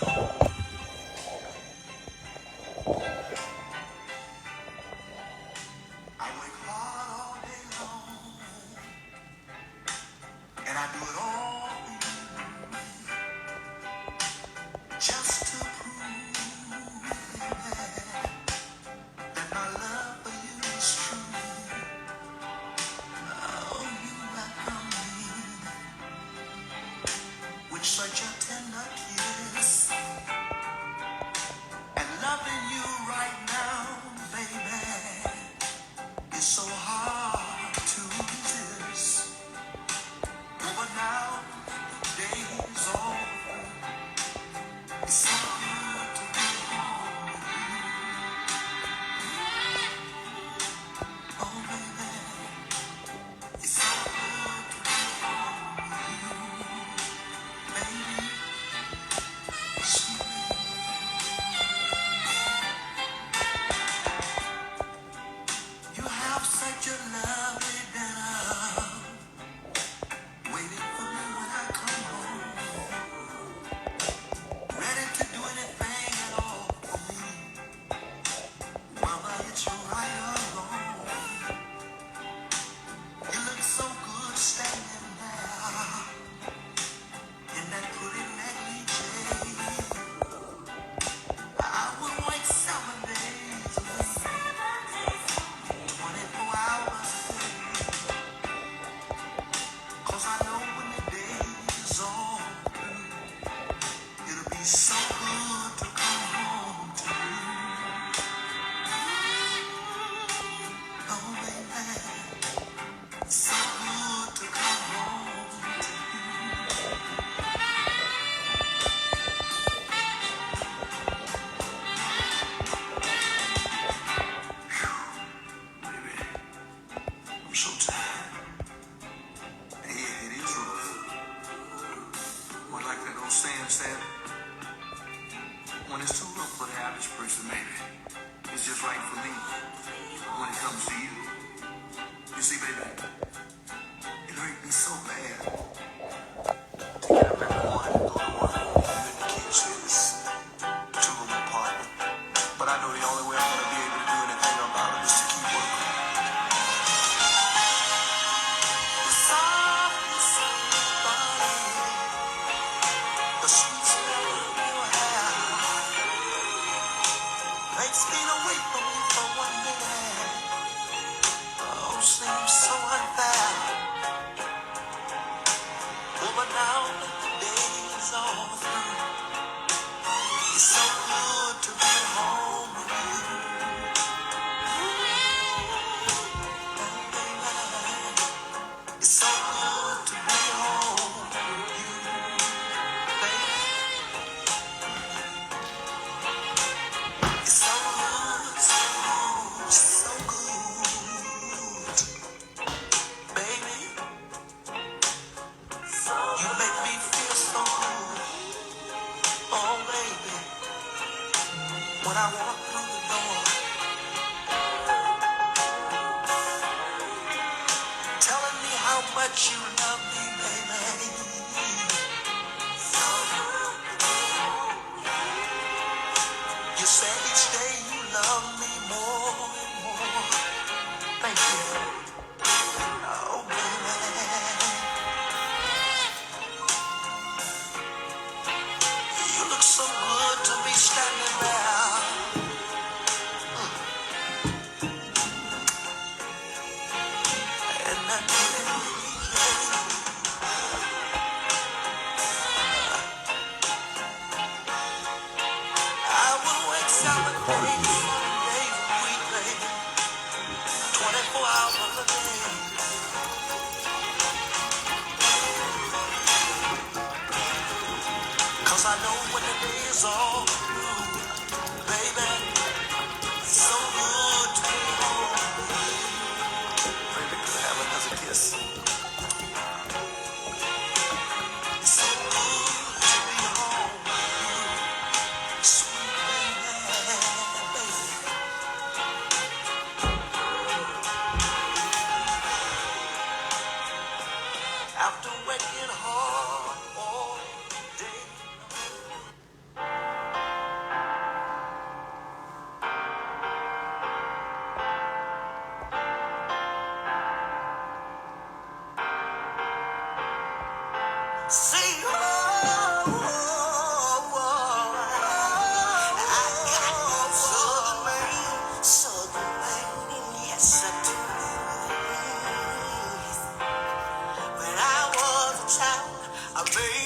I work hard all day long, and I do it all just to prove that my love for you is true. Oh, you welcome me with such a tender kiss, and loving you right now, baby, is so hard to resist. But now, days off, it's so good to be home with you. Oh, baby, it's so good to be home with you. Baby, sweet. You have such a lovely dinner waiting for me when I come home. Ready to do anything at all for me, whether it's right or wrong. You look so good standing there in that pretty negligee. I would wait 7 days a week, 24 hours a day, 'cause I know when the day's all through, it'll be so good to come home to you. Oh, baby, so good to come home to you. Baby, I'm so tired. Yeah, it is rough. But like that old saying said, when it's too rough for the average person, maybe it's just right for me when it comes to you. You see, baby, it hurt me so bad to get up every morning and go to work. You and the kids in this two-room apartment. But I know the only way I'm going to be able to do anything about it is to keep working. The soft body, the sweet smell of your hair makes me to wait for me for 1 minute. Oh, seems so unfair. Oh, but now the day is all through. It's so good to be home with you. Oh, baby, it's so good to be home with you. Baby, it's so good, so good, so good. Baby, you make me feel so good. Oh, baby, when I walk through the door, telling me how much you love me, baby. You say each day you love me more and more. Thank you. Oh, baby, you look so good to be standing there in that pretty. I will wait 7 days, 7 days a week, baby, 24 hours a day. 'Cause I know when the day is all through, baby, it's so good to be home. Baby, could I have another kiss? It's so good to be home with you, sweet baby. After working hard all day,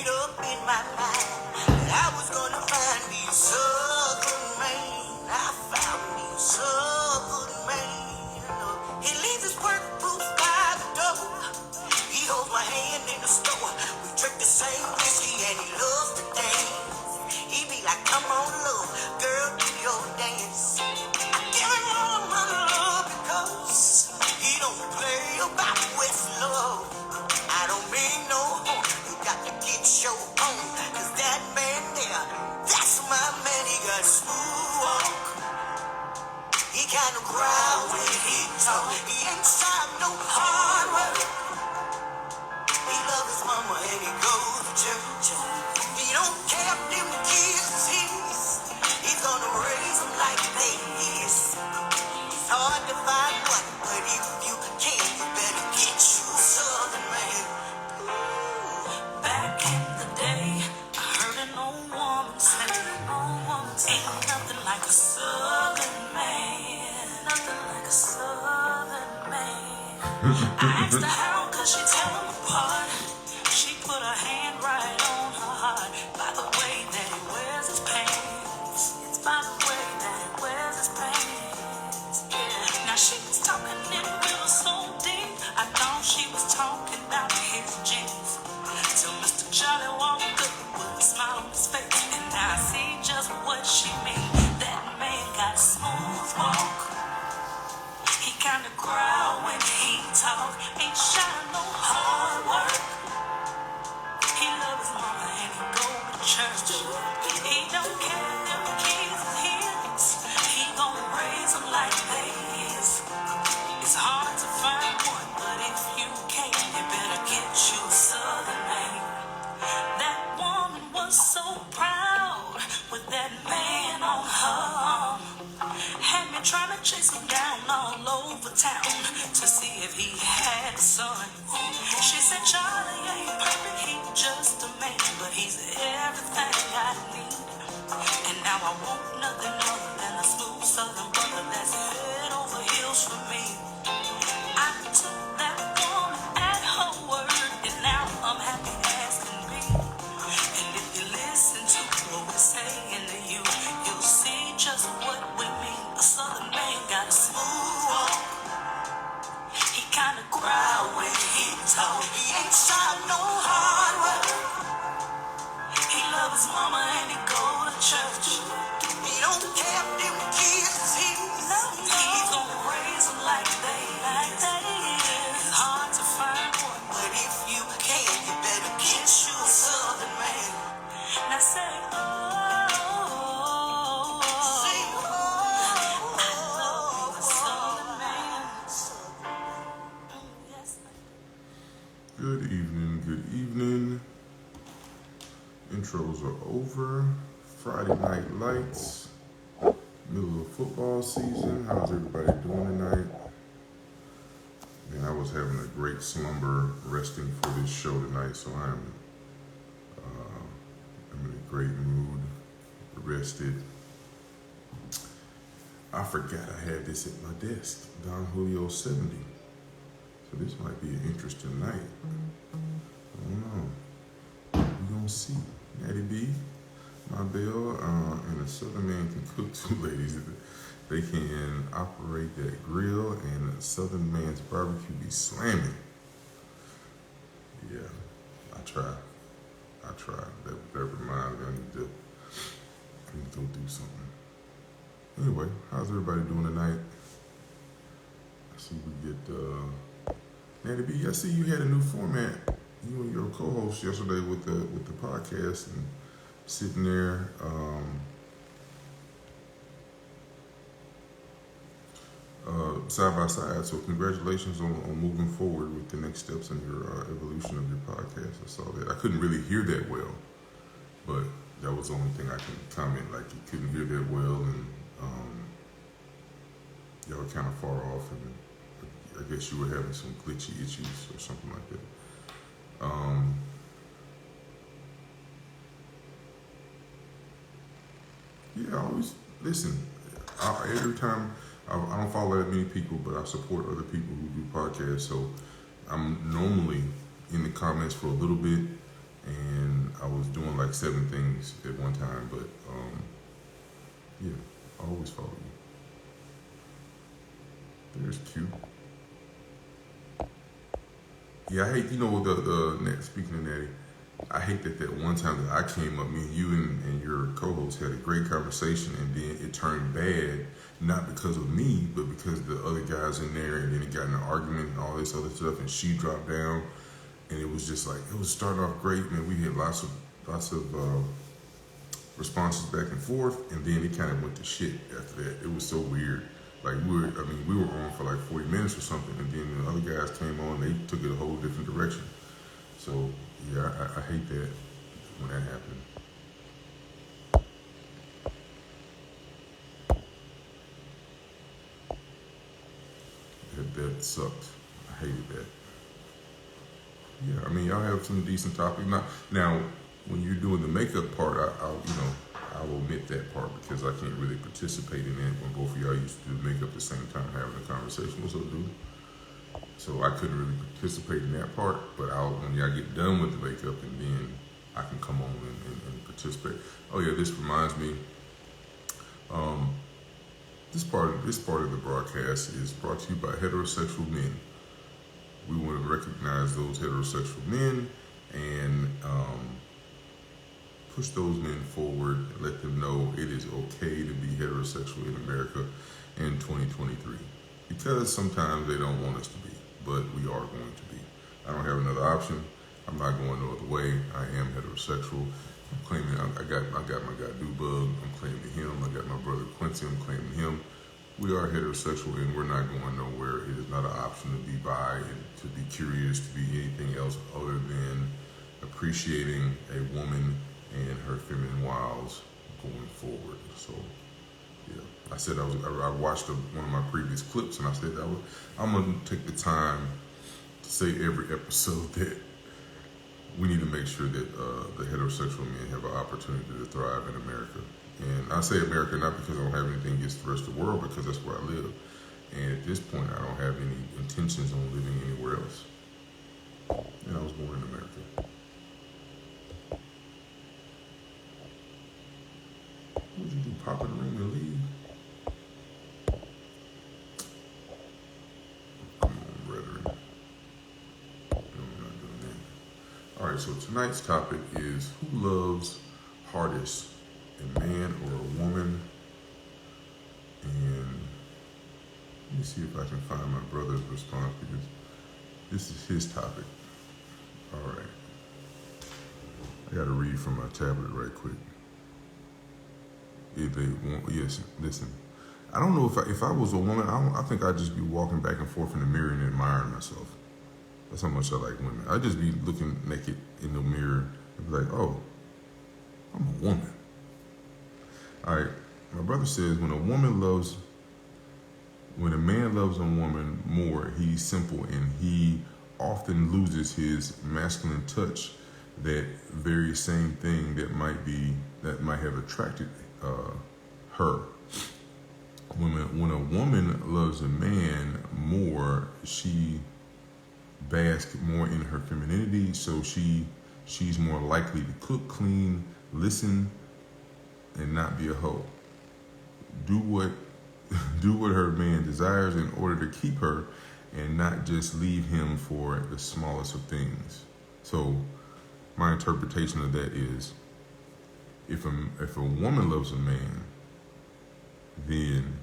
made up in my mind that I was gonna find me a southern man. I found me a southern man. He leaves his work boots by the door. He holds my hand in the store. We drink the same whiskey and he loves to dance. He be like, come on, love, girl, do your dance. I give him all of my love because he don't play about with love. I don't mean no harm. You got to get your own. Cause that man there, that's my man. He got a smooth walk. He kind of growl when he talk. He ain't shy of no hard work. He loves his mama and he goes to church. He don't care if them kids is his. He's gonna raise them like they is. It's hard to find one, but if you can, you better get you a southern man. Back in the day, I heard an old woman say, ain't nothing like a southern man. Nothing like a southern man. I asked her how could she tell them apart. She put her hand right on her heart. By the way that he wears his pants. It's by the way that he wears his pants. Yeah. Now she was talking in river so deep. I thought she was talking about his jeans. Till Mr. Charlie walked up with a smile on his face. And now I see just what she mean. That man got a smooth walk. He kinda growl when he talk. Ain't shy of no hard work. He loves his mama and he go to church. He don't care if them kids is his. He gon' raise them like they is. It's hard to find one, but if you can't, you better get you a southern man. That woman was so proud with that man on her arm. Had me trying to chase him down all over town to see if he had a son. She said, Charlie ain't perfect, he's just a man, but he's everything I need. And now I want nothing other than a smooth southern brother that's head over heels for me. I took that woman at her word, and now I'm happy as can be. And if you listen to what we're saying to you, you'll see just what we mean. A southern man got a smooth walk. He kinda growl when he talk. He ain't shy of no hard work. He loves his mama and he go to church. He don't care if them kids is his. He's gonna raise them like they is. It's hard to find one, but if you can, you better get you a southern man. Now say, say, I love a southern man. Yes. Good evening, good evening. Intros are over. Friday night lights. Middle of football season. How's everybody doing tonight? Man, I was having a great slumber resting for this show tonight, so I'm in a great mood, rested. I forgot I had this at my desk, Don Julio 70. So this might be an interesting night. I don't know. We're gonna see. Natty B, my Bill, and a Southern man can cook too, ladies. They can operate that grill, and a Southern man's barbecue be slamming. Yeah, I try. That reminds me I need to go do something. Anyway, how's everybody doing tonight? I see we get Natty B. I see you had a new format. You and your co-host yesterday with the podcast and sitting there. Side by side. So congratulations on moving forward with the next steps in your evolution of your podcast. I saw that. I couldn't really hear that well, but that was the only thing I can comment. Like you couldn't hear that well, and y'all were kind of far off, and I guess you were having some glitchy issues or something like that. Yeah, I always listen. Every time. I don't follow that many people, but I support other people who do podcasts. So I'm normally in the comments for a little bit, and I was doing like 7 things at one time, but yeah, I always follow you. There's Q. Yeah, I hate, speaking of Natty, I hate that one time that I came up, me and you and your co-host had a great conversation, and then it turned bad, not because of me, but because the other guys in there, and then it got in an argument and all this other stuff, and she dropped down, and it was just like, it was starting off great, man. We had lots of responses back and forth, and then it kind of went to shit after that. It was so weird. Like we were on for like 40 minutes or something, and then the other guys came on, they took it a whole different direction. So yeah, I hate that when that happened. That sucked. I hated that. Yeah, I mean, y'all have some decent topics. Now, when you're doing the makeup part, I will omit that part because I can't really participate in it when both of y'all used to do makeup at the same time having a conversation. What's up, dude? So I couldn't really participate in that part, but when y'all get done with the makeup, and then I can come on and participate. Oh yeah, this reminds me. This part of the broadcast is brought to you by heterosexual men. We want to recognize those heterosexual men and push those men forward and let them know it is okay to be heterosexual in America in 2023. Because sometimes they don't want us to be, but we are going to be. I don't have another option. I'm not going no other way. I am heterosexual. I'm claiming I got my guy Dubug. I'm claiming him. I got my brother Quincy. I'm claiming him. We are heterosexual, and we're not going nowhere. It is not an option to be bi and to be curious, to be anything else other than appreciating a woman and her feminine wiles going forward. So, yeah. I said I watched one of my previous clips, and I said I'm going to take the time to say every episode that we need to make sure that the heterosexual men have an opportunity to thrive in America. And I say America not because I don't have anything against the rest of the world, because that's where I live. And at this point, I don't have any intentions on living anywhere else. And I was born in America. What would you do, pop in the room and leave? Come on, brethren. No, I'm not doing that. All right, so tonight's topic is who loves hardest, a man or a woman? And let me see if I can find my brother's response, because this is his topic. All right. I got to read from my tablet right quick. If they want, yes, listen. I don't know if I was a woman, I think I'd just be walking back and forth in the mirror and admiring myself. That's how much I like women. I'd just be looking naked in the mirror and be like, oh, I'm a woman. All right, my brother says when a man loves a woman more, he's simple and he often loses his masculine touch, that very same thing that might have attracted her. When a woman loves a man more, she basks more in her femininity, so she's more likely to cook, clean, listen, and not be a hoe. Do what her man desires in order to keep her, and not just leave him for the smallest of things. So my interpretation of that is, if a woman loves a man, then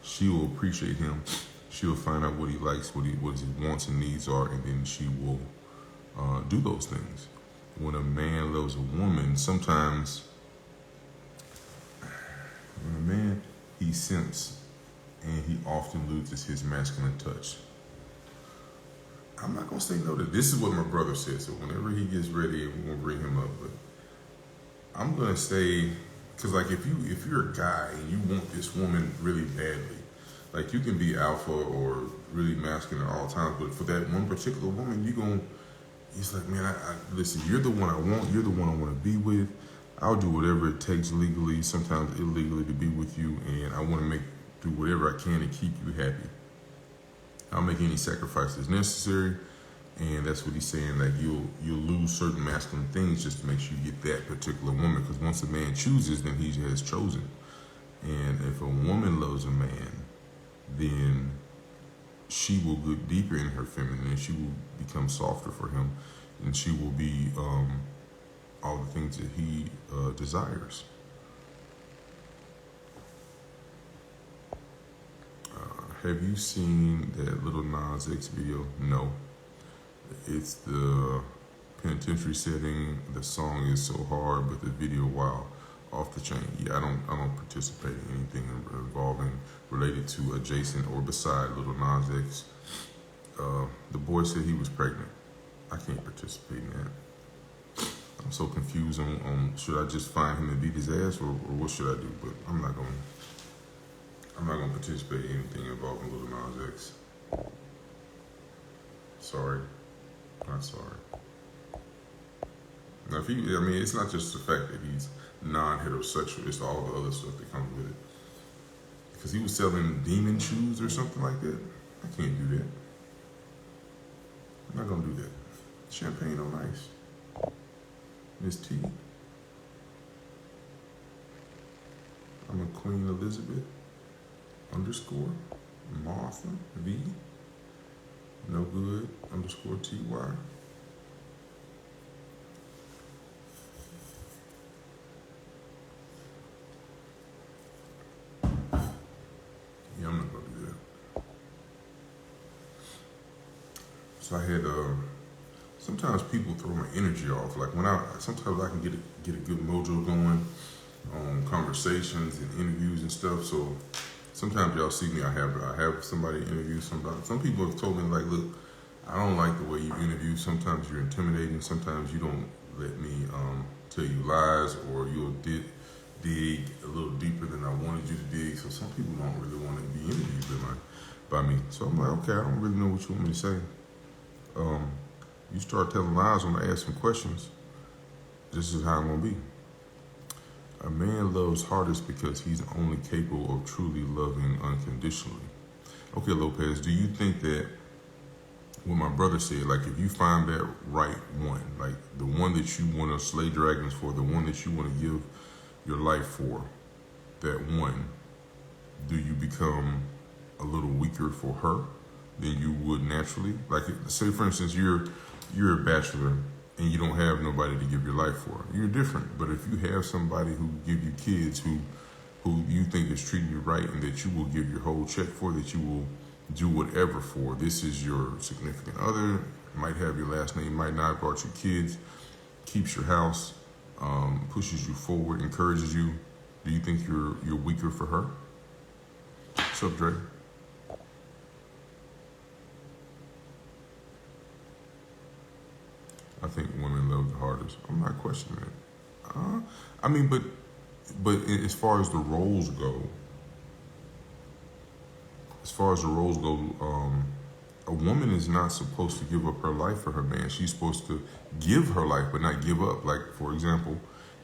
she will appreciate him. She'll find out what he likes, what his wants and needs are, and then she will do those things. When a man loves a woman, sometimes when a man, he simps, and he often loses his masculine touch. I'm not going to say no to this. Is what my brother said, so whenever he gets ready, we're going to bring him up. But I'm going to say, because like if you're a guy and you want this woman really badly, like you can be alpha or really masculine at all times, but for that one particular woman, it's like, man, listen, you're the one I want, you're the one I want to be with. I'll do whatever it takes legally, sometimes illegally, to be with you, and I want to do whatever I can to keep you happy. I'll make any sacrifices necessary, And that's what he's saying. Like you'll lose certain masculine things just to make sure you get that particular woman. Because once a man chooses, then he has chosen. And if a woman loves a man, then she will go deeper in her feminine, and she will become softer for him, and she will be all the things that he desires. Have you seen that Lil Nas X video? No. It's the penitentiary setting. The song is so hard, but the video, wow, off the chain. Yeah, I don't participate in anything involving related to adjacent or beside Lil Nas X. The boy said he was pregnant. I can't participate in that. I'm so confused on should I just find him and beat his ass, or what should I do? But I'm not gonna participate in anything involving Lil Nas X. Sorry, not sorry. Now, it's not just the fact that he's non-heterosexual; it's all the other stuff that comes with it. Because he was selling demon shoes or something like that. I can't do that. I'm not gonna do that. Champagne on ice. Miss T. I'm a Queen Elizabeth _ Martha V. No good _ TY. Yeah, I'm not gonna do that. So I had sometimes people throw my energy off. Like sometimes I can get a good mojo going on conversations and interviews and stuff. So sometimes y'all see me, I have somebody interview somebody. Some people have told me, like, look, I don't like the way you interview. Sometimes you're intimidating. Sometimes you don't let me tell you lies, or you'll dig a little deeper than I wanted you to dig. So some people don't really want to be interviewed by me. So I'm like, okay, I don't really know what you want me to say. You start telling lies when I ask some questions. This is how I'm gonna be. A man loves hardest because he's only capable of truly loving unconditionally. Okay, Lopez, do you think that what my brother said, like if you find that right one, like the one that you want to slay dragons for, the one that you want to give your life for, that one, do you become a little weaker for her than you would naturally? Like, say for instance, you're a bachelor and you don't have nobody to give your life for. You're different. But if you have somebody who give you kids who you think is treating you right and that you will give your whole check for, that you will do whatever for, this is your significant other, might have your last name, might not, brought you kids, keeps your house, pushes you forward, encourages you, do you think you're weaker for her? What's up, Dre? I think women love the hardest. I'm not questioning it. But as far as the roles go, a woman is not supposed to give up her life for her man. She's supposed to give her life, but not give up. Like, for example,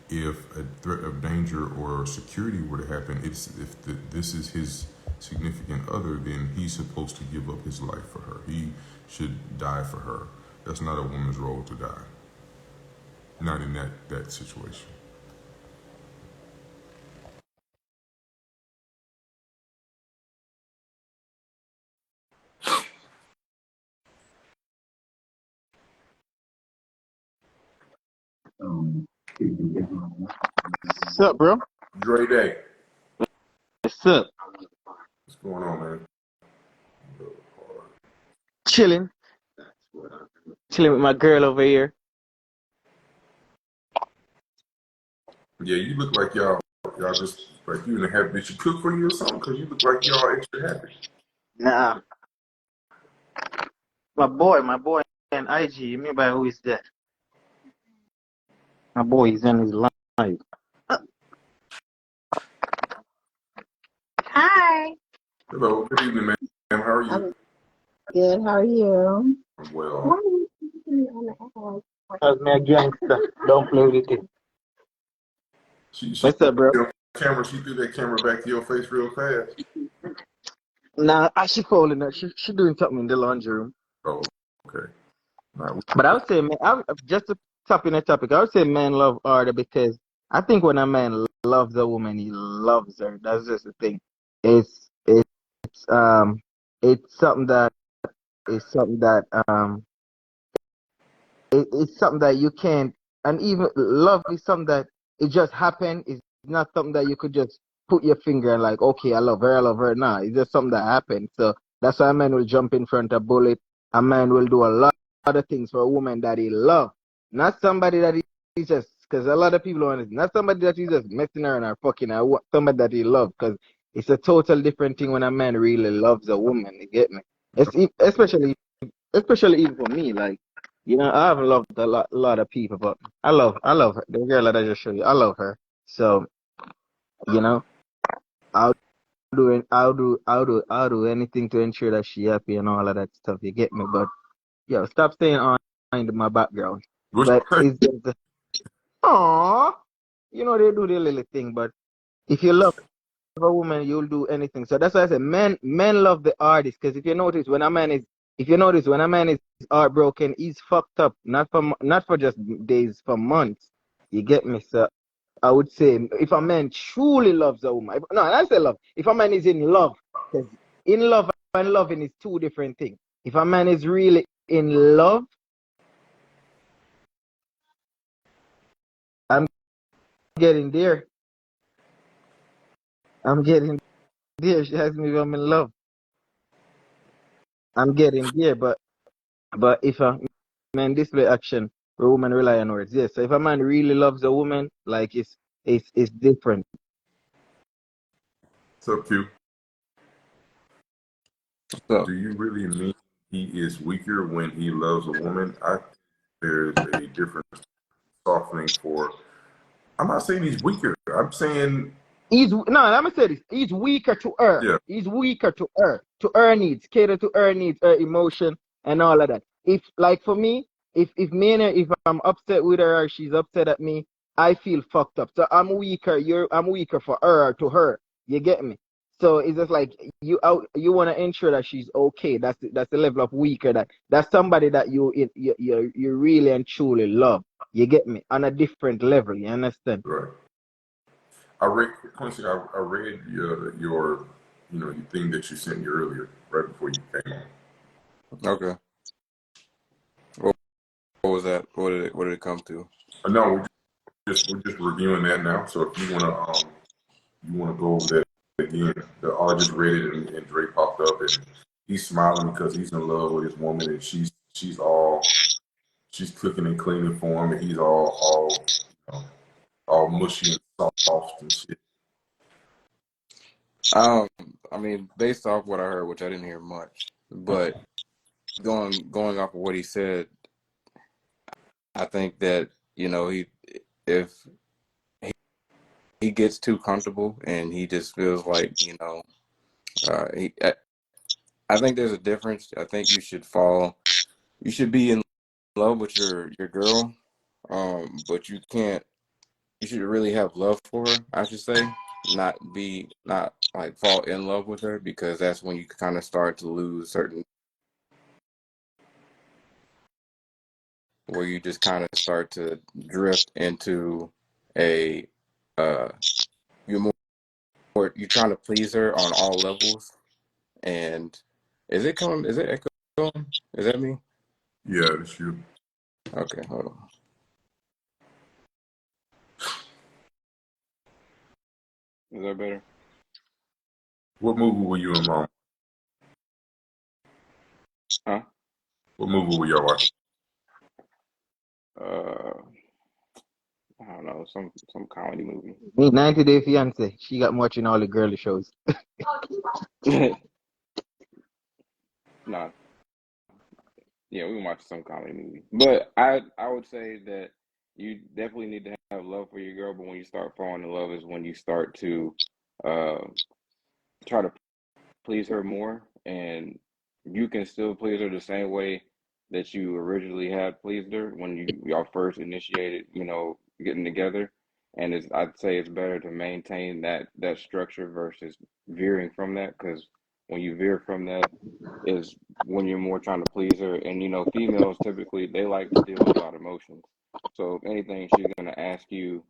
if a threat of danger or security were to happen, this is his significant other, then he's supposed to give up his life for her. He should die for her. That's not a woman's role to die. Not in that situation. What's up, bro? Dre Day. What's up? What's going on, man? Chilling. Chilling with my girl over here. Yeah, you look like y'all just like you in a happy. Did you cook for you or something? Because you look like y'all extra happy. Nah. My boy and IG. You mean by who is that? My boy is on his live. Hi. Hello, good evening, man. How are you? I'm good. How are you? I'm well. Why are you speaking to me on the app? That's my gangster. Don't play with it. What's up, bro? Camera, she threw that camera back to your face real fast. Nah, she calling her. She doing something in the laundry room. Oh, okay. Not But I would say, man, just to top in the topic, I would say men love harder because I think when a man loves a woman, he loves her. That's just the thing. It's it's um it's something that it's something that it's something that you can't, and even love is something that it just happened. It's not something that you could just put your finger and like, okay, I love her, I love her. Nah, it's just something that happened. So that's why a man will jump in front of bullet. A man will do a lot of things for a woman that he love, not somebody that he just, because a lot of people don't understand, not somebody that he's just messing around or fucking. Somebody that he love, because it's a total different thing when a man really loves a woman. You get me? Especially even for me, like, I haven't loved a lot of people, but I love her. The girl that I just showed you, I love her. So, you know, I'll I'll do anything to ensure that she happy and all of that stuff. You get me? But yo, stop staying on in my background. what's But crazy. it's just, aw, they do their little thing. But if you love a woman, you'll do anything. So that's why I say men love the artist, because if you notice when a man is heartbroken, he's fucked up, not for just days, for months. You get me? So I would say if a man truly loves a woman, no, I say love. If a man is in love, because in love and loving is two different things. If a man is really in love, I'm getting there. I'm getting there. She asked me if I'm in love. I'm getting there, but if a man display action where women rely on words, yes. So if a man really loves a woman, like it's different. So Q, So, do you really mean he is weaker when he loves a woman? I think there's a difference softening for. I'm not saying he's weaker. I'm saying He's no, let me say this. He's weaker to her. yeah, He's weaker to her needs, cater to her needs, her emotion, and all of that. If like for me, if me and her, if I'm upset with her or she's upset at me, I feel fucked up. So I'm weaker for her to her. You get me? So it's just like you want to ensure that she's okay. That's the level of weaker, that's somebody that you really and truly love. You get me? On a different level. You understand? right. I read Quincy. I read your your thing that you sent me earlier, right before you came on. okay. What was that? What did it come to? No, we're just reviewing that now. So if you wanna go over that again, I just read it and Dre popped up and he's smiling because he's in love with his woman and she's cooking and cleaning for him and he's you know, all mushy and soft and shit. Um, I mean, based off what I heard, which I didn't hear much, but going off of what he said, I think that he if he gets too comfortable and he just feels like he I think there's a difference. I think you should be in love with your girl, but you should really have love for her, I should say, not like fall in love with her, because that's when you kind of start to lose certain, where you just kind of start to drift into a uh you're you're trying to please her on all levels. And is it echoing? Is that me? Yeah, that's you. Okay, hold on. Is that better? What movie were you in, Mom? Huh? What movie were y'all watching? uh I don't know, some comedy movie. Me, 90 Day Fiance. She got me watching all the girly shows. Nah, yeah, we can watch some comedy movie. But I would say that you definitely need to have love for your girl, but when you start falling in love is when you start to uh try to please her more, and you can still please her the same way that you originally had pleased her when y'all first initiated, getting together. And I'd say it's better to maintain that structure versus veering from that, because when you veer from that is when you're more trying to please her. And you know, females typically they like to deal with a lot of emotions. So if anything, she's gonna ask you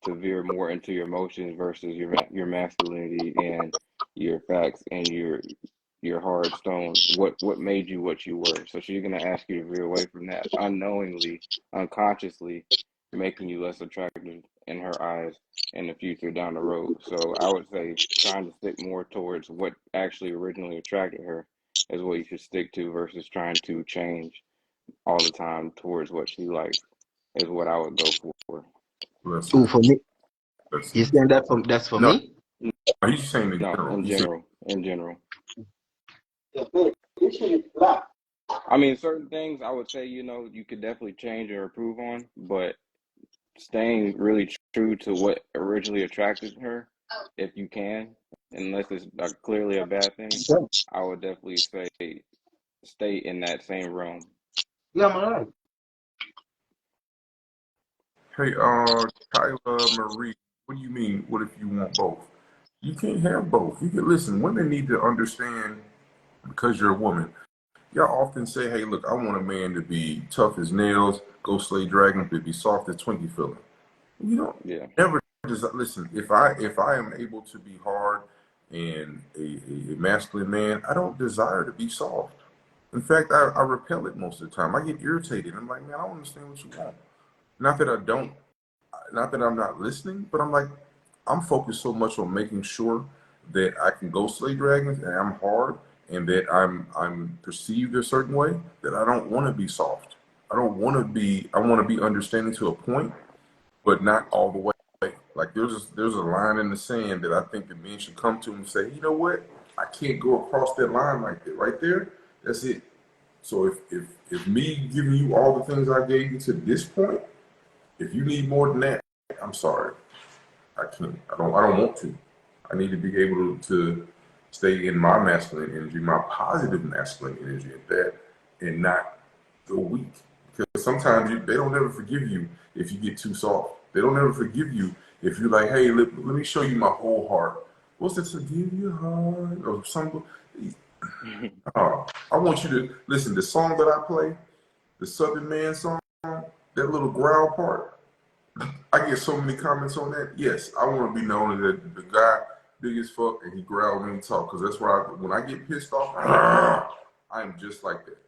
to veer more into your emotions versus your masculinity and your facts and your hard stones. What made you what you were? So she's gonna ask you to veer away from that unknowingly, unconsciously, making you less attractive in her eyes in the future down the road. So I would say trying to stick more towards what actually originally attracted her is what you should stick to versus trying to change all the time towards what she likes is what I would go for. Listen, Ooh, for me, you listen. saying that's for No, me? he's saying in No, general. in He said, general, in general. Yeah, babe, this shit is black. I mean, certain things I would say, you know, you could definitely change or improve on, but staying really true to what originally attracted her, if you can, unless it's clearly a bad thing, I would definitely say stay in that same realm. Yeah, man. hey, Kyla Marie, what do you mean? What if you want both? You can't have both. You can listen. Women need to understand because you're a woman. Y'all often say, "Hey, look, I want a man to be tough as nails, go slay dragons, but be soft as Twinkie filler." You don't Yeah. never just listen. If I am able to be hard and a masculine man, I don't desire to be soft. In fact, I repel it most of the time. I get irritated. I'm like, man, I don't understand what you want. Not that I don't, not that I'm not listening, but I'm like, I'm focused so much on making sure that I can go slay dragons and I'm hard and that I'm perceived a certain way that I don't want to be soft. I don't want to be. I want to be understanding to a point, but not all the way. Like there's a line in the sand that I think the men should come to and say, you know what? I can't go across that line like that. Right there, that's it. So if me giving you all the things I gave you to this point, if you need more than that, I'm sorry. I can't. I don't want to. I need to be able to stay in my masculine energy, my positive masculine energy at that, and not go weak. Because sometimes they don't ever forgive you if you get too soft. They don't ever forgive you if you're like, hey, let me show you my whole heart. What's it to give you heart or something? I want you to listen. The song that I play, the Southern Man song, that little growl part. I get so many comments on that. Yes, I want to be known as the guy big as fuck and he growl when he talk because that's why when I get pissed off, I am just like that.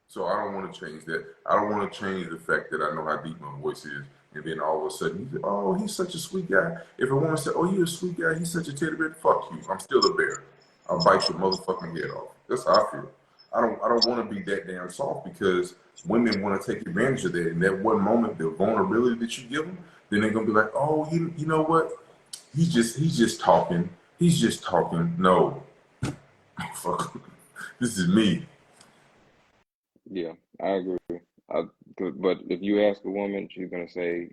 So I don't want to change that. I don't want to change the fact that I know how deep my voice is. And then all of a sudden, oh, he's such a sweet guy. If I want to say, oh, you're a sweet guy, he's such a teddy bear, fuck you. I'm still a bear. I'll bite your motherfucking head off. That's how I feel. I don't want to be that damn soft because women want to take advantage of that. In that one moment, the vulnerability that you give them, then they're gonna be like, oh, you know what? He's just talking. He's just talking. No, fuck. This is me. Yeah, I agree. I, but if you ask a woman, she's gonna say,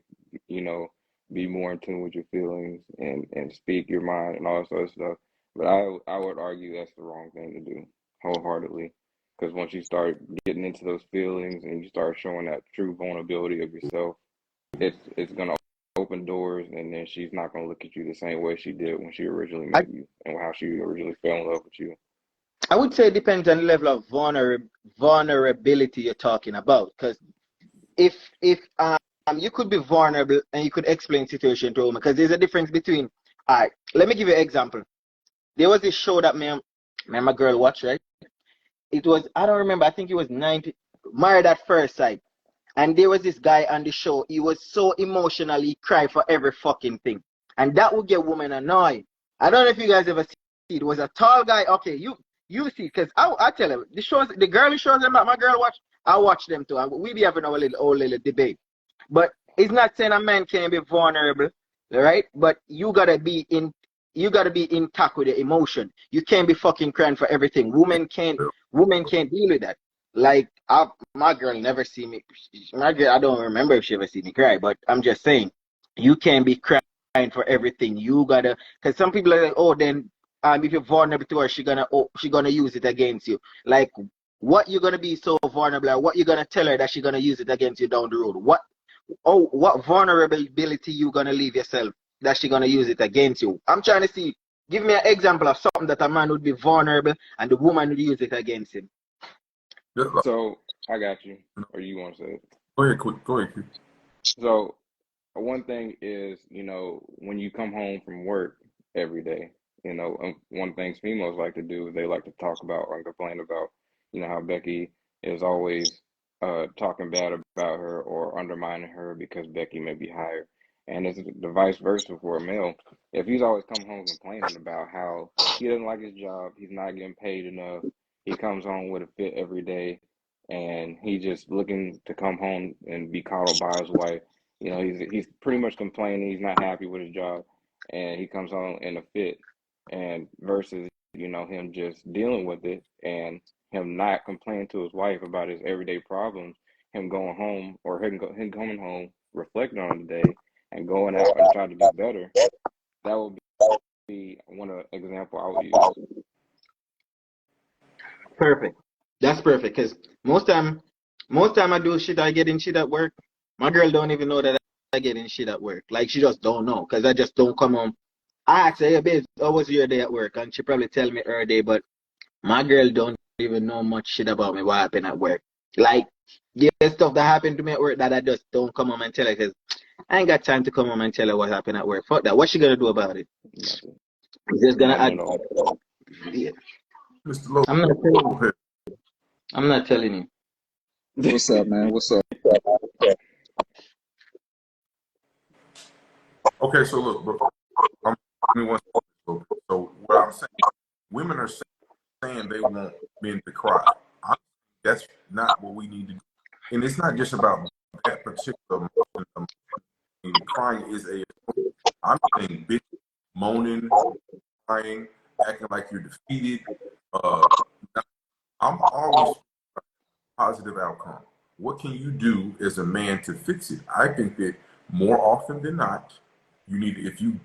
you know, be more in tune with your feelings and speak your mind and all that sort of stuff. But I would argue that's the wrong thing to do wholeheartedly, because once you start getting into those feelings and you start showing that true vulnerability of yourself, it's gonna open doors, and then she's not gonna look at you the same way she did when she originally I, met you and how she originally fell in love with you. I would say it depends on the level of vulnerability you're talking about. Because if you could be vulnerable and you could explain situation to a woman, because there's a difference between. All right, let me give you an example. There was this show that me and my girl watched, right? It was, I don't remember, I think it was 90 Married at First Sight. And there was this guy on the show. He was so emotional, he cried for every fucking thing. And that would get women annoyed. I don't know if you guys ever see it. It was a tall guy. Okay, you see, because I tell him, the girly shows them that my girl watch, I watch them too. We be having our little debate. But it's not saying a man can't be vulnerable, right? But you gotta be intact with your emotion. You can't be fucking crying for everything. Women can't deal with that. Like my girl never see me. My girl, I don't remember if she ever see me cry, but I'm just saying, you can't be crying for everything. You gotta, because some people are like, oh, then if you're vulnerable to her, she gonna use it against you. Like, what you gonna be so vulnerable? Or what you gonna tell her that she gonna use it against you down the road? What vulnerability you gonna leave yourself that she gonna use it against you? I'm trying to see Give me an example of something that a man would be vulnerable and the woman would use it against him. Just like, So I got you, or you want to say it? go ahead, quick. Go ahead, Q. So one thing is, you know, when you come home from work every day, you know, one thing females like to do is they like to talk about or complain about, you know, how Becky is always talking bad about her or undermining her because Becky may be higher. And it's the vice versa for a male. If he's always come home complaining about how he doesn't like his job, he's not getting paid enough, he comes home with a fit every day, and he just looking to come home and be coddled by his wife. You know, he's pretty much complaining. He's not happy with his job, and he comes home in a fit. And versus, you know, him just dealing with it and him not complaining to his wife about his everyday problems, him going home or him coming home, reflecting on the day, and going out and trying to do better. That would be one example I would use. Perfect. That's perfect. Because most time I do shit, I get in shit at work. My girl don't even know that I get in shit at work. Like she just don't know. Because I just don't come home. I ask her, hey babe, how was your day at work? And she probably tell me her day, but my girl don't even know much shit about me, what happened at work. Like, yeah, stuff that happened to me at work that I just don't come home and tell her because I ain't got time to come home and tell her what happened at work. Fuck that. What's she gonna do about it? Nothing. She's just gonna Nothing add. at all. Yeah. Mr. I'm not telling you. Lopez. I'm not telling you. What's up, man? What's up? Okay, so look, bro, give me one second. So what I'm saying, women are saying they want men to cry. That's not what we need to do. And it's not just about that particular emotion. Crying is I'm saying bitch, moaning, crying, acting like you're defeated. I'm always positive outcome. What can you do as a man to fix it? I think that more often than not, you need if you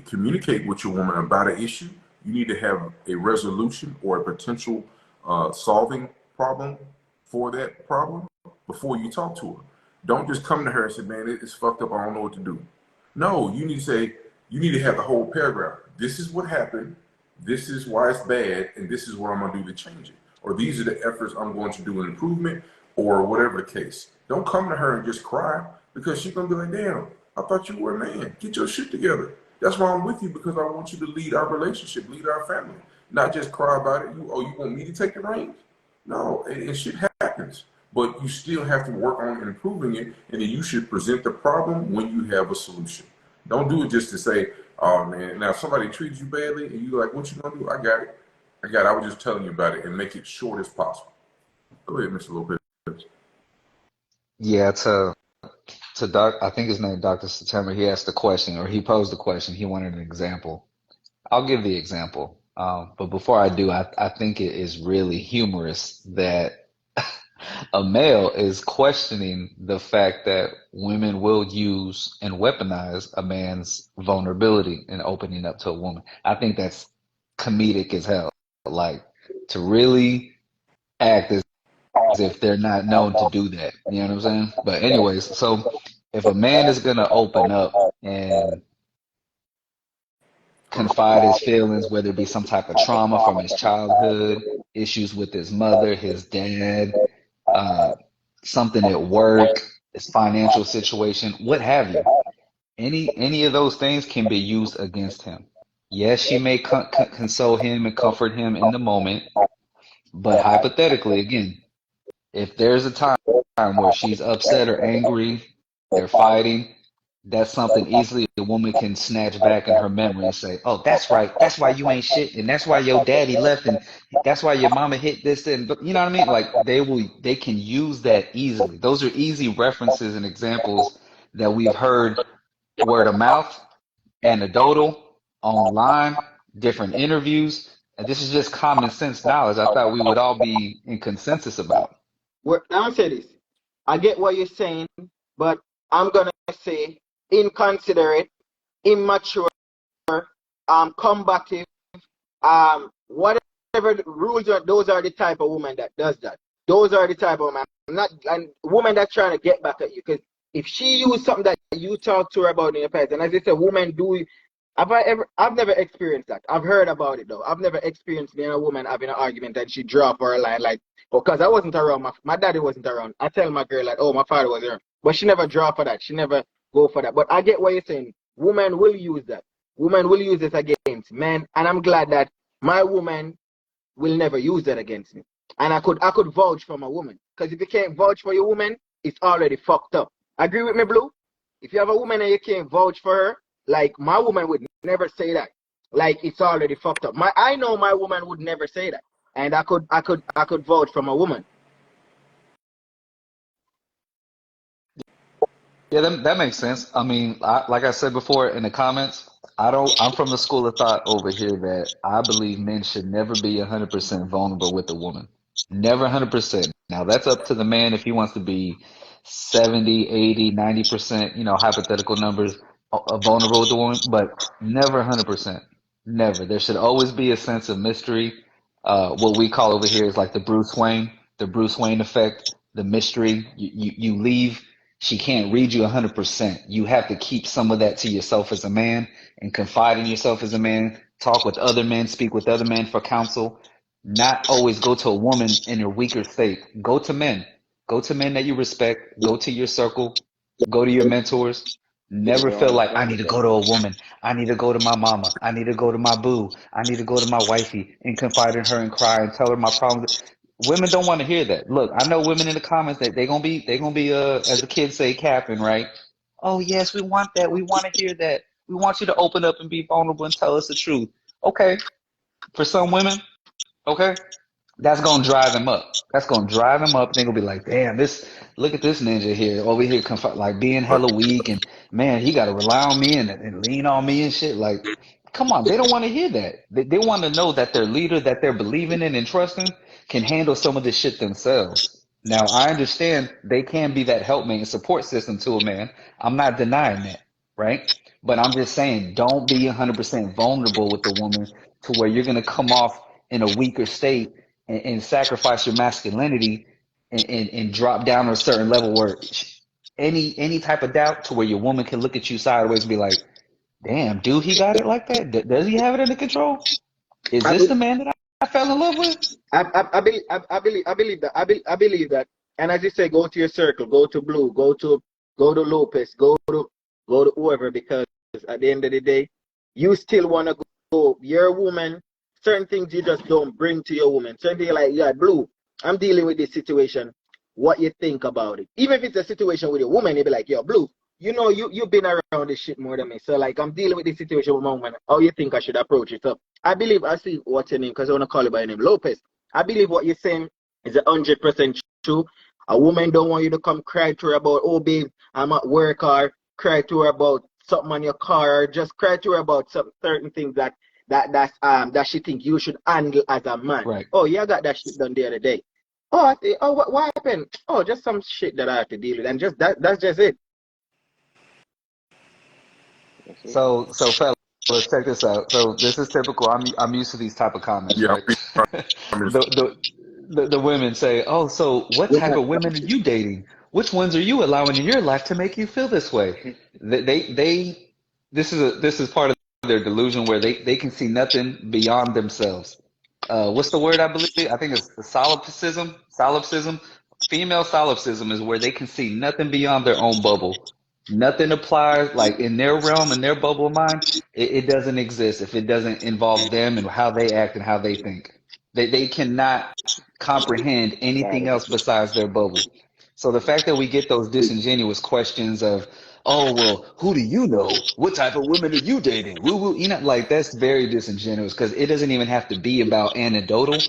communicate with your woman about an issue, you need to have a resolution or a potential solving problem for that problem before you talk to her. Don't just come to her and say, "Man, it's fucked up. I don't know what to do." No, you need to say, you need to have the whole paragraph. This is what happened. This is why it's bad, and this is what I'm gonna do to change it. Or these are the efforts I'm going to do in improvement, or whatever the case. Don't come to her and just cry because she's gonna be like, "Damn, I thought you were a man. Get your shit together." That's why I'm with you because I want you to lead our relationship, lead our family, not just cry about it. You want me to take the reins? No, and shit happens, but you still have to work on improving it, and then you should present the problem when you have a solution. Don't do it just to say, "Oh man." Now, if somebody treats you badly, and you like, "What you gonna do?" I got it. I was just telling you about it, and make it short as possible. Go ahead, Mr. Lopez. Yeah, to Doc, I think his name Dr. September. He asked the question, or he posed the question. He wanted an example. I'll give the example. But before I do, I think it is really humorous that a male is questioning the fact that women will use and weaponize a man's vulnerability in opening up to a woman. I think that's comedic as hell. Like to really act as if they're not known to do that. You know what I'm saying? But anyways, so if a man is gonna open up and confide his feelings, whether it be some type of trauma from his childhood, issues with his mother, his dad, uh, something at work, his financial situation, what have you. Any of those things can be used against him. Yes, she may console him and comfort him in the moment, but hypothetically, again, if there's a time where she's upset or angry, they're fighting, that's something easily a woman can snatch back in her memory and say, "Oh, that's right. That's why you ain't shit, and that's why your daddy left, and that's why your mama hit this." And but you know what I mean? Like they can use that easily. Those are easy references and examples that we've heard word of mouth, anecdotal, online, different interviews, and this is just common sense knowledge. I thought we would all be in consensus about. Let me say this. I get what you're saying, but I'm gonna say inconsiderate, immature, combative, whatever the rules are. Those are the type of woman that does that. Those are the type of woman, not and woman that's trying to get back at you. Because if she used something that you talked to her about in the past, and as I said, women do I've never experienced that. I've heard about it though. I've never experienced me and a woman having an argument and she draw for a line like, because I wasn't around, my daddy wasn't around. I tell my girl like, oh, my father was around. But she never draw for that. She never go for that. But I get what you're saying. Women will use that. Women will use it against men. And I'm glad that my woman will never use that against me. And I could vouch for my woman. Because if you can't vouch for your woman, it's already fucked up. Agree with me, Blue? If you have a woman and you can't vouch for her, like my woman would never say that. Like it's already fucked up. I know my woman would never say that. And I could vouch for my woman. Yeah, that makes sense. I mean, like I said before in the comments, I'm from the school of thought over here that I believe men should never be 100% vulnerable with a woman. Never 100%. Now, that's up to the man if he wants to be 70, 80, 90%, hypothetical numbers, vulnerable with the woman, but never 100%. Never. There should always be a sense of mystery. What we call over here is like the Bruce Wayne effect, the mystery. You leave. She can't read you 100%. You have to keep some of that to yourself as a man and confide in yourself as a man. Talk with other men, speak with other men for counsel. Not always go to a woman in a weaker state. Go to men. Go to men that you respect. Go to your circle. Go to your mentors. Never They feel don't like I understand need it to though. go to a woman. I need to go to my mama. I need to go to my boo. I need to go to my wifey and confide in her and cry and tell her my problems. Women don't want to hear that. Look, I know women in the comments that they gonna be as the kids say capping, right? Oh yes, we want that. We want to hear that. We want you to open up and be vulnerable and tell us the truth. Okay, for some women, okay, that's gonna drive them up. That's gonna drive them up. They're gonna be like, damn, look at this ninja here over here, like being hella weak, and man, he gotta rely on me and lean on me and shit. Like, come on, they don't want to hear that. They want to know that their leader, that they're believing in and trusting, can handle some of this shit themselves. Now, I understand they can be that helpmate and support system to a man. I'm not denying that, right? But I'm just saying, don't be 100% vulnerable with the woman to where you're gonna come off in a weaker state and sacrifice your masculinity and drop down to a certain level where any type of doubt to where your woman can look at you sideways and be like, damn, dude, he got it like that? Does he have it under control? Is I this be- the man that I fell in love with? I believe that. I believe that. And as you say, go to your circle, go to Blue, go to Lopez, go to whoever, because at the end of the day, you still want to go. Your woman, certain things you just don't bring to your woman. Certain things like, yeah, Blue, I'm dealing with this situation. What you think about it? Even if it's a situation with your woman, you'll be like, yo, Blue, you've been around this shit more than me. So like, I'm dealing with this situation with my woman. How you think I should approach it? So I believe, I see what's your name, because I want to call you by your name, Lopez. I believe what you're saying is 100% true. A woman don't want you to come cry to her about, oh babe, I'm at work, or cry to her about something on your car, or just cry to her about some certain things that she think you should handle as a man. Right. Oh, yeah, I got that shit done the other day. Oh, I think, oh, what happened? Oh, just some shit that I have to deal with, and just that's just it. That's it. So fellas, check this out. So this is typical. I'm used to these type of comments, Yeah, right? The women say, "Oh, so what type of women are you dating? Which ones are you allowing in your life to make you feel this way?" They this is part of their delusion where they can see nothing beyond themselves. What's the word I believe? I think it's the solipsism. Solipsism. Female solipsism is where they can see nothing beyond their own bubble. Nothing applies like in their realm, in their bubble of mind. It doesn't exist if it doesn't involve them and how they act and how they think. They cannot comprehend Got anything it. else besides their bubble. So the fact that we get those disingenuous questions of, oh, well, who do you know? What type of women are you dating? Woo woo. Like that's very disingenuous because it doesn't even have to be about anecdotal.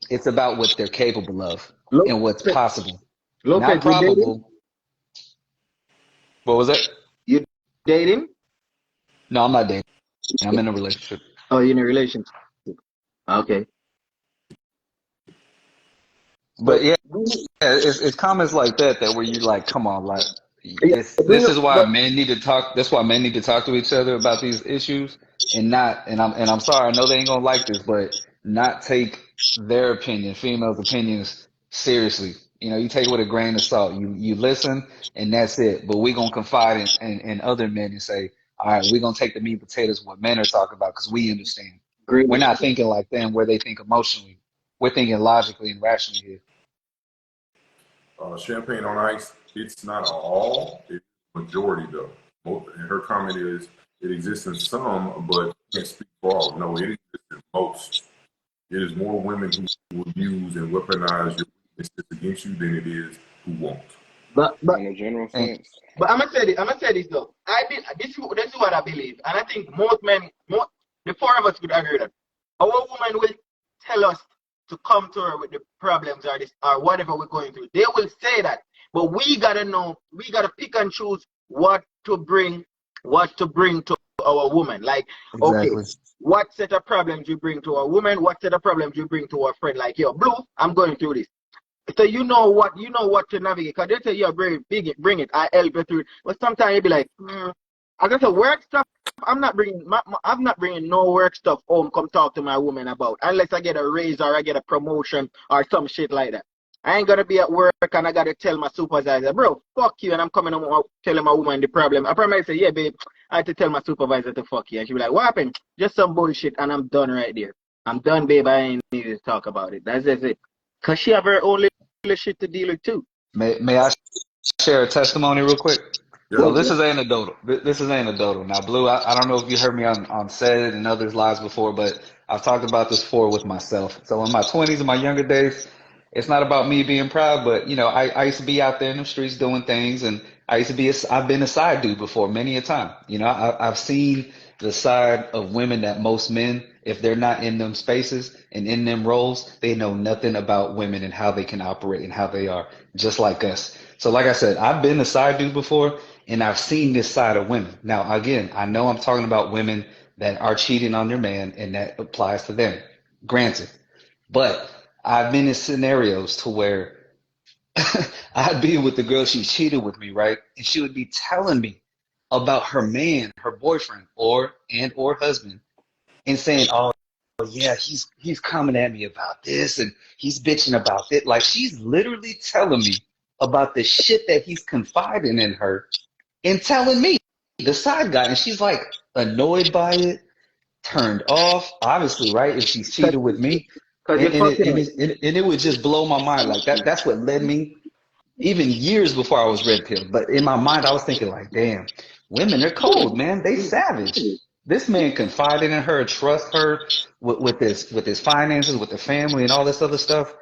It's about what they're capable of and what's Lopez, possible, not Lopez, you dating? probable. What was that? You dating? No, I'm not dating. I'm in a relationship. Oh, you in a relationship? Okay. But So, yeah, it's comments like that where you like, come on, like yeah, this is why men need to talk. That's why men need to talk to each other about these issues and not. And I'm sorry, I know they ain't gonna like this, but not take their opinion, females' opinions seriously. You take it with a grain of salt. You listen and that's it. But we gonna confide in other men and say, all right, we're gonna take the meat and potatoes of what men are talking about because we understand. Agree We're with not you. thinking like them where they think emotionally. We're thinking logically and rationally here. Champagne on ice, it's not all, it's majority though. And her comment is, it exists in some, but can't speak for all. No, it exists in most. It is more women who will use and weaponize your weaknesses against you than it is who won't. But In a general And sense. But I'm gonna say this though. This is what I believe, and I think most men, the four of us would agree that our woman will tell us to come to her with the problems or this or whatever we're going through. They will say that, but we gotta know. We gotta pick and choose what to bring to our woman. Like, okay, exactly. what set of problems you bring to a woman? What set of problems you bring to a friend? Like, yo, Blue, I'm going through this. So you know what to navigate. Cause they say, yeah, bring it. I help you through it. But sometimes you be like, I guess the work stuff. I'm not bringing no work stuff home. Come talk to my woman about unless I get a raise or I get a promotion or some shit like that. I ain't gonna be at work and I gotta tell my supervisor, bro, fuck you, and I'm coming home telling my woman the problem. I probably say, yeah, babe, I had to tell my supervisor to fuck you, and she be like, what happened? Just some bullshit, and I'm done right there. I'm done, babe. I ain't need to talk about it. That's just it. Cause she have her own little shit to deal with too. May I share a testimony real quick? So Yeah. this is anecdotal. This is anecdotal. Now, Blue, I don't know if you heard me on Said and others' lives before, but I've talked about this before with myself. So in my 20s, in my younger days, it's not about me being proud, but you know, I used to be out there in the streets doing things, and I've been a side dude before many a time. You know, I've seen the side of women that most men, if they're not in them spaces and in them roles, they know nothing about women and how they can operate and how they are, just like us. So like I said, I've been a side dude before and I've seen this side of women. Now, again, I know I'm talking about women that are cheating on their man and that applies to them. Granted. But I've been in scenarios to where I'd be with the girl, she cheated with me, right? And she would be telling me about her man, her boyfriend, or husband, and saying, "Oh, yeah, he's coming at me about this, and he's bitching about it." Like she's literally telling me about the shit that he's confiding in her, and telling me, the side guy, and she's like annoyed by it, turned off, obviously, right? If she's Cause, cheated with me, cause and, you're and it fucking and her. it would just blow my mind. Like that's what led me even years before I was red pilled. But in my mind, I was thinking like, damn, women are cold, man. They savage. This man confided in her, trust her with his finances, with the family, and all this other stuff,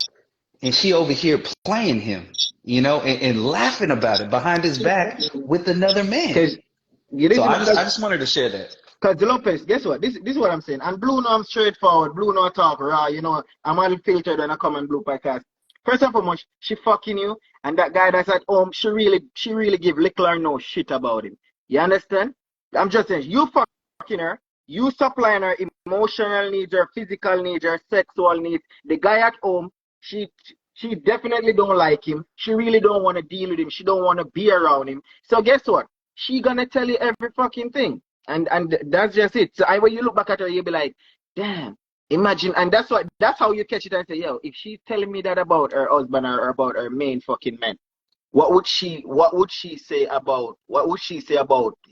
and she over here playing him, you know, and laughing about it behind his back with another man. Cause you So listen. I just wanted to share that. Cause Lopez, guess what? This is what I'm saying. And Blue, no, I'm straightforward. Blue, no talk raw. You know, I'm unfiltered when I come on Blue podcast. First and foremost, she fucking you, and that guy that's at home, she really give little or no shit about him. You understand? I'm just saying, you fucking her, you supplying her emotional needs, her physical needs, her sexual needs. The guy at home, she she definitely don't like him. She really don't want to deal with him. She don't want to be around him. So guess what? She gonna tell you every fucking thing. And that's just it. So when you look back at her, you'll be like, damn, imagine. And that's how you catch it and say, yo, if she's telling me that about her husband or about her main fucking man, what would she say about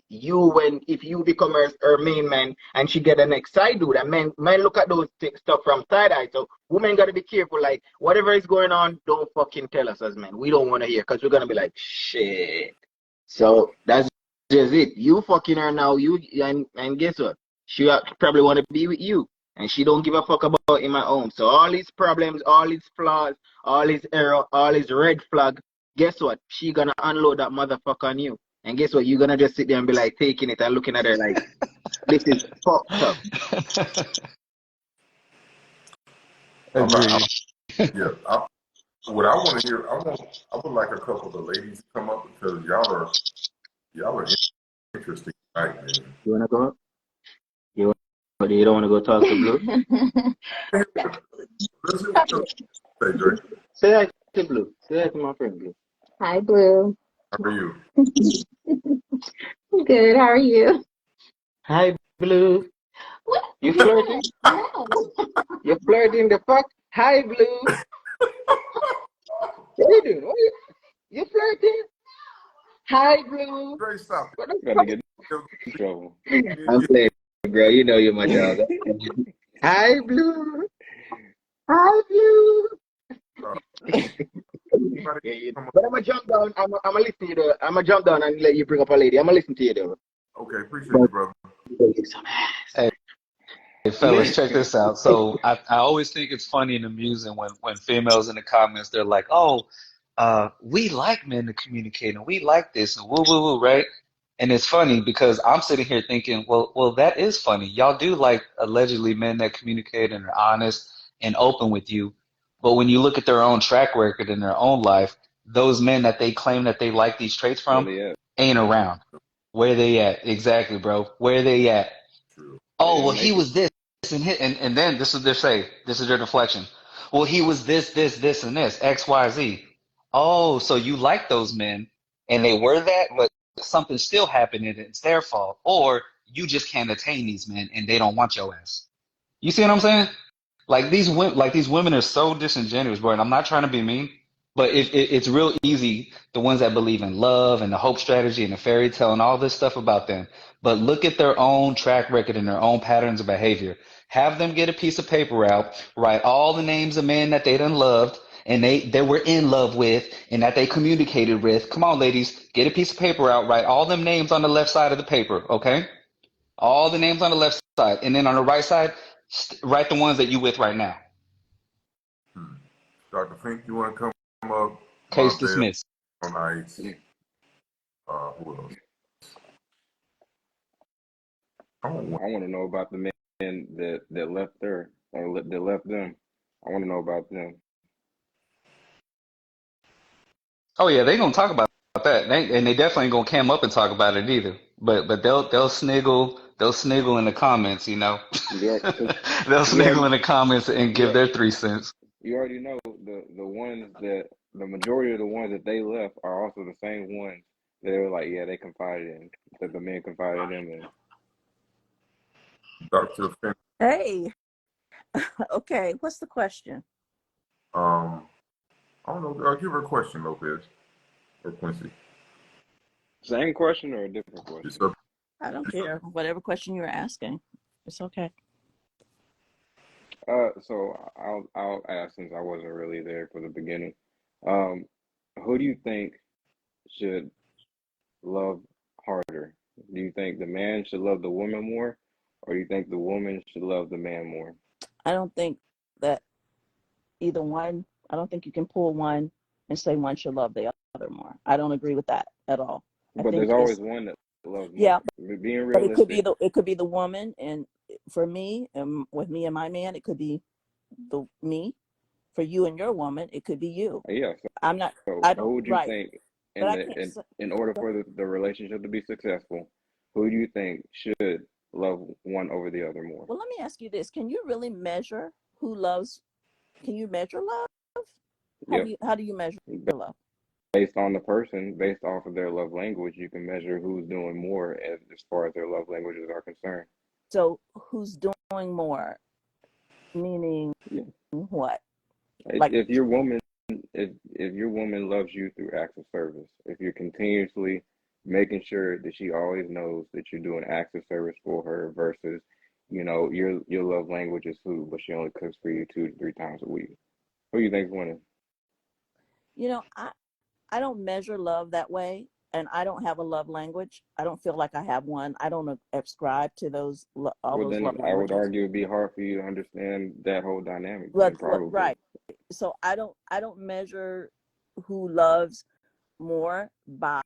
you when if you become her main man and she get the next side dude? And men look at those stuff from side eye. So women gotta be careful. Like whatever is going on, don't fucking tell us as men. We don't want to hear because we're gonna be like shit. So that's just it. You fucking her now. And guess what? She probably want to be with you, and she don't give a fuck about him at home. So all these problems, all these flaws, all his error, all his red flag. Guess what? She gonna unload that motherfucker on you. And guess what? You're gonna just sit there and be like taking it and looking at her like this is fucked up. Agreed. Yeah. What I want to hear, I would like a couple of the ladies to come up because y'all are interesting tonight, man. You wanna go up? You don't wanna go talk to Blue? Let's hear what you say, Drake. Say hi to Blue. Say hi to my friend Blue. Hi, Blue. How are you? Good. How are you? Hi Blue. What? You flirting? No. You're flirting the fuck? Hi Blue. What you doing? You flirting? Hi Blue. Drake, stop it. What the Gotta fuck? get Trouble. I'm playing, bro. You know you're my dog. Hi, Blue. Hi, Blue. Yeah, but I'm gonna jump down. I'm gonna listen to you though. I'm gonna jump down and let you bring up a lady. I'm gonna listen to you though. Okay, appreciate you, But brother. Hey, fellas, check this out. So I always think it's funny and amusing when females in the comments they're like, "Oh, we like men to communicate and we like this and woo woo woo," right? And it's funny because I'm sitting here thinking, well, that is funny. Y'all do like allegedly men that communicate and are honest and open with you. But when you look at their own track record in their own life, those men that they claim that they like these traits Where from they at? ain't around. Where they at? Exactly, bro. Where they at? True. Oh, Yeah, well, he make it. was this and then this is their say, this is their deflection. Well, he was this, and this, X, Y, Z. Oh, so you like those men and they were that, but something still happened and it's their fault. Or you just can't attain these men and they don't want your ass. You see what I'm saying? Like these women are so disingenuous, bro. And I'm not trying to be mean, but it's real easy. The ones that believe in love and the hope strategy and the fairy tale and all this stuff about them. But look at their own track record and their own patterns of behavior. Have them get a piece of paper out, write all the names of men that they done loved and they were in love with and that they communicated with. Come on, ladies, get a piece of paper out, write all them names on the left side of the paper, okay? All the names on the left side, and then on the right side, write the ones that you with right now. Dr. Fink, you want to come up? Case Marvell dismissed. on ice. Yeah. Who else? I don't I want to know about the men that left her or that left them. I want to know about them. Oh yeah, they gonna talk about that, and they definitely ain't gonna cam up and talk about it either. But they'll sniggle in the comments, you know. Because They'll you sniggle already in the comments and you give their 3 cents. you already know the ones that the majority of the ones that they left are also the same ones that they were like, yeah, they confided in, that the men confided in them. Dr. Fink. Hey, okay, what's the question? I don't know. Give her a question, Lopez or Quincy. Same question or a different It's question? up. I don't care. Whatever question you're asking, it's okay. So I'll ask since I wasn't really there for the beginning. Um, who do you think should love harder? Do you think the man should love the woman more, or do you think the woman should love the man more? I don't think that either one, I don't think you can pull one and say one should love the other more. I don't agree with that at all. I But there's think always it's, one that loves yeah, more. Being but realistic, it could be the woman, and for me, and with me and my man, it could be the me. For you and your woman, it could be you. yeah. I'm not, So I who don't, would you right, think but in I the can't say, in order for the relationship to be successful, who do you think should love one over the other more? well, let me ask you this. Can you really measure who loves, can you measure love? Yep. How do you measure love? Based on the person, based off of their love language, you can measure who's doing more as far as their love languages are concerned. So who's doing more? Meaning Yeah. what? Like, If your woman if your woman loves you through acts of service, if you're continuously making sure that she always knows that you're doing acts of service for her versus, your love language is food, but she only cooks for you 2 to 3 times a week. Who do you think's winning? I don't measure love that way, and I don't have a love language. I don't feel like I have one. I don't ascribe to all Well, those then love I would languages. argue it'd be hard for you to understand that whole dynamic then But probably. right. So I don't measure who loves more by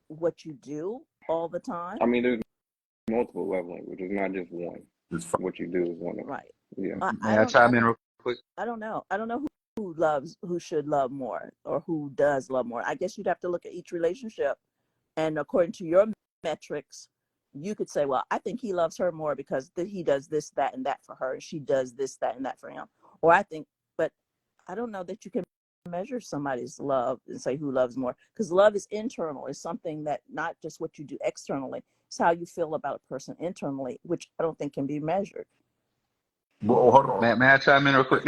what you do all the time. I mean, there's multiple love languages, not just one. It's fine. What you do is one of them. Right. Yeah. May I chime in real quick? I don't know. I don't know who should love more or who does love more. I guess you'd have to look at each relationship, and according to your metrics, you could say, well, I think he loves her more because he does this, that, and that for her, and she does this, that, and that for him. Or I think, but I don't know that you can measure somebody's love and say who loves more, because love is internal. It's something that not just what you do externally. It's how you feel about a person internally, which I don't think can be measured. Well, hold on. May I chime in real quick?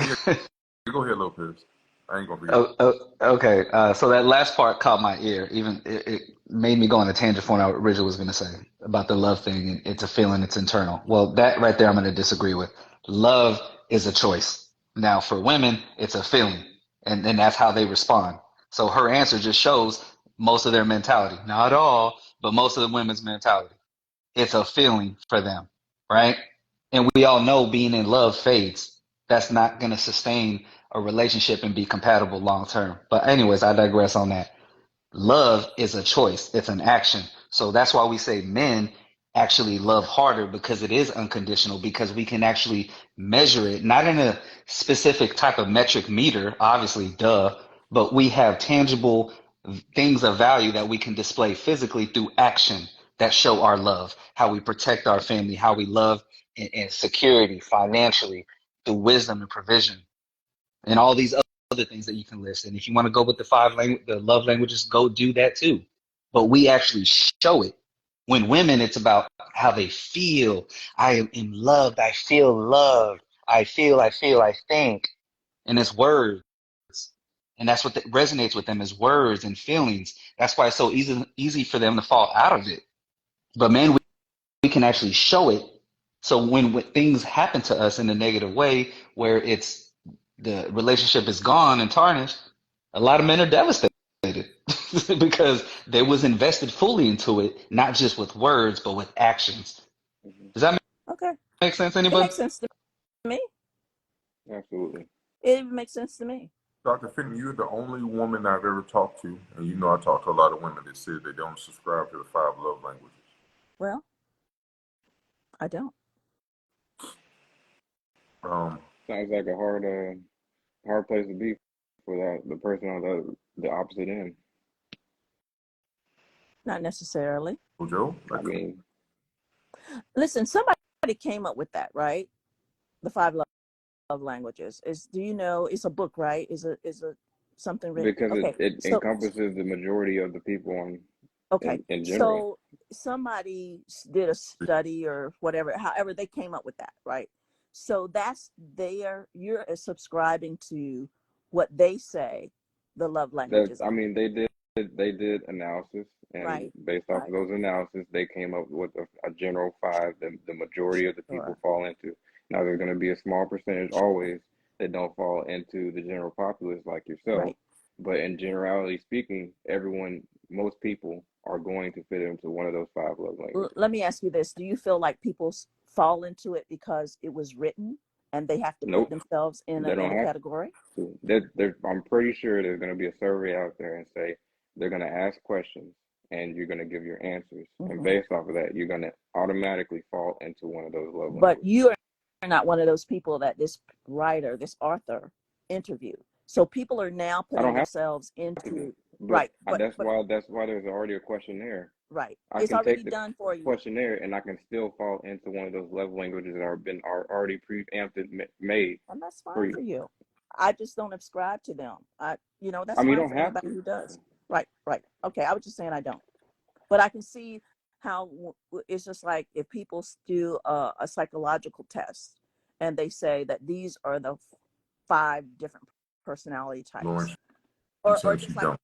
Go ahead, Lopez. I ain't gonna read it. Okay. So that last part caught my ear. Even it made me go on a tangent for what Richard was going to say about the love thing. And it's a feeling, it's internal. Well, that right there, I'm going to disagree with. Love is a choice. Now, for women, it's a feeling, and that's how they respond. So her answer just shows most of their mentality. Not all, but most of the women's mentality. It's a feeling for them, right? And we all know being in love fades. That's not going to sustain a relationship and be compatible long term. But anyways, I digress on that. Love is a choice. It's an action. So that's why we say men actually love harder, because it is unconditional, because we can actually measure it, not in a specific type of metric meter, obviously, duh, but we have tangible things of value that we can display physically through action that show our love, how we protect our family, how we love and security financially through wisdom and provision and all these other things that you can list. And if you want to go with the love languages, go do that too. But we actually show it. When women, it's about how they feel. I am loved. I feel loved. I feel, I think. And it's words. And that's what resonates with them, is words and feelings. That's why it's so easy for them to fall out of it. But man, we can actually show it. So when things happen to us in a negative way, where it's the relationship is gone and tarnished, a lot of men are devastated because they was invested fully into it, not just with words, but with actions. Mhm. Does that Okay. make sense, It anybody? makes sense to me. Absolutely. It makes sense to me. Dr. Fenton, you're the only woman I've ever talked to, and you know I talk to a lot of women that say they don't subscribe to the 5 love languages. Well, I don't. Sounds like a hard place to be for the person on the opposite end. Not necessarily. Joe, I mean, Listen, somebody came up with that, right? The 5 love languages. Do you know, it's a book, right? Is a something written? because Okay. it So encompasses the majority of the people okay. in general. So somebody did a study or whatever, however they came up with that, right? So you're subscribing to what they say the love languages I are, mean, they did analysis, and right? based off Right. of those analysis, they came up with a general 5 that the majority of the people Sure. fall into. Now, there's going to be a small percentage always that don't fall into the general populace like yourself, Right. but in generality speaking, most people are going to fit into one of those 5 love languages. Let me ask you this. Do you feel like people fall into it because it was written and they have to put Nope, themselves in they don't a have category? to. I'm pretty sure there's going to be a survey out there and say they're going to ask questions and you're going to give your answers. And Hmm. based off of that, you're going to automatically fall into one of those love But languages. you are not one of those people that this author interviewed. So people are now I putting don't have themselves to be, into, but right. that's why there's already a questionnaire. Right. I It's can already take the done for you. questionnaire and I can still fall into one of those love languages that are already preempted made And that's for fine you. for you. I just don't subscribe to them. That's I mean, you fine don't for have anybody to. who does. Right. Okay. I was just saying I don't. But I can see how it's just like if people do a psychological test and they say that these are the 5 different personality Lauren, types, you or saying she don't.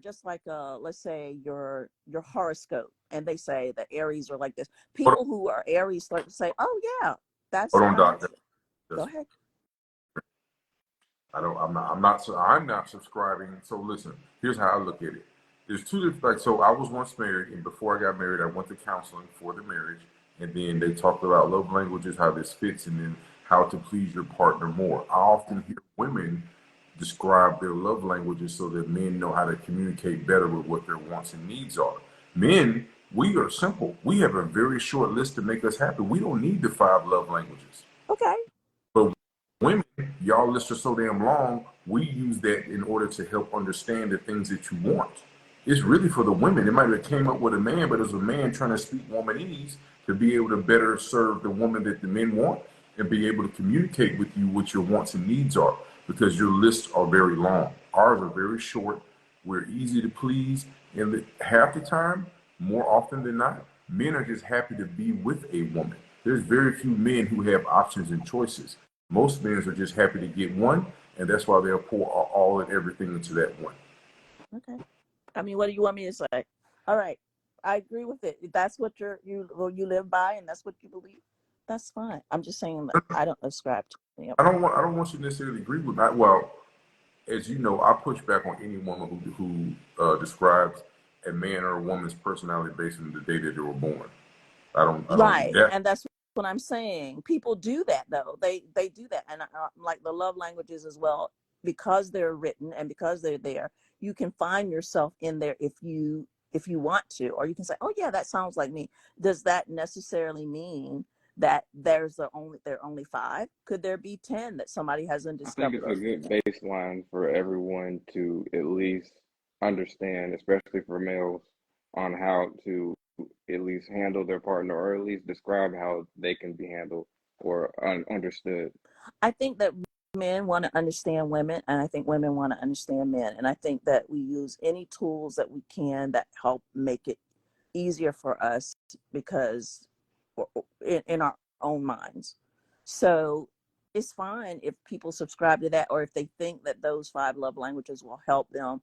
just like let's say your horoscope, and they say that Aries are like this. Hold People who are Aries start to say, "Oh yeah, hold on, doctor. Go ahead." I'm not subscribing. So listen, here's how I look at it. There's 2 different, like, so I was once married, and before I got married, I went to counseling for the marriage, and then they talked about love languages, how this fits, and then how to please your partner more. I often hear women describe their love languages so that men know how to communicate better with what their wants and needs are. Men, we are simple. We have a very short list to make us happy. We don't need the 5 love languages. Okay. But women, y'all list are so damn long, we use that in order to help understand the things that you want. It's really for the women. It might have came up with a man, but it was a man trying to speak womanese to be able to better serve the woman that the men want and be able to communicate with you what your wants and needs are, because your lists are very long. Ours are very short. We're easy to please. And half the time, more often than not, men are just happy to be with a woman. There's very few men who have options and choices. Most men are just happy to get one and that's why they'll pour all and everything into that one. Okay. I mean, what do you want me to say? All right. I agree with it. If that's what you live by and that's what you believe, that's fine. I'm just saying that I don't ascribe to any of I it. don't want you to necessarily agree with that. Well, as you know, I push back on any woman who describes a man or a woman's personality based on the day that they were born. I don't Right. do that. And that's what I'm saying. People do that though. They do that. And like the love languages as well, because they're written and because they're there, you can find yourself in there if you want to, or you can say, oh yeah, that sounds like me. Does that necessarily mean that there are only 5? Could there be 10 that somebody hasn't I think discovered? it's a good baseline for everyone to at least understand, especially for males, on how to at least handle their partner, or at least describe how they can be handled or understood. I think that men want to understand women, and I think women want to understand men. And I think that we use any tools that we can that help make it easier for us, because in our own minds. So it's fine if people subscribe to that, or if they think that those 5 love languages will help them,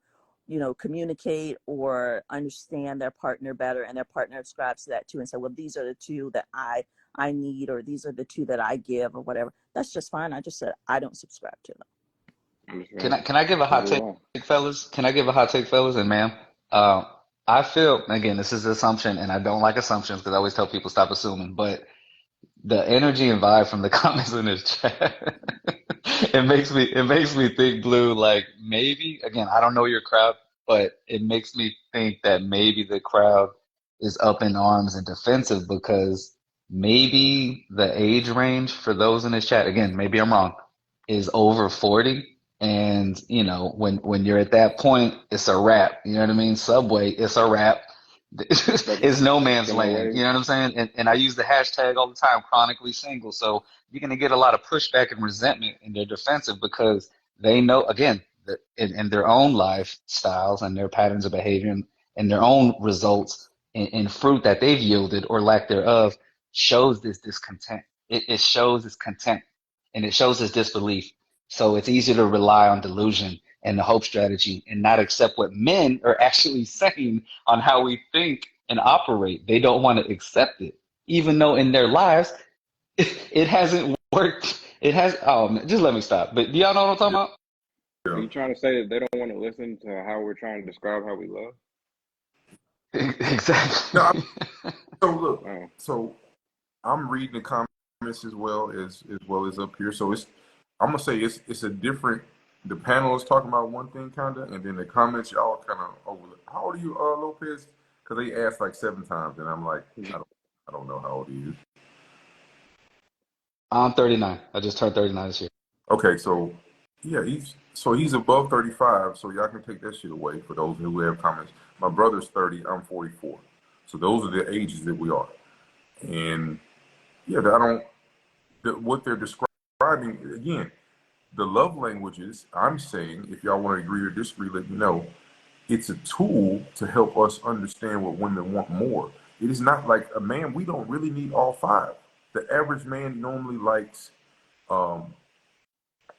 communicate or understand their partner better, and their partner subscribes to that too and say, well, these are the 2 that I need, or these are the 2 that I give, or whatever. That's just fine. I just said I don't subscribe to them. Can I give a hot take, fellas? Can I give a hot take, fellas and ma'am? I feel, again, this is an assumption, and I don't like assumptions because I always tell people stop assuming, but the energy and vibe from the comments in this chat, it makes me think, Blue, like maybe, again, I don't know your crowd, but it makes me think that maybe the crowd is up in arms and defensive because maybe the age range for those in this chat, again, maybe I'm wrong, is over 40. And when you're at that point, it's a wrap. You know what I mean? Subway, it's a wrap. It's no man's land. You know what I'm saying? And I use the hashtag all the time, chronically single. So you're going to get a lot of pushback and resentment, and they're defensive because they know, again, that in their own lifestyles and their patterns of behavior and their own results and fruit that they've yielded or lack thereof shows this discontent. It shows this content, and it shows this disbelief. So it's easier to rely on delusion and the hope strategy and not accept what men are actually saying on how we think and operate. They don't want to accept it, even though in their lives it hasn't worked. It has. Oh, man, just let me stop. But do y'all know what I'm talking about? Are you trying to say that they don't want to listen to how we're trying to describe how we love? Exactly. No, so look, Oh. so I'm reading the comments as well as up here. So I'm gonna say it's a different. The panel is talking about one thing kinda, and then the comments y'all kind of overlook. How old are you, Lopez? Because they asked like 7 times, and I'm like, I don't know how old he is. I'm 39. I just turned 39 this year. Okay, so yeah, he's above 35, so y'all can take that shit away for those who have comments. My brother's 30, I'm 44. So those are the ages that we are. And yeah, what they're describing, again, the love languages, I'm saying, if y'all want to agree or disagree, let me know. It's a tool to help us understand what women want more. It is not like a man, we don't really need all 5. The average man normally likes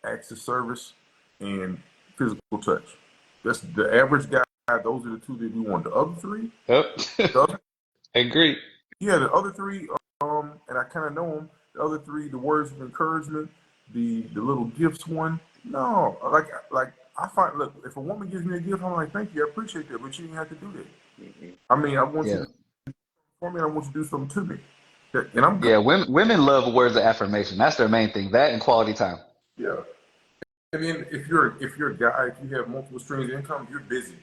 acts of service and physical touch. That's the average guy. Those are the 2 that we want. The other 3, Yep. Agree. Yeah, the other 3, and I kind of know them. The other 3, the words of encouragement, the little gifts one. No, like I find, look, if a woman gives me a gift, I'm like, thank you, I appreciate that, but you didn't have to do that. Mm-hmm. I mean, I want you Yeah. to do for me. I want you to do something to me, and I'm good. Yeah. Women love words of affirmation. That's their main thing. That and quality time. Yeah. And then if you're a guy, if you have multiple streams of income, you're busy.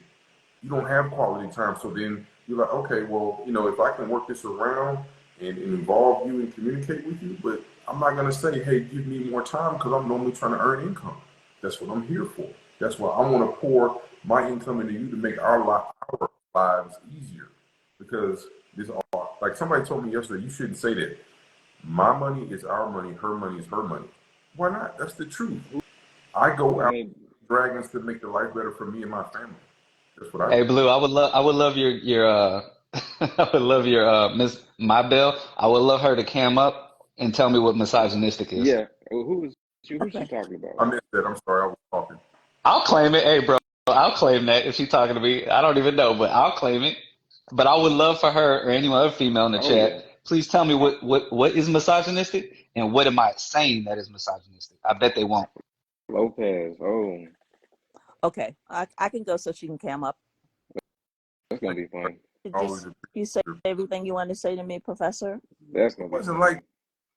You don't have quality time. So then you're like, okay, well, if I can work this around and involve you and communicate with you, but I'm not going to say, hey, give me more time because I'm normally trying to earn income. That's what I'm here for. That's why I want to pour my income into you to make our lives easier. Because like somebody told me yesterday, you shouldn't say that. My money is our money, her money is her money. Why not? That's the truth. I go out with dragons to make the life better for me and my family. That's what I do. Hey, Blue, I would love your I would love your Miss Mabel. I would love her to cam up and tell me what misogynistic is. Yeah. Well, who was Who's she Okay. talking about? I missed that. I'm sorry, I was talking. I'll claim it. Hey, bro, I'll claim that if she's talking to me. I don't even know, but I'll claim it. But I would love for her or any other female in the Oh chat. yeah, Please tell me what is misogynistic and what am I saying that is misogynistic? I bet they won't. Lopez. Oh, Okay. I can go so she can cam up. that's gonna be fun. Did Always you say appreciate everything you wanted to say to me, Professor? That's it gonna be wasn't fun. like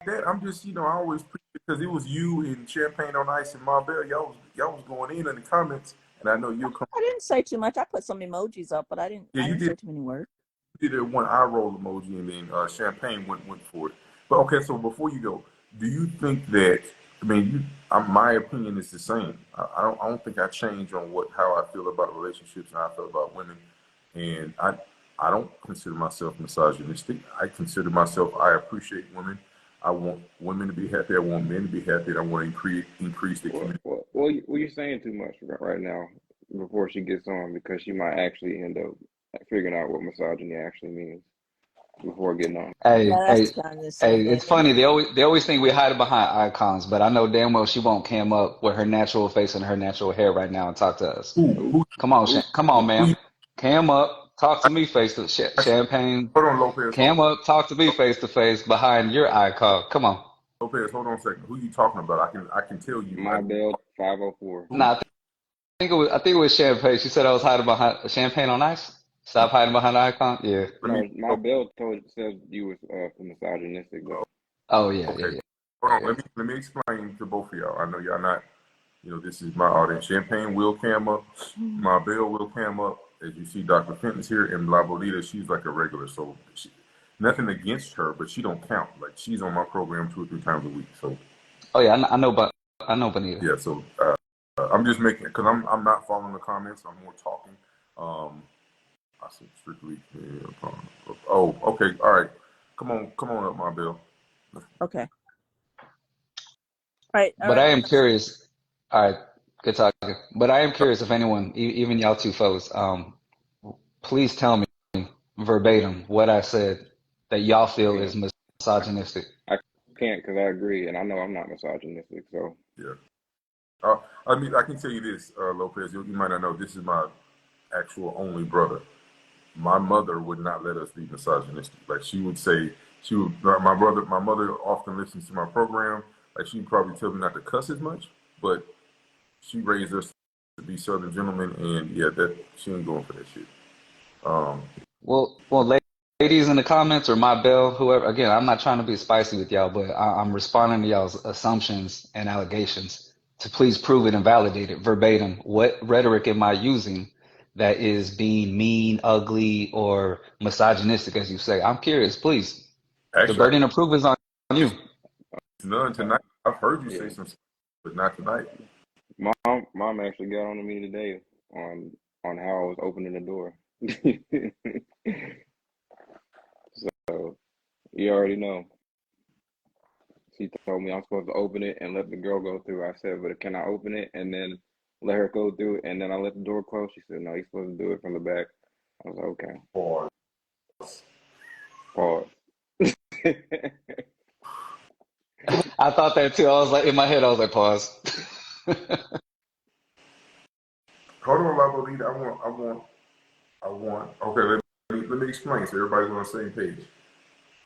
that. I'm just, I always because it was you and Champagne on Ice and Marbell. Y'all was going in the comments, and I know you'll come. I didn't say too much. I put some emojis up, but I didn't Yeah, you say did. too many words. You did a one eye roll emoji, and then Champagne went for it. But okay, so before you go, do you think that? I mean, my opinion is the same. I don't think I change on how I feel about relationships and how I feel about women, and I don't consider myself misogynistic. I consider myself, I appreciate women. I want women to be happy. I want men to be happy. And I want to increase the community. Well, you're saying too much right now before she gets on because she might actually end up figuring out what misogyny actually means before getting on. Hey, Yeah, hey, that's kind of the hey, same thing. it's funny. They always think we hide behind icons, but I know damn well she won't cam up with her natural face and her natural hair right now and talk to us. Who, Come on, Who? Come on, who ma'am. you, Cam up, talk to me face to Champagne. hold on, Lopez. Cam up, talk to me face to face behind your icon. Come on. Lopez, hold on a second. Who you talking about? I can tell you. My Bell 504. Who? Nah, I think it was Champagne. She said I was hiding behind Champagne on Ice. Stop hiding behind the icon. Yeah. No, my Bell says you was misogynistic though. Oh yeah, Okay. yeah. Hold on. Let me explain to both of y'all. I know y'all not. This is my audience. Champagne will cam up. My Bell will cam up. As you see, Dr. Fenton's here, and La Bolita, she's like a regular. So nothing against her, but she don't count. Like she's on my program 2 or 3 times a week. So Oh yeah, I know, but I know Bonita. yeah. So I'm just making because I'm not following the comments. I'm more talking. I said strictly. Oh, okay. All right. Come on up, my Bell. Okay. All But right. I am curious. All right, good talking. But I am curious if anyone, even y'all two folks, please tell me verbatim what I said that y'all feel is misogynistic. I can't because I agree, and I know I'm not misogynistic. So yeah. I mean, I can tell you this, Lopez. You might not know. This is my actual only brother. My mother would not let us be misogynistic. Like she would say, my mother often listens to my program. Like she'd probably tell me not to cuss as much, but she raised us to be Southern gentlemen, and yeah, that she ain't going for that shit. Well, ladies in the comments or my Bell, whoever. Again, I'm not trying to be spicy with y'all, but I'm responding to y'all's assumptions and allegations to please prove it and validate it verbatim. What rhetoric am I using that is being mean, ugly, or misogynistic, as you say? I'm curious, please. Actually, The burden of proof is on you. none tonight. I've heard you say some stuff, but not tonight. mom actually got on to me today on how I was opening the door. So you already know. She told me I'm supposed to open it and let the girl go through. I said, but can I open it and then let her go through and then I let the door close? She said, no, you're supposed to do it from the back. I was like, okay. Pause. I thought that too. I was like, in my head, I was like, pause. Hold on, La Bolita. I want. Okay, let me explain so everybody's on the same page.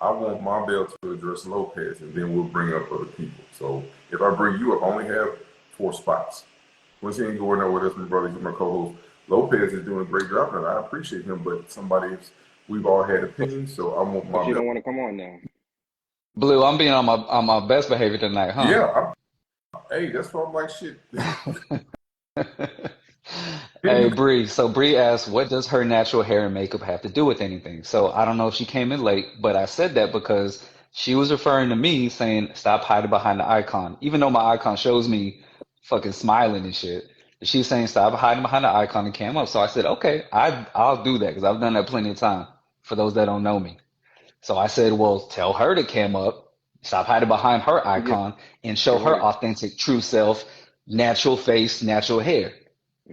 I want my Bell to address Lopez, and then we'll bring up other people. So if I bring you up, I only have 4 spots. Once he ain't going there with us, my brother, he's my co-host. Lopez is doing a great job, and I appreciate him. But we've all had opinions, so I want my But you Bell. don't want to come on now. Blue, I'm being on my best behavior tonight, huh? Yeah, hey, that's why I'm like shit. Hey, Bree. So Bree asked, what does her natural hair and makeup have to do with anything? So I don't know if she came in late, but I said that because she was referring to me saying, stop hiding behind the icon. Even though my icon shows me fucking smiling and shit. She's saying, stop hiding behind the icon and cam up. So I said, okay, I'll do that because I've done that plenty of time for those that don't know me. So I said, well, tell her to cam up, stop hiding behind her icon, and show her authentic, true self, natural face, natural hair.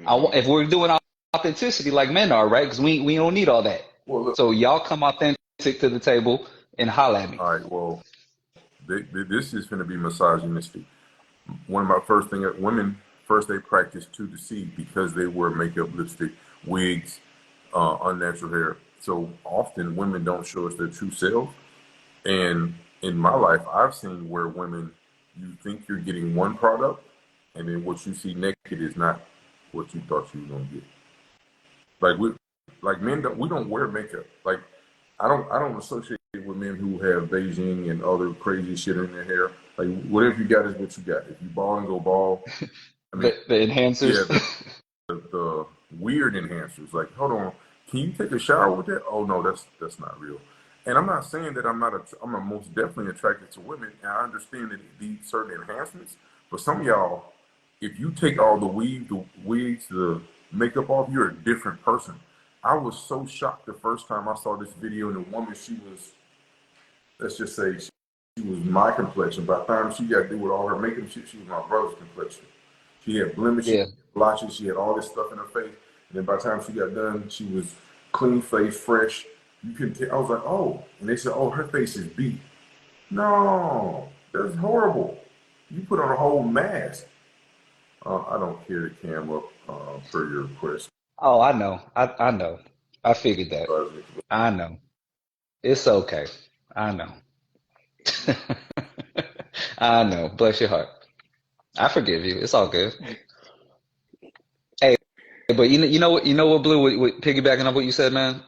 If we're doing authenticity like men are, right? Because we don't need all that. Well, look, So y'all come authentic to the table and holla at me. all right, well, this is going to be misogynistic. One of my first things, women first they practice to deceive because they wear makeup, lipstick, wigs, unnatural hair. So often women don't show us their true self. And in my life, I've seen where women, you think you're getting one product, and then what you see naked is not what you thought you were gonna get. Like like men don't, we don't wear makeup. Like I don't associate with men who have Beijing and other crazy shit in their hair. Like whatever you got is what you got. If you ball and go ball. I mean, The enhancers. yeah, the weird enhancers. Like, hold on, can you take a shower with that? Oh no, that's not real. And I'm not saying that I'm not most definitely attracted to women, and I understand that it needs certain enhancements. But some of y'all, if you take all the wigs, the makeup off, you're a different person. I was so shocked the first time I saw this video, and the woman, she was, let's just say, she was my complexion. By the time she got through with all her makeup shit, she was my brother's complexion. She had blemishes, Yeah. blotches, she had all this stuff in her face. And then by the time she got done, she was clean face, fresh. You couldn't tell. I was like, oh. And they said, oh, her face is beat. No, that's horrible. You put on a whole mask. I don't care to cam up per your request. Oh, I know. I know. I figured that. I know. It's okay. I know. I know. Bless your heart. I forgive you. It's all good. Hey, but you know what, Blue, piggybacking on what you said, man.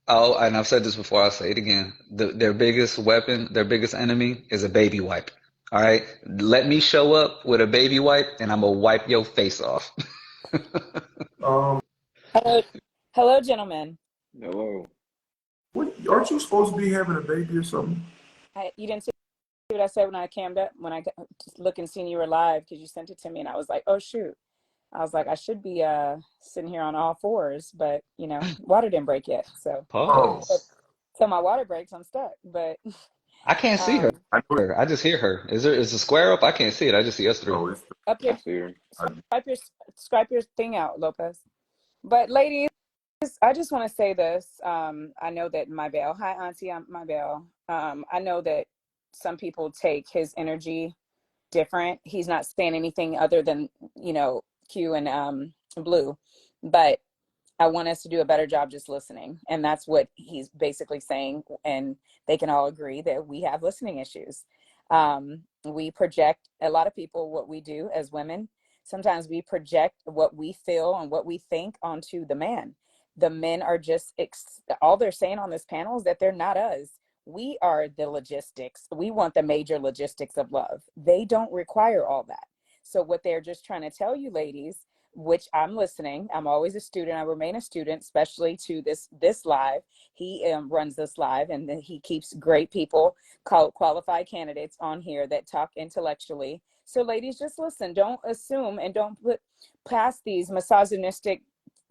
Oh, and I've said this before, I'll say it again. Their biggest weapon, their biggest enemy is a baby wipe. All right? Let me show up with a baby wipe and I'm gonna wipe your face off. Um, Hello, hello, gentlemen. Hello. aren't you supposed to be having a baby or something? You didn't see what I said when I cammed up, when I just looked and seen you were live because you sent it to me, and I was like, oh shoot. I was like, I should be sitting here on all fours, but you know, water didn't break yet. So Oh, Pause. till my water breaks, I'm stuck. But I can't see her. I know. I just hear her. Is the square up? I can't see it. I just see us three. Oh, it's up I here, see her. swipe your thing out, Lopez. But ladies, I just want to say this. I know that my Belle, hi Auntie, I'm my Belle. I know that some people take his energy different. He's not saying anything other than, you know, Q and Blue, but I want us to do a better job just listening. And that's what he's basically saying. And they can all agree that we have listening issues. We project, a lot of people, what we do as women, sometimes we project what we feel and what we think onto the man. The men are just, all they're saying on this panel is that they're not us. We are the logistics. We want the major logistics of love. They don't require all that. So what they're just trying to tell you, ladies, which I'm listening. I'm always a student. I remain a student, especially to this live. He runs this live, and then he keeps great people, qualified candidates on here that talk intellectually. So, ladies, just listen. Don't assume and don't put past these misogynistic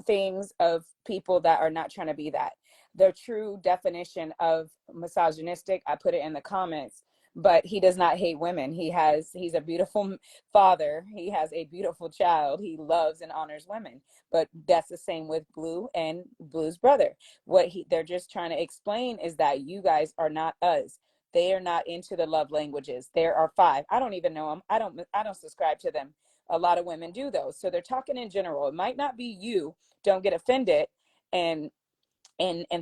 things of people that are not trying to be that. The true definition of misogynistic, I put it in the comments, but he does not hate women. He's a beautiful father. He has a beautiful child. He loves and honors women. But that's the same with Blue and Blue's brother. They're just trying to explain is that you guys are not us. They are not into the love languages. There are 5. I don't even know them. I don't subscribe to them. A lot of women do those. So they're talking in general. It might not be you. Don't get offended and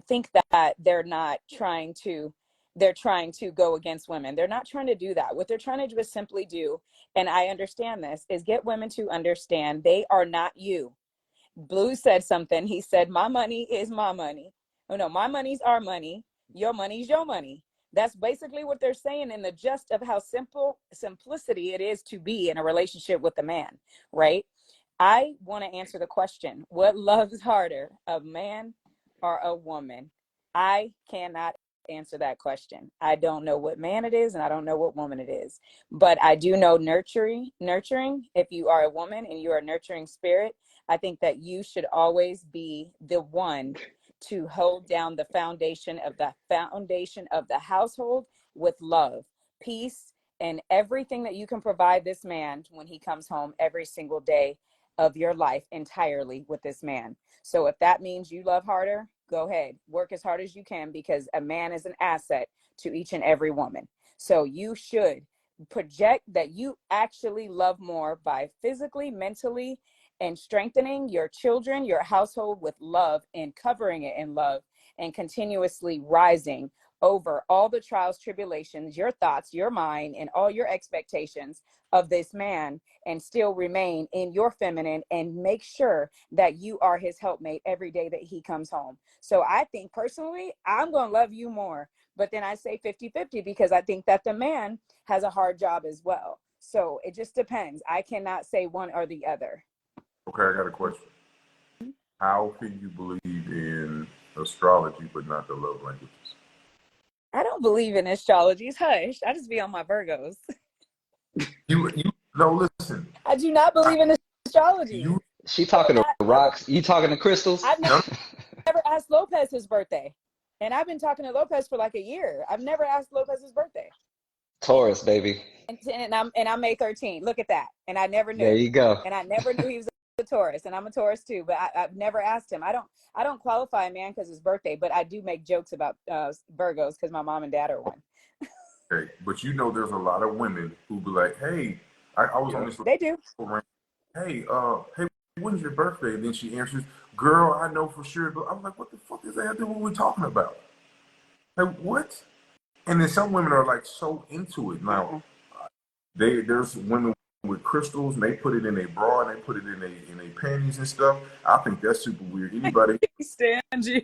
think that they're trying to go against women. They're not trying to do that. What they're trying to just simply do, and I understand this, is get women to understand they are not you. Blue said something. He said, my money is my money. Oh no, my money's our money. Your money's your money. That's basically what they're saying in the gist of how simplicity it is to be in a relationship with a man, right? I want to answer the question, what loves harder, a man or a woman? I cannot answer that question. I don't know what man it is and I don't know what woman it is. But I do know nurturing. If you are a woman and you're a nurturing spirit, I think that you should always be the one to hold down the foundation of the household with love, peace, and everything that you can provide this man when he comes home every single day of your life entirely with this man. So if that means you love harder, go ahead, work as hard as you can, because a man is an asset to each and every woman. So you should project that you actually love more by physically, mentally, and strengthening your children, your household with love and covering it in love and continuously rising over all the trials, tribulations, your thoughts, your mind, and all your expectations of this man, and still remain in your feminine and make sure that you are his helpmate every day that he comes home. So I think personally, I'm going to love you more. But then I say 50-50 because I think that the man has a hard job as well. So it just depends. I cannot say one or the other. Okay, I got a question. How can you believe in astrology but not the love languages? I don't believe in astrology. Hush. I just be on my Virgos. You no, listen. I do not believe in astrology. She talking to rocks. You talking to crystals? I've never asked Lopez his birthday. And I've been talking to Lopez for like a year. I've never asked Lopez his birthday. Taurus, baby. And I'm May 13. Look at that. And I never knew. There you go. And I never knew he was a Taurus. And I'm a Taurus too. But I've never asked him. I don't qualify a man because his birthday. But I do make jokes about Virgos because my mom and dad are one. Okay, but you know, there's a lot of women who be like, "Hey, I was on this." They do. Hey, when's your birthday? And then she answers, "Girl, I know for sure." But I'm like, "What the fuck is that have to do with what we're talking about?" Like, what? And then some women are like so into it. Now, there's women with crystals and they put it in a bra and they put it in a panties and stuff. I think that's super weird. Anybody? Stand you.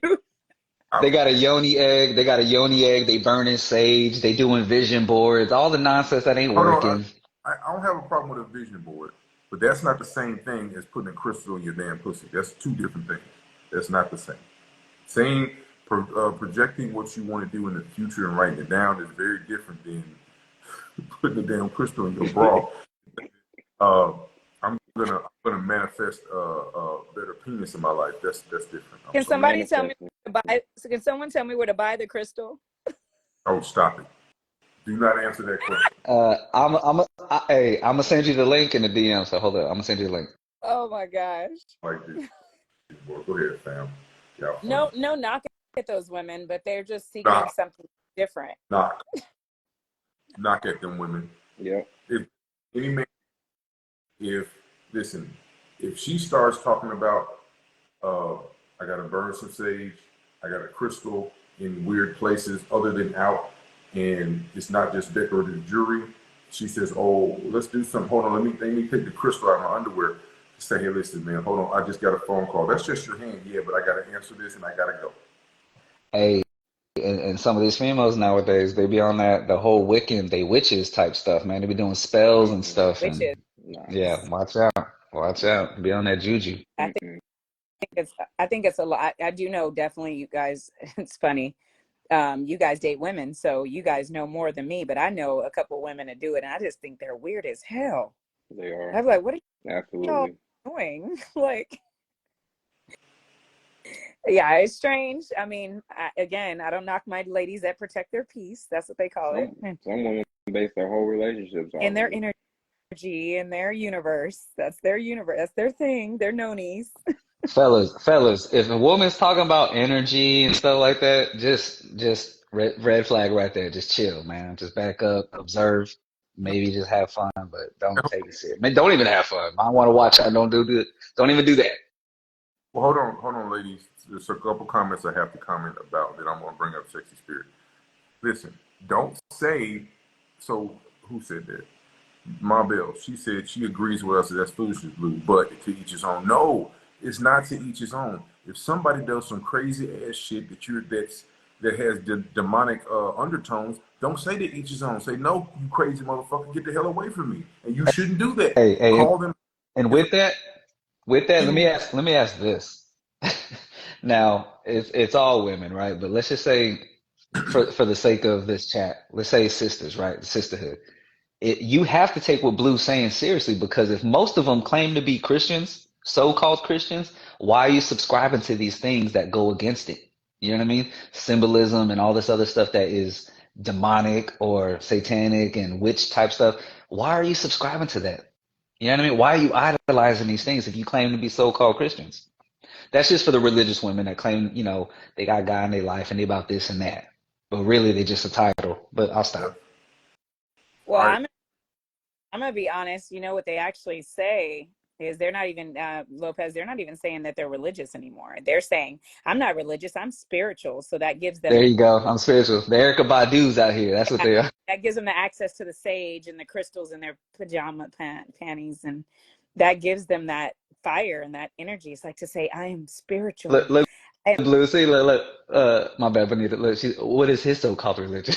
They got a yoni egg. They burning sage. They doing vision boards. All the nonsense that ain't working. I don't have a problem with a vision board, but that's not the same thing as putting a crystal in your damn pussy. That's two different things. That's not the same. Saying projecting what you want to do in the future and writing it down is very different than putting a damn crystal in your bra. I'm gonna manifest a better penis in my life. That's different. Can somebody tell me to buy? Can someone tell me where to buy the crystal? Oh, stop it! Do not answer that question. I'm gonna send you the link in the DM. So hold on, I'm gonna send you the link. Oh my gosh! Like this. Boy, go ahead, fam. No knock at those women, but they're just seeking something different. Knock at them women. Yeah. If any man, if she starts talking about, I gotta burn some sage, I got a crystal in weird places other than out, and it's not just decorative jewelry. She says, "Oh, let's do some. Hold on, let me take the crystal out of my underwear." Say, "Hey, listen, man, hold on. I just got a phone call. That's just your hand, yeah, but I gotta answer this and I gotta go." Hey, and some of these females nowadays, they be on the whole Wiccan, they witches type stuff, man. They be doing spells and stuff. And yeah, watch out. Be on that juju. I think it's a lot. I do know definitely you guys. It's funny. You guys date women, so you guys know more than me. But I know a couple women that do it, and I just think they're weird as hell. They are. I'm like, what are you Absolutely. doing? Like, yeah, it's strange. I mean, I don't knock my ladies that protect their peace. That's what they call it. Some women base their whole relationships on And their energy and their universe. That's their universe. That's their thing. They're nonies. Fellas, if a woman's talking about energy and stuff like that, just red flag right there. Just chill, man. Just back up, observe, maybe just have fun, but don't take it serious. Man, don't even have fun. I want to watch out. Don't even do that. Well, hold on, ladies. There's a couple comments I have to comment about that I'm going to bring up Sexy Spirit. Listen, don't say, so who said that? Ma Bell, she said she agrees with us that that's foolishness, Blue, but to each his own. No, it's not to each his own. If somebody does some crazy ass shit that has demonic undertones, don't say to each his own. Say, "No, you crazy motherfucker, get the hell away from me." And you shouldn't do that. Hey, call them. And with that, let me ask this. Now, it's all women, right? But let's just say, for the sake of this chat, let's say sisters, right? Sisterhood. You have to take what Blue's saying seriously, because if most of them claim to be Christians, so-called Christians, why are you subscribing to these things that go against it? You know what I mean? Symbolism and all this other stuff that is demonic or satanic and witch type stuff. Why are you subscribing to that? You know what I mean? Why are you idolizing these things if you claim to be so-called Christians? That's just for the religious women that claim, they got God in their life and they about this and that. But really, they're just a title. But I'll stop. Well, Right. I'm gonna be honest. You know what they actually say is they're not even Lopez. They're not even saying that they're religious anymore. They're saying I'm not religious. I'm spiritual. So that gives There them you go. I'm spiritual. The Erica Badu's out here. That's what they are. that gives them the access to the sage and the crystals in their pajama panties, and that gives them that fire and that energy. It's like to say I am spiritual. Look, And Blue, see, look, my bad, Bonita. Look, what is his so-called religion?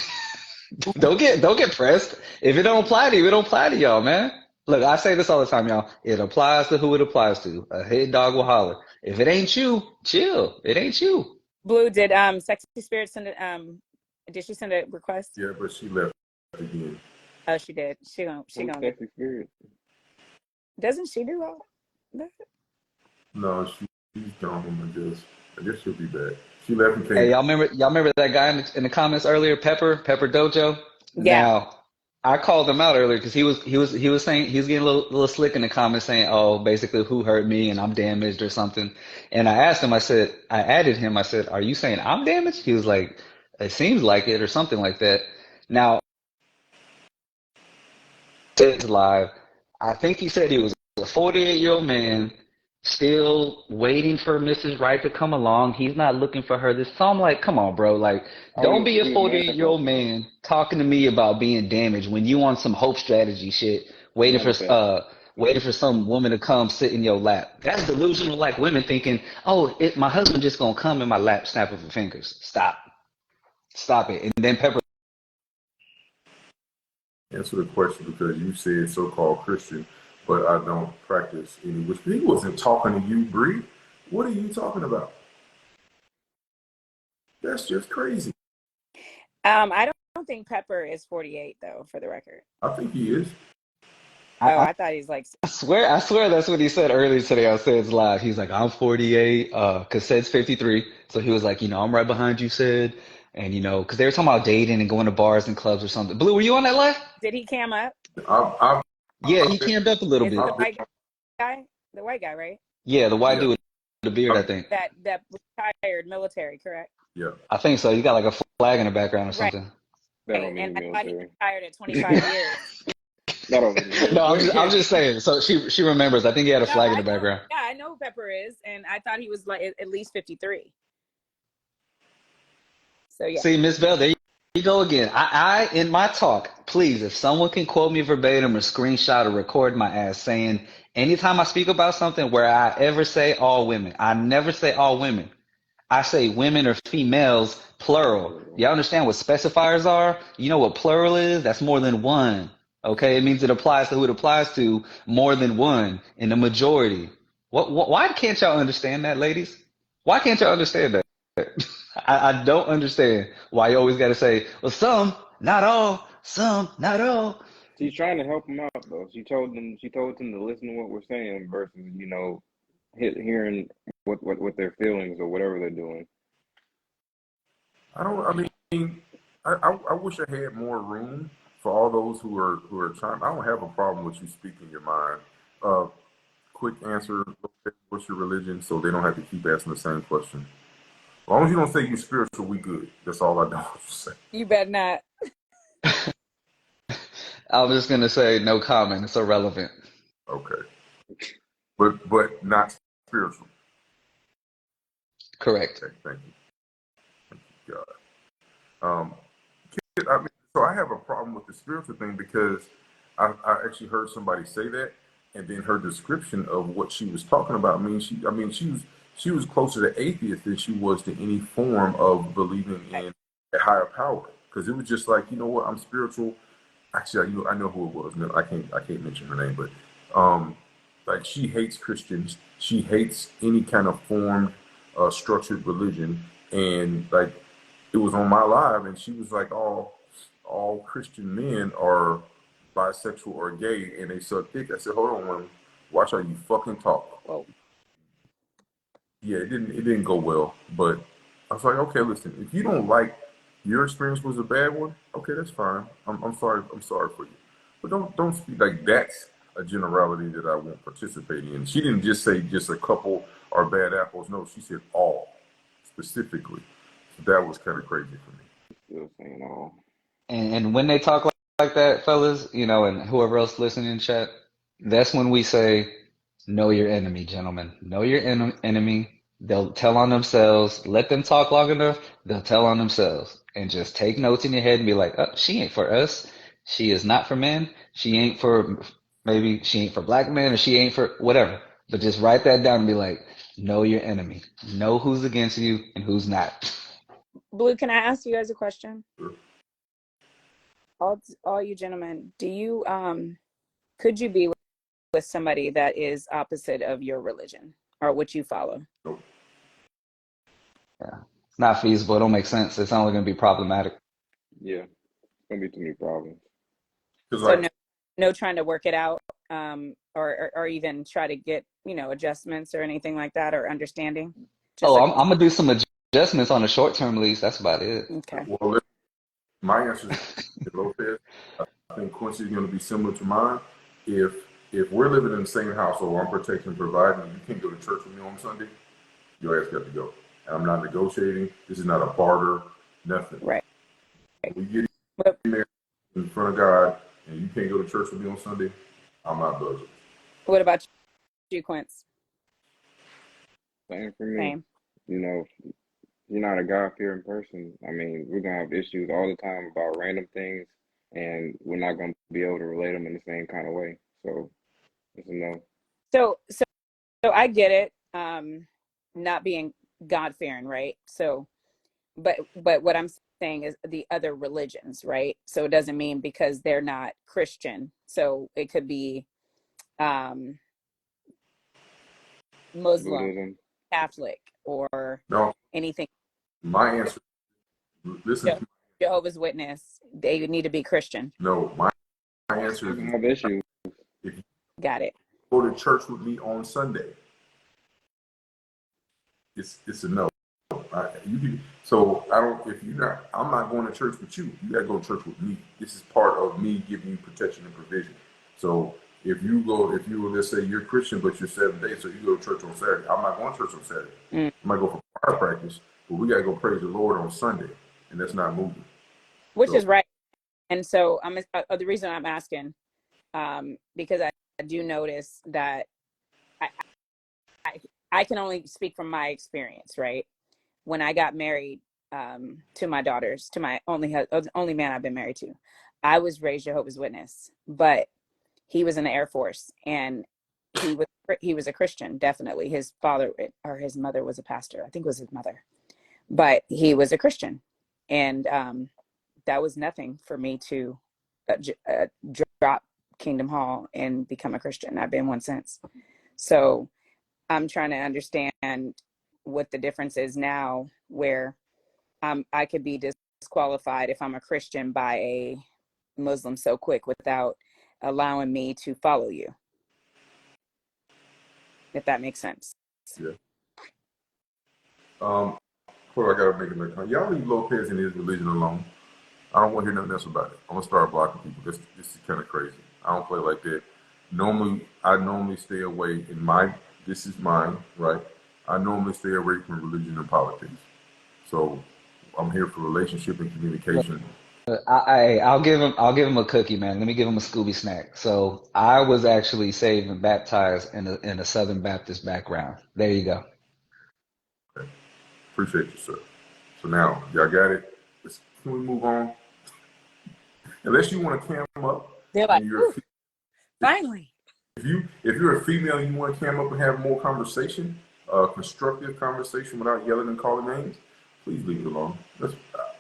Don't get pressed. If it don't apply to you, it don't apply to y'all, man. Look, I say this all the time, y'all. It applies to who it applies to. A head dog will holler. If it ain't you, chill. It ain't you. Blue, did Sexy Spirit send it? Did she send a request? Yeah, but she left again. Oh, she did. She gonna Sexy Spirit. doesn't she do all that? No, she's gone. I guess she'll be back. She left and came. Hey, y'all remember that guy in the comments earlier, Pepper Dojo? Yeah. Now, I called him out earlier because he was saying he was getting a little slick in the comments saying, oh, basically who hurt me and I'm damaged or something. And I asked him, I added him, I said, are you saying I'm damaged? He was like, it seems like it or something like that. Now, it's live. I think he said he was a 48-year-old man still waiting for Mrs. Right to come along. He's not looking for her. So I'm like, come on, bro. Like, don't be a 48-year-old man talking to me about being damaged when you on some hope strategy shit, waiting for some woman to come sit in your lap. That's delusional, like women thinking, oh, my husband just gonna come in my lap, snap of her fingers. Stop it. And then Pepper Answer the question because you said so-called Christian, but I don't practice any. Which he wasn't talking to you, Bree. What are you talking about? That's just crazy. I don't think Pepper is 48 though, for the record. I think he is. I thought he's like. I swear that's what he said earlier today on Sed's Live. He's like, I'm 48, cause Sed's 53. So he was like, I'm right behind you, Sed. And cause they were talking about dating and going to bars and clubs or something. Blue, were you on that live? Did he cam up? Yeah, he cammed up a little Is bit. the white guy? The white guy, right? Yeah, the white dude with the beard, I think. That retired military, correct? Yeah. I think so. He got like a flag in the background or something. That don't mean And I thought he military. retired at 25 years. That don't mean military. No, I'm just saying. So she remembers. I think he had a flag in the background. Yeah, I know who Pepper is, and I thought he was like at least 53. So yeah. See, Miss Bell, there you go again. I in my talk, please, if someone can quote me verbatim or screenshot or record my ass saying anytime I speak about something where I ever say all women, I never say all women. I say women or females, plural. Y'all understand what specifiers are? You know what plural is? That's more than one. Okay, it means it applies to who it applies to, more than one in the majority. Why can't y'all understand that, ladies? Why can't y'all understand that? I don't understand why you always got to say, well, some, not all, some, not all. She's trying to help them out, though. She told them to listen to what we're saying versus, hearing what their feelings or whatever they're doing. I wish I had more room for all those who are trying. I don't have a problem with you speaking your mind. Quick answer: what's your religion? So they don't have to keep asking the same question. As long as you don't say you're spiritual, we good. That's all I know what you say. You bet not. I'm just gonna say no comment. It's irrelevant. Okay, but not spiritual. Correct. Okay, thank you, God. So I have a problem with the spiritual thing because I actually heard somebody say that, and then her description of what she was talking about. She was closer to atheist than she was to any form of believing in a higher power. Because it was just like, you know what, I'm spiritual. Actually, I know who it was. No, I can't mention her name, but like she hates Christians. She hates any kind of formed, structured religion. And like it was on my live, and she was like, all Christian men are bisexual or gay, and they suck dick. I said, hold on, woman. Watch how you fucking talk. Whoa. Yeah, it didn't go well, but I was like, okay, listen, if you don't like your experience was a bad one, okay, that's fine. I'm sorry for you, but don't speak like that's a generality that I won't participate in. She didn't just say just a couple are bad apples. No, she said all specifically. So that was kind of crazy for me. Still saying all. And when they talk like that, fellas, you know, and whoever else listening in chat, that's when we say, know your enemy, gentlemen. Know your enemy. They'll tell on themselves. Let them talk long enough, they'll tell on themselves. And just take notes in your head and be like, oh, she ain't for us. She is not for men. She ain't for, maybe she ain't for black men, or she ain't for whatever. But just write that down and be like, know your enemy. Know who's against you and who's not. Blue, can I ask you guys a question? Sure. All you gentlemen, do you could you be with somebody that is opposite of your religion or what you follow? Nope. Yeah. It's not feasible. It don't make sense. It's only going to be problematic. Yeah, it's gonna be too many problems. Because So like no trying to work it out, or even try to get, you know, adjustments or anything like that, or understanding. Just Oh, like, I'm going to do some adjustments on a short-term lease. That's about it. okay. well, my answer is Lopez. I think Quincy is going to be similar to mine. If we're living in the same household, I'm protecting and providing, and you can't go to church with me on Sunday, your ass got to go. And I'm not negotiating. This is not a barter, nothing. Right. When we get But married in front of God, and you can't go to church with me on Sunday, I'm not budging. what about you, Quince? Same for me. Same. You know, you're not a God-fearing person. I mean, we're gonna have issues all the time about random things, and we're not gonna be able to relate them in the same kind of way. So it's a no. So I get it. Not being God fearing, right? So, but what I'm saying is the other religions, right? So it doesn't mean because they're not Christian. So it could be um, Muslim, Buddhism. Catholic, or No, anything. my answer. Listen to Jehovah's Witness. They need to be Christian. no. My answer Still is gonna have issues. if you Got it. go to church with me on Sunday, it's a no. So I don't. If you're not, I'm not going to church with you. You got to go to church with me. This is part of me giving you protection and provision. So if you let's say you're Christian, but you're 7 days, so you go to church on Saturday. I'm not going to church on Saturday. I might go for choir practice, but we got to go praise the Lord on Sunday, and that's not moving. Which So is right. And so the reason I'm asking, because I do notice that I can only speak from my experience, right? When I got married to my daughters, to my only man I've been married to, I was raised Jehovah's Witness, but he was in the Air Force, and he was a Christian, definitely. His father or his mother was a pastor. I think it was his mother, but he was a Christian, and that was nothing for me to drop Kingdom Hall and become a Christian. I've been one since. So I'm trying to understand what the difference is now, where I could be disqualified if I'm a Christian by a Muslim so quick without allowing me to follow you, if that makes sense. yeah. Before I gotta make a comment, y'all leave Lopez and his religion alone. I don't want to hear nothing else about it. I'm gonna start blocking people. This is kind of crazy. I don't play like that. I normally stay away this is mine, right? I normally stay away from religion and politics. So I'm here for relationship and communication. I'll give him a cookie, man. Let me give him a Scooby snack. So I was actually saved and baptized in a Southern Baptist background. There you go. Okay. Appreciate you, sir. So now, y'all got it? Can we move on? Unless you want to cam up They're like, and you're finally. if you're a female and you want to cam up and have more conversation, constructive conversation without yelling and calling names, please leave it alone.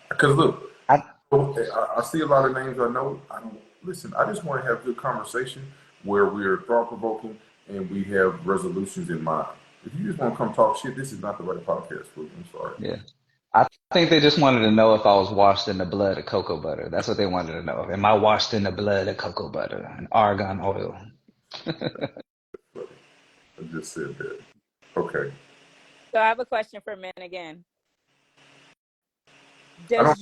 Because look, I see a lot of names I know. I don't listen. I just want to have good conversation where we're thought provoking and we have resolutions in mind. If you just want to come talk shit, this is not the right podcast for you. I'm sorry. Yeah. I think they just wanted to know if I was washed in the blood of cocoa butter. That's what they wanted to know. Am I washed in the blood of cocoa butter and argan oil? I just said that. Okay. So I have a question for men again. I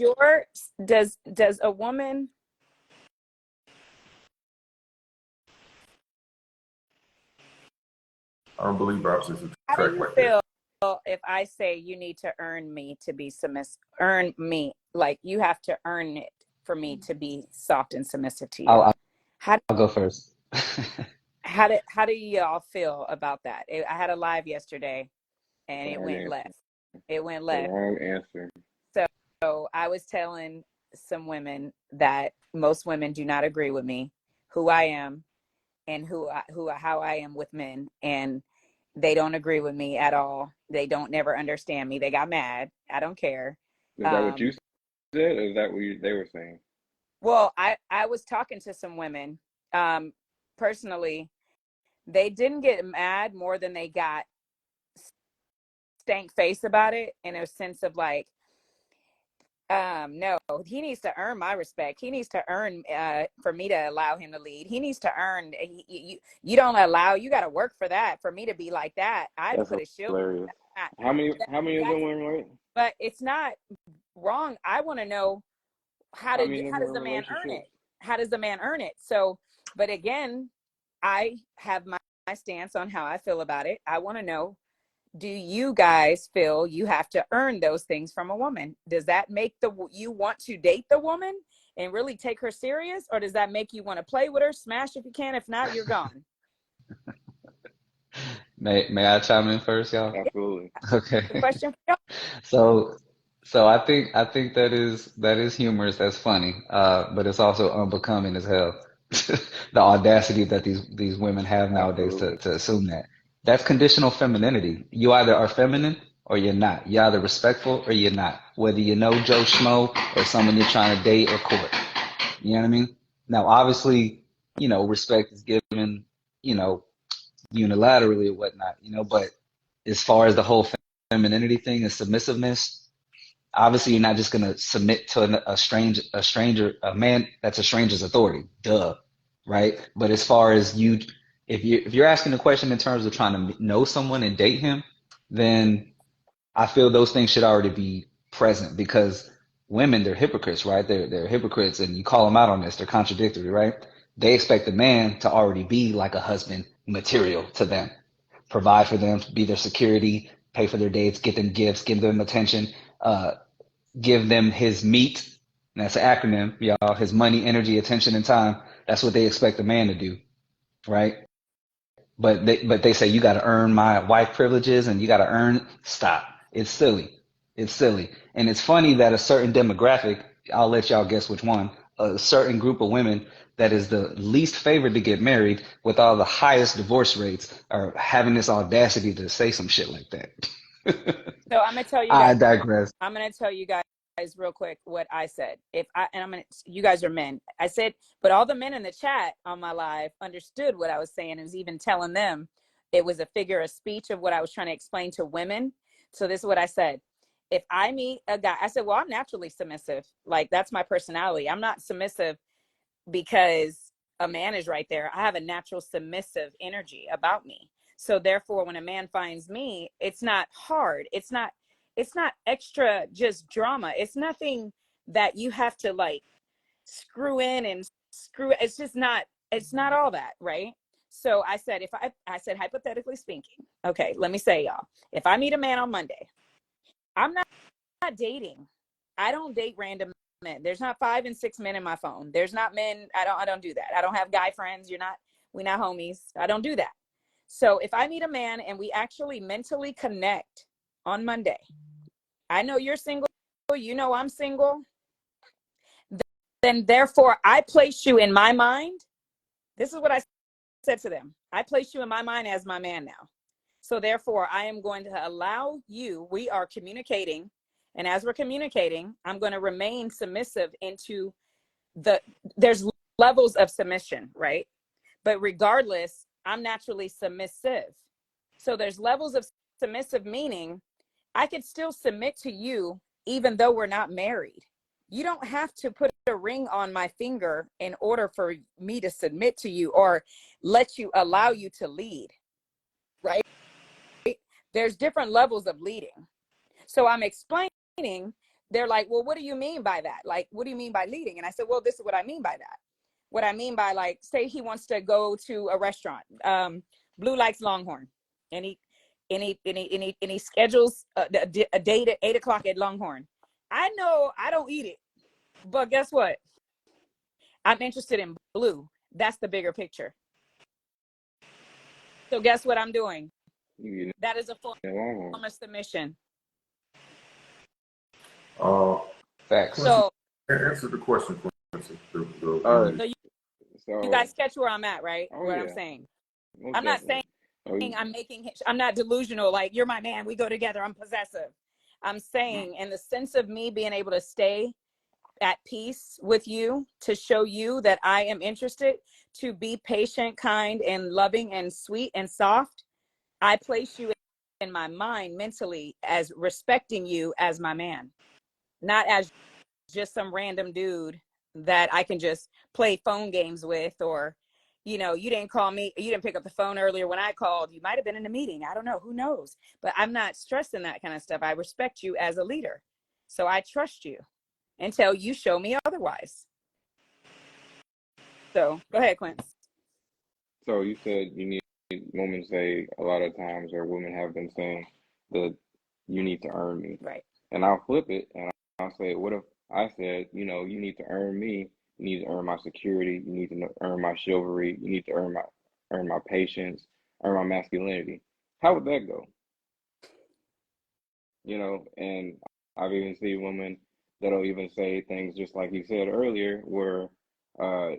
Does a woman don't believe opposites how do attract you like that. feel if I say you need to earn me to be submissive? Earn me, like you have to earn it for me to be soft and submissive to you. I'll How go first. how do y'all feel about that? I had a live yesterday and it Wrong went answer. left. It went The left. wrong answer. So I was telling some women that most women do not agree with me, who I am, and how I am with men, and they don't agree with me at all. They don't never understand me. They got mad. I don't care. Is that what you said, or is that what they were saying? Well, I was talking to some women. Personally, they didn't get mad more than they got stank face about it, in a sense of like, no, he needs to earn my respect. He needs to earn for me to allow him to lead. He needs to earn. You don't allow. You got to work for that. For me to be like that, I That's put a shield. hilarious. How many of them were in right? But it's not wrong. I want to know how How many of them does were the in man earn it? relationships? How does the man earn it? So, but again, I have my stance on how I feel about it. I want to know, do you guys feel you have to earn those things from a woman? Does that make you want to date the woman and really take her serious? Or does that make you want to play with her, smash if you can? If not, you're gone. May I chime in first, y'all? Absolutely. Okay. The question for So I think that is humorous. That's funny. But it's also unbecoming as hell. The audacity that these women have nowadays Absolutely. to assume that. That's conditional femininity. You either are feminine or you're not. You're either respectful or you're not. Whether you know Joe Schmo or someone you're trying to date or court. You know what I mean? Now, obviously, respect is given, unilaterally or whatnot, but as far as the whole femininity thing and submissiveness, obviously you're not just going to submit to a man that's a stranger's authority, duh, right? But as far as if you're asking the question in terms of trying to know someone and date him, then I feel those things should already be present, because women, they're hypocrites, right? They're hypocrites, and you call them out on this, they're contradictory, right? They expect the man to already be like a husband material to them, provide for them, be their security, pay for their dates, get them gifts, give them attention, give them his meat. And that's an acronym, y'all. His money, energy, attention, and time. That's what they expect a man to do, right? But they say you got to earn my wife privileges and you got to earn. Stop. It's silly. It's silly. And it's funny that a certain demographic, I'll let y'all guess which one, a certain group of women that is the least favored to get married with all the highest divorce rates are having this audacity to say some shit like that. So I'm gonna tell you I guys. digress. I'm gonna tell you guys real quick what I said. You guys are men. I said, but all the men in the chat on my live understood what I was saying. And was even telling them it was a figure of speech of what I was trying to explain to women. So this is what I said. If I meet a guy, I said, well, I'm naturally submissive. Like, that's my personality. I'm not submissive because a man is right there. I have a natural submissive energy about me. So therefore, when a man finds me, it's not hard. It's not extra just drama. It's nothing that you have to like screw in and screw. It's not all that, right? So I said, I said, hypothetically speaking, okay, let me say, y'all, if I meet a man on Monday, I'm not dating. I don't date random men. There's not 5 and 6 men in my phone. There's not men. I don't do that. I don't have guy friends. We're not homies. I don't do that. So if I meet a man and we actually mentally connect on Monday, I know you're single, you know I'm single, then therefore I place you in my mind. This is what I said to them. I place you in my mind as my man now. So therefore I am going to allow you, we are communicating. And as we're communicating, I'm going to remain submissive into there's levels of submission, right? But regardless, I'm naturally submissive. So there's levels of submissive, meaning I could still submit to you even though we're not married. You don't have to put a ring on my finger in order for me to submit to you or allow you to lead, right? There's different levels of leading. So I'm explaining, they're like, well, what do you mean by that? Like, what do you mean by leading? And I said, well, this is what I mean by that. What I mean by, like, say he wants to go to a restaurant. Blue likes Longhorn, and he schedules a date at 8:00 at Longhorn. I know I don't eat it, but guess what? I'm interested in blue. That's the bigger picture. So guess what I'm doing? You That is a form know, of submission. Facts. Quincy, So, answer the question, Quincy. all right. so you So, guys catch where I'm at, right? oh What I'm yeah, saying. most I'm not definitely. saying I'm not delusional. Like, you're my man. We go together. I'm possessive. I'm saying in the sense of me being able to stay at peace with you, to show you that I am interested, to be patient, kind, and loving and sweet and soft. I place you in my mind mentally as respecting you as my man, not as just some random dude that I can just play phone games with, or, you didn't call me, you didn't pick up the phone earlier when I called. You might have been in a meeting. I don't know. Who knows? But I'm not stressing that kind of stuff. I respect you as a leader. So I trust you until you show me otherwise. So go ahead, Quince. So you said you need women say a lot of times, or women have been saying that you need to earn me. Right. And I'll flip it and I'll say, what if I said, you need to earn me, you need to earn my security, you need to earn my chivalry, you need to earn my patience, earn my masculinity. How would that go? And I've even seen women that'll even say things just like you said earlier, where uh,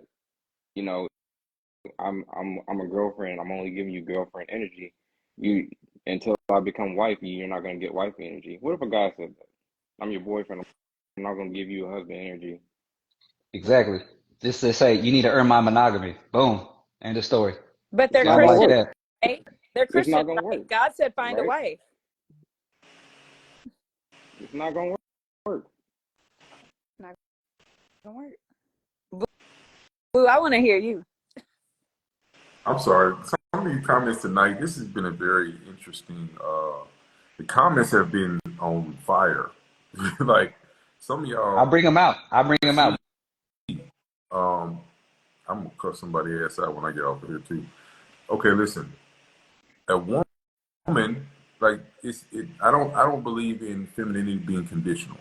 you know, I'm a girlfriend. I'm only giving you girlfriend energy. You Until I become wifey, you're not gonna get wifey energy. What if a guy said that? I'm your boyfriend. I'm not gonna give you a husband energy. Exactly. Just to say, you need to earn my monogamy. Boom. End of story. But It's they're not Something gonna like Christian, work. that. right? They're It's Christian, not gonna right? work, God said, find a right? wife. It's not gonna work. Not gonna work. Boo, I want to hear you. I'm sorry. Some of your comments tonight, this has been a very interesting, the comments have been on fire. Like, some of I'll y'all, bring them out. I'll bring them out. um, I'm gonna cut somebody ass out when I get off of here too. Okay, listen. A woman, like, I don't believe in femininity being conditional.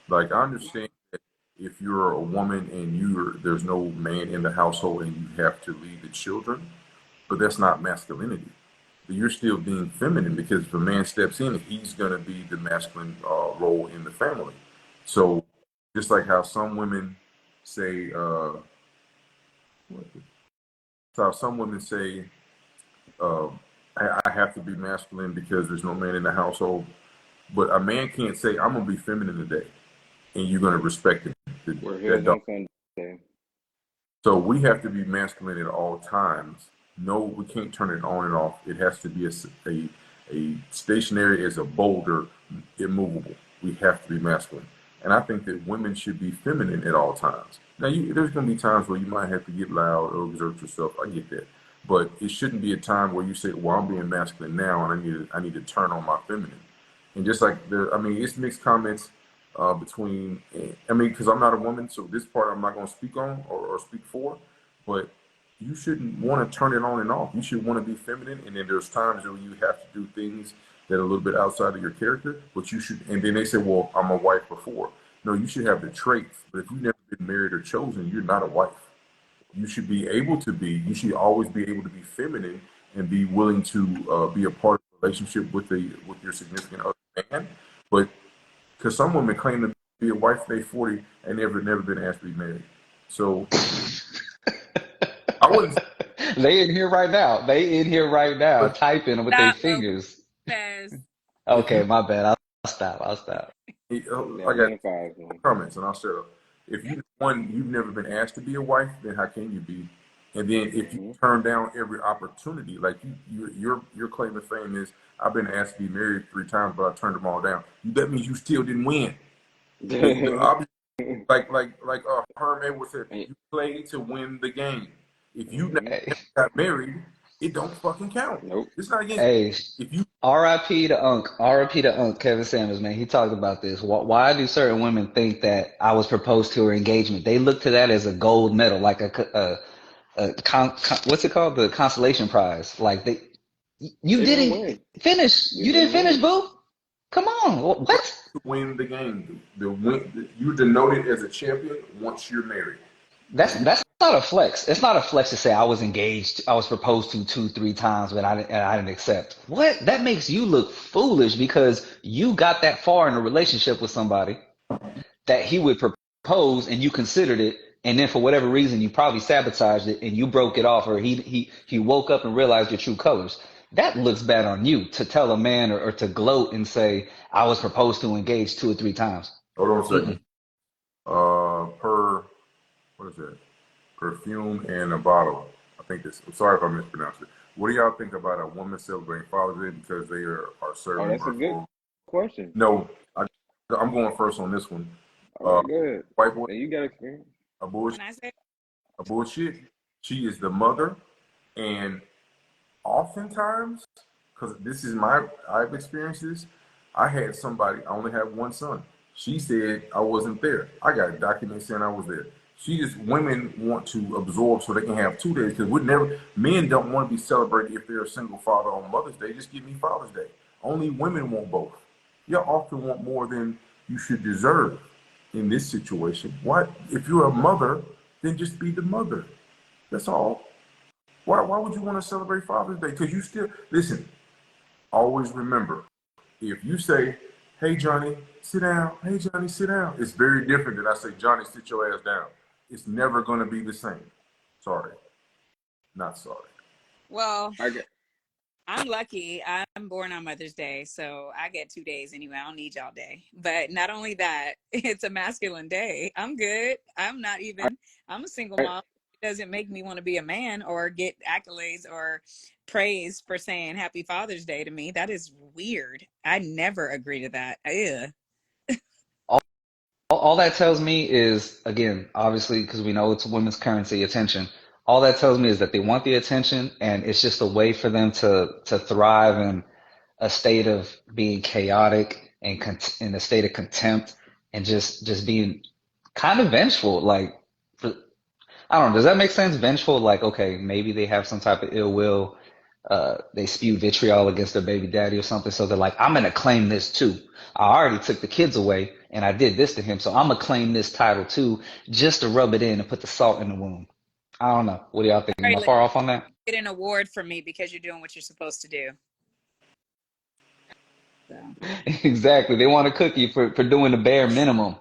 Like, I understand that if you're a woman and there's no man in the household and you have to lead the children, but that's not masculinity. But you're still being feminine, because if a man steps in, he's going to be the masculine role in the family. So just like how some women say, uh, I have to be masculine because there's no man in the household. But a man can't say, I'm going to be feminine today, and you're going to respect it. We're That heels don't. on Sunday. So we have to be masculine at all times. No, we can't turn it on and off. It has to be a stationary as a boulder, immovable. We have to be masculine. And I think that women should be feminine at all times. Now, there's going to be times where you might have to get loud or exert yourself. I get that. But it shouldn't be a time where you say, well, I'm being masculine now and I need to turn on my feminine. And just like it's mixed comments between, because I'm not a woman, so this part I'm not going to speak on or speak for, but you shouldn't want to turn it on and off. You should want to be feminine, and then there's times where you have to do things that are a little bit outside of your character, but you should, and then they say, well, I'm a wife before. No, you should have the traits, but if you've never been married or chosen, you're not a wife. You should you should always be able to be feminine and be willing to be a part of the relationship with your significant other man, but because some women claim to be a wife, they 40 and never been asked to be married. So I wouldn't. They in here right now. They in here right now But typing with their Stop, fingers. Lopez. if Okay, you, my bad. I'll stop. I'll stop. Yeah, I I'm in got the fives, man. comments and I'll shut up. If you've never been asked to be a wife, then how can you be? And then if you turn down every opportunity, like your claim to fame is, I've been asked to be married 3 times, but I turned them all down. That means you still didn't win. Like Herm Edwards said, you play to win the game. If you never Hey, got married, it don't fucking count. Nope. It's not against hey, if you. RIP to Unc. RIP to Unc. Kevin Samuels, man. He talked about this. Why do certain women think that I was proposed to her engagement? They look to that as a gold medal, like what's it called? The consolation prize. Like you They didn't didn't win. finish. You You didn't didn't finish, win. boo. Come on. What? To win the game. You're denoted as a champion once you're married. That's not a flex. It's not a flex to say I was engaged, I was proposed to 2, 3 times, but I didn't accept. What? That makes you look foolish because you got that far in a relationship with somebody that he would propose and you considered it, and then for whatever reason you probably sabotaged it and you broke it off, or he woke up and realized your true colors. That looks bad on you to tell a man or to gloat and say I was proposed to engaged 2 or 3 times. Hold on a second. Mm-mm. Per what is that? Perfume and a bottle. I think this. I'm sorry if I mispronounced it. What do y'all think about a woman celebrating Father's Day because they are Oh, serving that's a her good food? question. No, I'm going first on this one. All right, good. White boy, And you got experience. a Can I say? bullshit. She is the mother, and oftentimes, because this is I've experienced this. I had somebody. I only have one son. She said I wasn't there. I got a document saying I was there. Women want to absorb so they can have 2 days because men don't want to be celebrated if they're a single father on Mother's Day. Just give me Father's Day. Only women want both. You often want more than you should deserve in this situation. Why, if you're a mother, then just be the mother. That's all. Why would you want to celebrate Father's Day? Because you still, listen, always remember, if you say, hey, Johnny, sit down. Hey, Johnny, sit down. It's very different than I say, Johnny, sit your ass down. It's never going to be the same. Sorry. Not sorry. Well, I got. I'm lucky. I'm born on Mother's Day, so I get 2 days anyway. I don't need y'all day. But not only that, it's a masculine day. I'm good. I'm a single I, mom. It doesn't make me want to be a man or get accolades or praise for saying Happy Father's Day to me. That is weird. I never agree to that. Ugh. All that tells me is, again, obviously, because we know it's women's currency, attention. All that tells me is that they want the attention, and it's just a way for them to thrive in a state of being chaotic and in a state of contempt, and just being kind of vengeful. Like, for, I don't know, does that make sense? Vengeful, like, okay, maybe they have some type of ill will. They spew vitriol against their baby daddy or something. So they're like, I'm going to claim this too. I already took the kids away and I did this to him. So I'm going to claim this title too, just to rub it in and put the salt in the wound. I don't know. What do y'all think? All Am right, I let's far off on that? get an award from me because you're doing what you're supposed to do. So Exactly. They want a cookie for doing the bare minimum.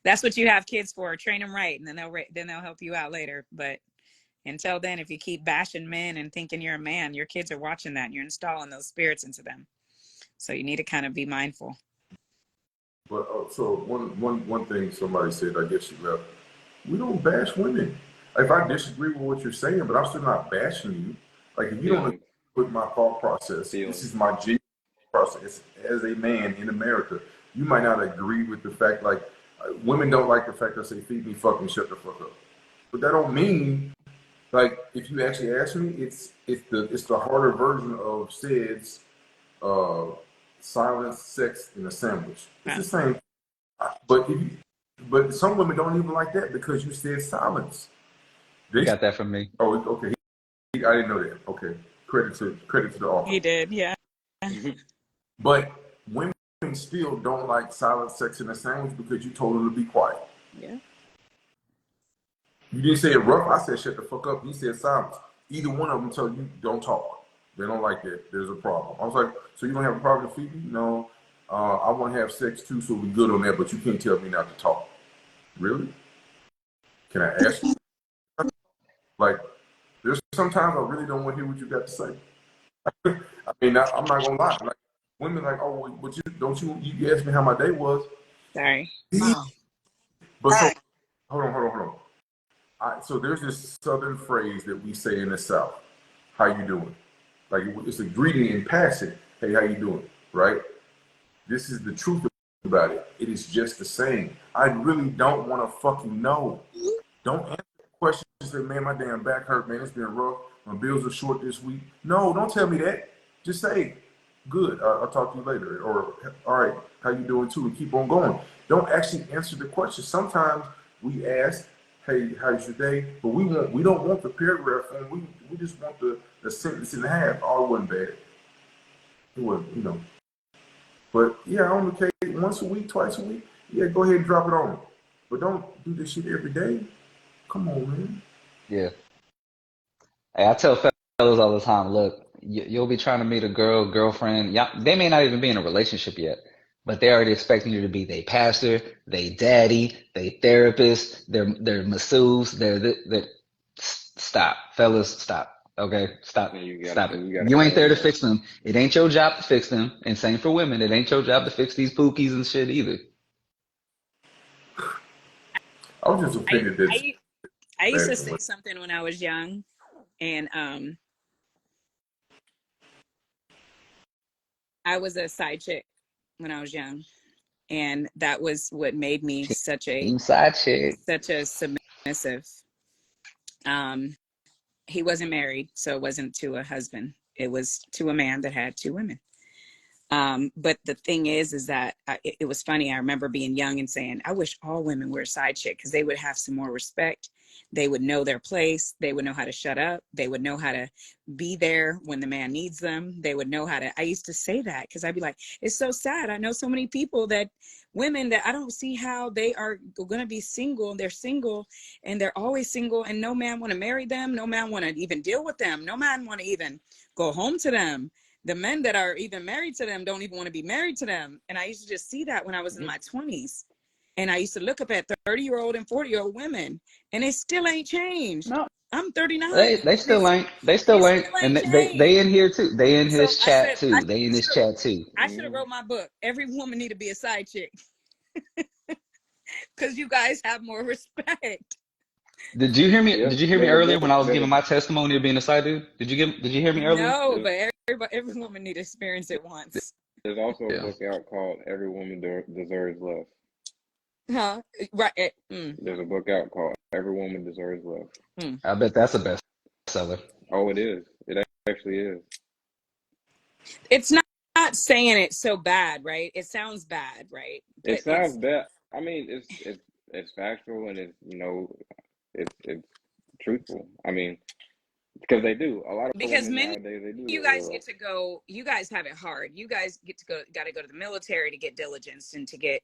that's what you have kids for. Train them right, and then they'll help you out later. But until then, if you keep bashing men and thinking you're a man, your kids are watching that and you're installing those spirits into them. So you need to kind of be mindful. But so one thing somebody said, I guess she left. We don't bash women. If I disagree with what you're saying, but I'm still not bashing you. Like if you don't agree Feelings. with my thought process, this Feelings. is my genuine process as a man in America. You might not agree with the fact, like women don't like the fact I say feed me, fuck me, shut the fuck up. But that don't mean, like, if you actually ask me, it's the harder version of Sid's uh, silence, sex, and a sandwich. It's the same. But but some women don't even like that because you said silence. You They got that from me. oh okay. I didn't know that. Okay, credit to the author. He did, yeah. But women still don't like silence, sex, and a sandwich because you told them to be quiet. Yeah. You didn't say it rough. I said shut the fuck up. You said silence. Either one of them tell you don't talk. They don't like that. There's a problem. I was like, so you don't have a problem with feeding? No. I want to have sex too, so we good on that. But you can't tell me not to talk. Really? Can I ask you? Like, there's sometimes I really don't want to hear what you got to say. I mean, I'm not gonna lie. Like, women like, oh, but you asked me how my day was. Sorry. But so, hold on. So there's this Southern phrase that we say in the South. How you doing? Like it's a greeting in passing. Hey, how you doing? Right? This is the truth about it. It is just the same. I really don't want to fucking know. Don't answer questions and say, man, my damn back hurt, man. It's been rough. My bills are short this week. No, don't tell me that. Just say, good. I'll talk to you later. Or, all right, how you doing too? And keep on going. Don't actually answer the question. Sometimes we ask, hey, how's your day? But we don't want the paragraph form. We just want the sentence and a half. Oh, it wasn't bad. It wasn't, But yeah, on the once a week, twice a week, yeah, go ahead and drop it on. But don't do this shit every day. Come on, man. Yeah. Hey, I tell fellas all the time, look, you'll be trying to meet a girlfriend. Yeah, they may not even be in a relationship yet, but they're already expecting you to be their pastor, their daddy, their therapist, their masseuse, stop, fellas, stop. Okay, stop, And stop it. you gotta You ain't there own to that. fix them. It ain't your job to fix them. And same for women. It ain't your job to fix these pookies and shit either. I was just I, offended that I I used to last say one. something when I was young, and I was a side chick when I was young, and that was what made me Team side chick. such a submissive. Um, he wasn't married, so it wasn't to a husband. It was to a man that had two women. But the thing is that it was funny. I remember being young and saying, I wish all women were a side chick because they would have some more respect. They would know their place. They would know how to shut up. They would know how to be there when the man needs them. They would know how to, I used to say that because I'd be like, it's so sad. I know so many people that women that I don't see how they are going to be single. They're single and they're always single and no man want to marry them. No man want to even deal with them. No man want to even go home to them. The men that are even married to them don't even want to be married to them. And I used to just see that when I was in my 20s. And I used to look up at 30-year-old and 40-year-old women, and it still ain't changed. No, I'm 39, they and still ain't. They it still ain't. still And ain't they in changed. here too. They in So his I chat said, too. They in his chat too. I should have wrote my book. Every woman need to be a side chick because you guys have more respect. Did you hear me? Yep. Did you hear me There's a earlier book. when I was There's giving my testimony of being a side dude? Did you hear me earlier? No, there's, but every woman need to experience it once. there's also a Yeah. book out called Every Woman Deserves Love. Huh? Right. There's a book out called Every Woman Deserves Love. I bet that's a bestseller. Oh, it is. It actually is. It's not saying it so bad, right? It sounds bad, right? It But sounds it's bad. I mean, it's factual and it's it's truthful. I mean, because they do. A lot of because women men, nowadays they you do. guys get to go, you guys have it hard. You guys got to go to the military to get diligence and to get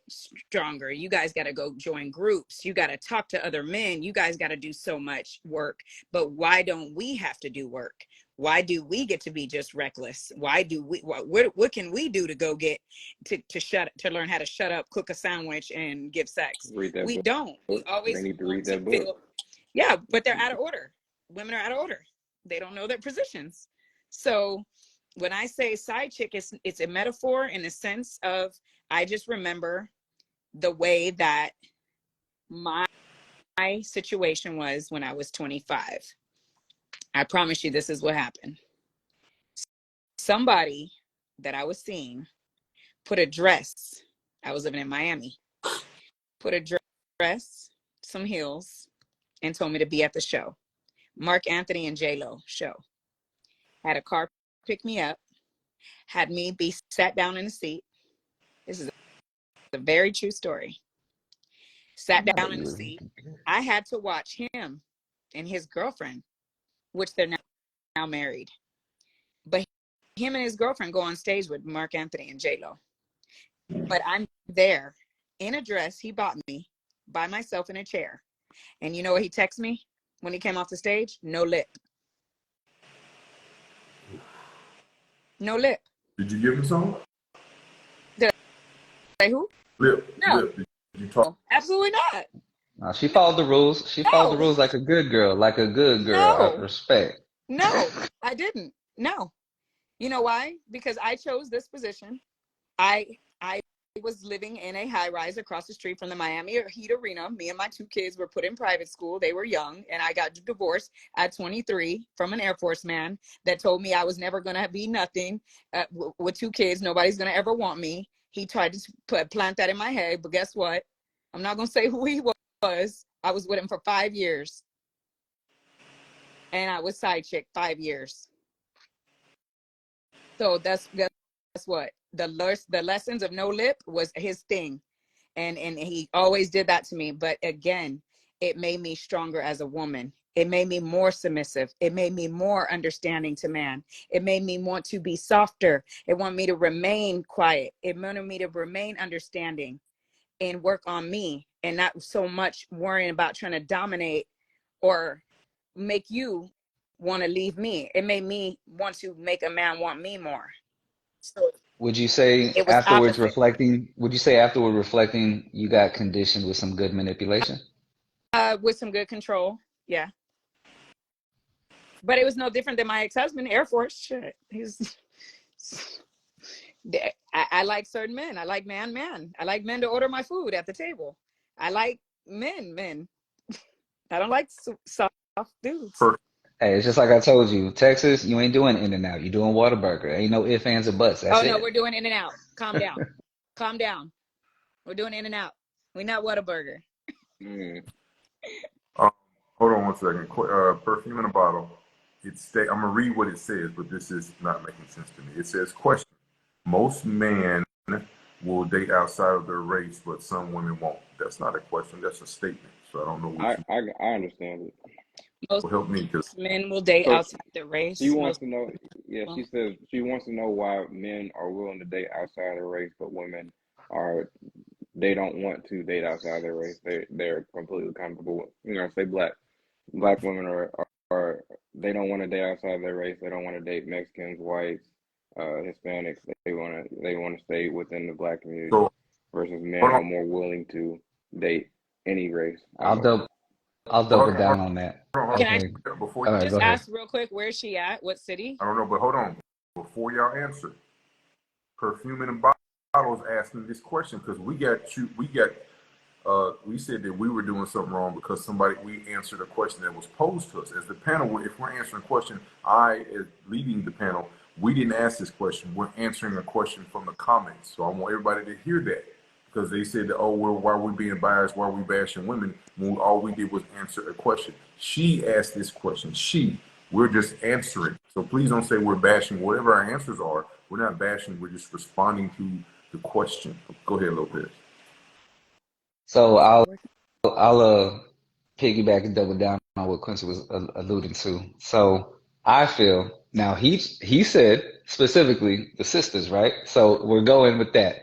stronger. You guys got to go join groups. You got to talk to other men. You guys got to do so much work. But why don't we have to do work? Why do we get to be just reckless? Why do we, what can we do to go get to learn how to shut up, cook a sandwich and give sex? read that We book. don't. We They always need to want read to that book. feel, yeah, but they're out of order. Women are out of order. They don't know their positions. So when I say side chick, it's a metaphor in the sense of I just remember the way that my situation was when I was 25. I promise you this is what happened. Somebody that I was seeing put a dress. I was living in Miami. Put a dress, some heels, and told me to be at the show. Mark Anthony and J-Lo show. Had a car pick me up, had me be sat down in the seat. This is a very true story. Sat I know down in you the was. seat. I had to watch him and his girlfriend, which they're now married. But him and his girlfriend go on stage with Mark Anthony and J-Lo. But I'm there in a dress he bought me by myself in a chair. And you know what he texted me when he came off the stage? No lip. No lip. Did you give him some? Did I say who? No, Lip. Did you talk? absolutely not. She followed the rules. She followed the No, rules like a good girl, like a good girl. I no, respect. no, I didn't. No. You know why? Because I chose this position. I was living in a high rise across the street from the Miami Heat Arena. Me and my two kids were put in private school. They were young, and I got divorced at 23 from an Air Force man that told me I was never going to be nothing with two kids. Nobody's going to ever want me. He tried to plant that in my head, but guess what? I'm not going to say who he was. I was with him for 5 years, and I was side chick 5 years. So that's what the lessons of no lip was his thing, and he always did that to me. But again, it made me stronger as a woman. It made me more submissive. It made me more understanding to man. It made me want to be softer. It wanted me to remain quiet. It wanted me to remain understanding and work on me and not so much worrying about trying to dominate or make you want to leave me. It made me want to make a man want me more. So Would you say it was afterwards opposite. reflecting, would you say afterward reflecting, you got conditioned with some good manipulation? With some good control. Yeah. But it was no different than my ex-husband, Air Force. Shit. He's I like certain men. I like man. I like men to order my food at the table. I like men. I don't like soft dudes. Per- Hey, it's just like I told you, Texas, you ain't doing In-N-Out. You doing Whataburger. Ain't no ifs, ands, or buts. That's Oh no, it. we're doing In-N-Out. Calm down. Calm down. We're doing In-N-Out. We're not Whataburger. Mm. Hold on 1 second. Perfume in a bottle. I'm gonna read what it says, but this is not making sense to me. It says, question: most men will date outside of their race, but some women won't. That's not a question. That's a statement. So I don't know what I understand it. Most will help me because men will date So outside their race. she wants Most to know. Yeah, people. she says she wants to know why men are willing to date outside their race, but women are they don't want to date outside their race. They're completely comfortable. Say black women are they don't want to date outside their race. They don't want to date Mexicans, whites, Hispanics. They want to stay within the black community. so Versus men hold on, are more willing to date any race. I'll double, I'll hold double on, hold down on that. on, Can I Okay. before All right, go just ahead. ask real quick, where's she at? What city? I don't know, but hold on. Before y'all answer, Perfume in a Bottle's asking this question because we said that we were doing something wrong because we answered a question that was posed to us. As the panel, if we're answering a question, as leading the panel, we didn't ask this question. We're answering a question from the comments. So I want everybody to hear that because they said that, oh, well, why are we being biased? Why are we bashing women? When all we did was answer a question. She asked this question. We're just answering. So please don't say we're bashing. Whatever our answers are, we're not bashing. We're just responding to the question. Go ahead, Lopez. So I'll piggyback and double down on what Quincy was alluding to. So I feel now he said specifically the sisters, right? So we're going with that.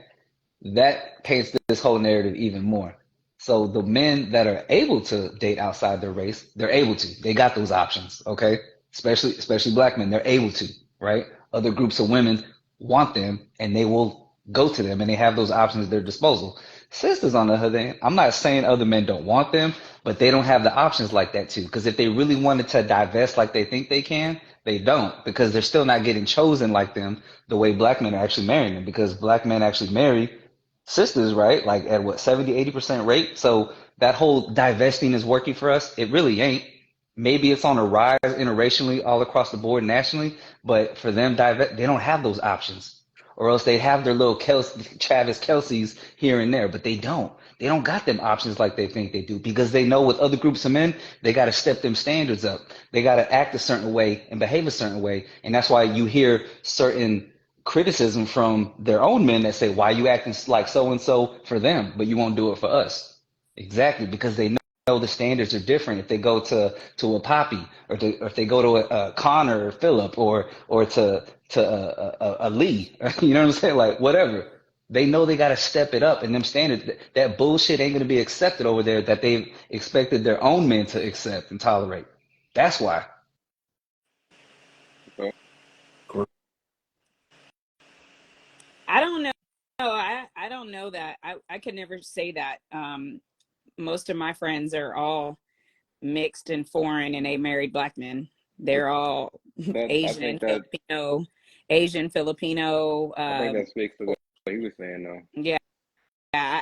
That paints this whole narrative even more. So the men that are able to date outside their race, they're able to. They got those options, okay? Especially black men, they're able to, right? Other groups of women want them and they will go to them and they have those options at their disposal. Sisters, on the other hand, I'm not saying other men don't want them, but they don't have the options like that too. Because if they really wanted to divest like they think they can, they don't, because they're still not getting chosen like them the way black men are actually marrying them. Because black men actually marry sisters, right? Like at what, 70-80% rate. So that whole divesting is working for us. It really ain't. Maybe it's on a rise interracially all across the board nationally, but for them, they don't have those options. Or else they have their little Travis Kelce's here and there, but they don't. They don't got them options like they think they do because they know with other groups of men, they got to step them standards up. They got to act a certain way and behave a certain way. And that's why you hear certain criticism from their own men that say, why you acting like so and so for them, but you won't do it for us? Exactly, because they know the standards are different if they go to a Poppy or if they go to a Connor or Phillip or to a Lee. You know what I'm saying? Like whatever. They know they got to step it up, and them standards, that bullshit ain't going to be accepted over there that they've expected their own men to accept and tolerate. That's why. I don't know. I don't know that. I could never say that. Most of my friends are all mixed and foreign and they married black men. They're all I think Asian, that Filipino. I think that speaks to what he was saying though. Yeah,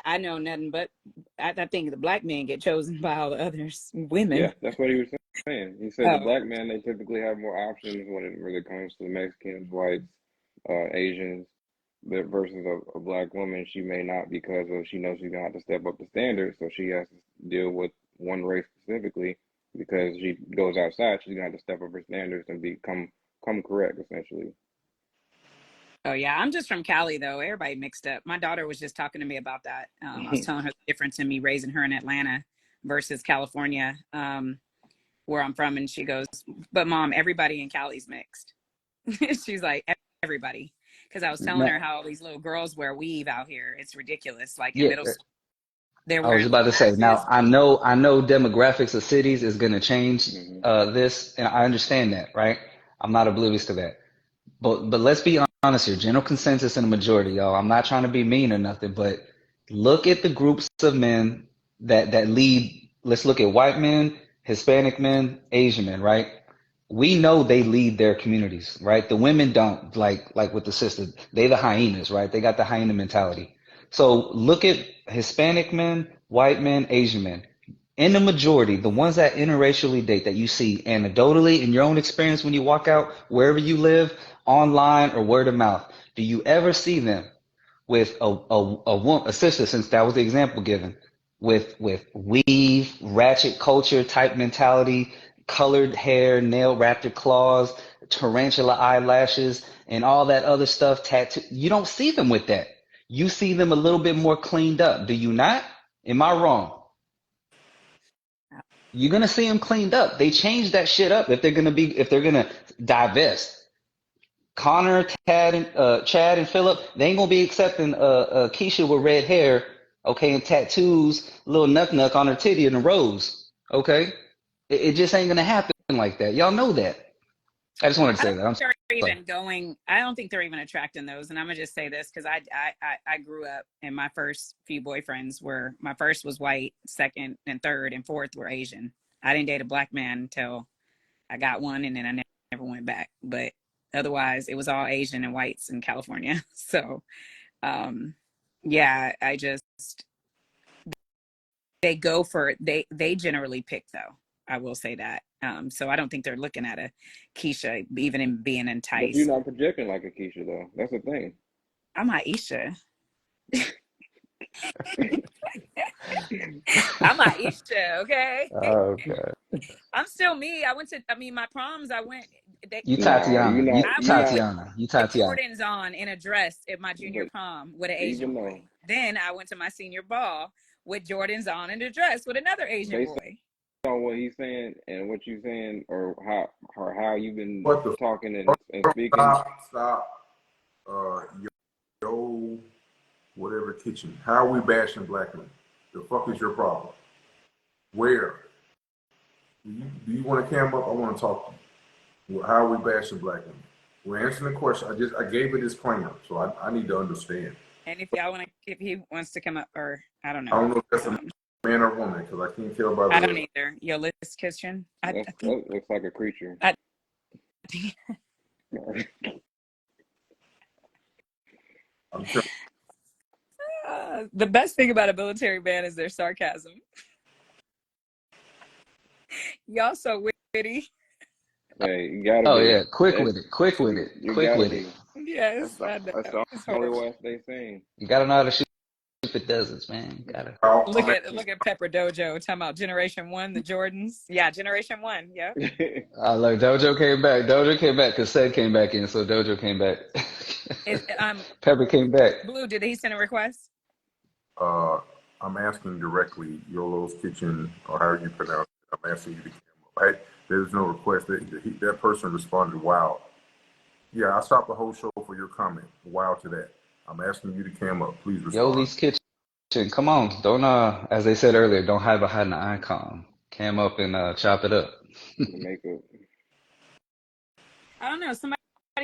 I know nothing but I think the black men get chosen by all the others, Yeah, women. that's what he was saying. He said the Oh, black men they typically have more options when it really comes to Mexicans, whites, Asians. But versus a black woman, she may not because she knows she's gonna have to step up the standards, so she has to deal with one race specifically because she goes outside, she's gonna have to step up her standards and come correct essentially. oh yeah. I'm just from Cali though. Everybody mixed up. My daughter was just talking to me about that. I was telling her the difference in me raising her in Atlanta versus California, where I'm from, and she goes, "But mom, everybody in Cali's mixed." She's like, "Everybody," because I was telling Now, her how all these little girls wear weave out here. It's ridiculous. Like in yeah, middle school. They're I was wearing about to say, now lashes. I know demographics of cities is going to change Hmm. this, and I understand that, right? I'm not oblivious to that. But let's be honest here. General consensus in the majority, y'all. I'm not trying to be mean or nothing, but look at the groups of men that lead. Let's look at white men, Hispanic men, Asian men, right? We know they lead their communities, right? The women don't, like with the sisters. They the hyenas, right? They got the hyena mentality. So look at Hispanic men, white men, Asian men. In the majority, the ones that interracially date that you see anecdotally in your own experience when you walk out wherever you live, online or word of mouth, do you ever see them with a sister, since that was the example given, with weave, ratchet culture type mentality, colored hair, nail raptor claws, tarantula eyelashes, and all that other stuff tattoo? You don't see them with that. You see them a little bit more cleaned up. Do you not? Am I wrong? You're gonna see them cleaned up. They changed that shit up if they're gonna divest. Connor, Chad, and Phillip, they ain't gonna be accepting Keisha with red hair, okay, and tattoos, little nuck on her titty and a rose, okay. It just ain't gonna happen like that. Y'all know that. I just wanted to I say don't that. I'm think they're sorry. even going. I don't think they're even attracting those. And I'm gonna just say this because I grew up and my first few boyfriends were, my first was white, second and third and fourth were Asian. I didn't date a black man until I got one, and then I never went back. But otherwise, it was all Asian and whites in California. So, yeah, I just, they go for, they generally pick though. I will say that. So I don't think they're looking at a Keisha even in being But you're enticed. not projecting like a Keisha though. That's the thing. I'm Aisha. I'm Aisha, okay? Okay. I'm still me. I went to, I mean, my proms, I went, they, You Nah, you Tatiana. You not. I You went not. Tatiana. You with Tatiana. Jordans on in a dress at my junior But prom with an Asian even though, boy. Then I went to my senior ball with Jordans on in a dress with another Asian based boy. on what he's saying and what you're saying, or how you've been What the talking and fuck? speaking, Stop. Yo, whatever kitchen. How are we bashing black men? The fuck is your problem? Where? Do you want to cam up? I want to talk to you. Well, how are we bashing black men? We're answering the question. I gave a disclaimer, so I need to understand. And if y'all want to, if he wants to come up, or I don't I know. don't know if that's a Um, man or woman because I can't tell by I don't the. either. Yolist Kitchen. I think, that looks like a creature. I, I'm sure. the best thing about a military band is their sarcasm. Y'all so witty. Hey, you gotta Oh be. yeah, quick That's with it. Quick with it. you Quick gotta with it. be. Yes, I know. That's the It's only horrible. way I stay sane. You gotta know how to shoot the deserts, man. You gotta. Look at Pepper Dojo talking about Generation One, the Jordans. Yeah, Generation One. Yep. Look, Dojo came back. Dojo came back because Seth came back in, so Dojo came back. Is Pepper came back. Blue? Did he send a request? Uh, I'm asking directly, Yolo's Kitchen, or however you pronounce it. I'm asking you to cam up. There's no request. That person responded, wow. Yeah, I stopped the whole show for your comment. Wow to that. I'm asking you to cam up. Please respond. Yoli's Kitchen. Come on. Don't as they said earlier, don't hide behind the icon. Cam up and chop it up. The makeup. I don't know. Somebody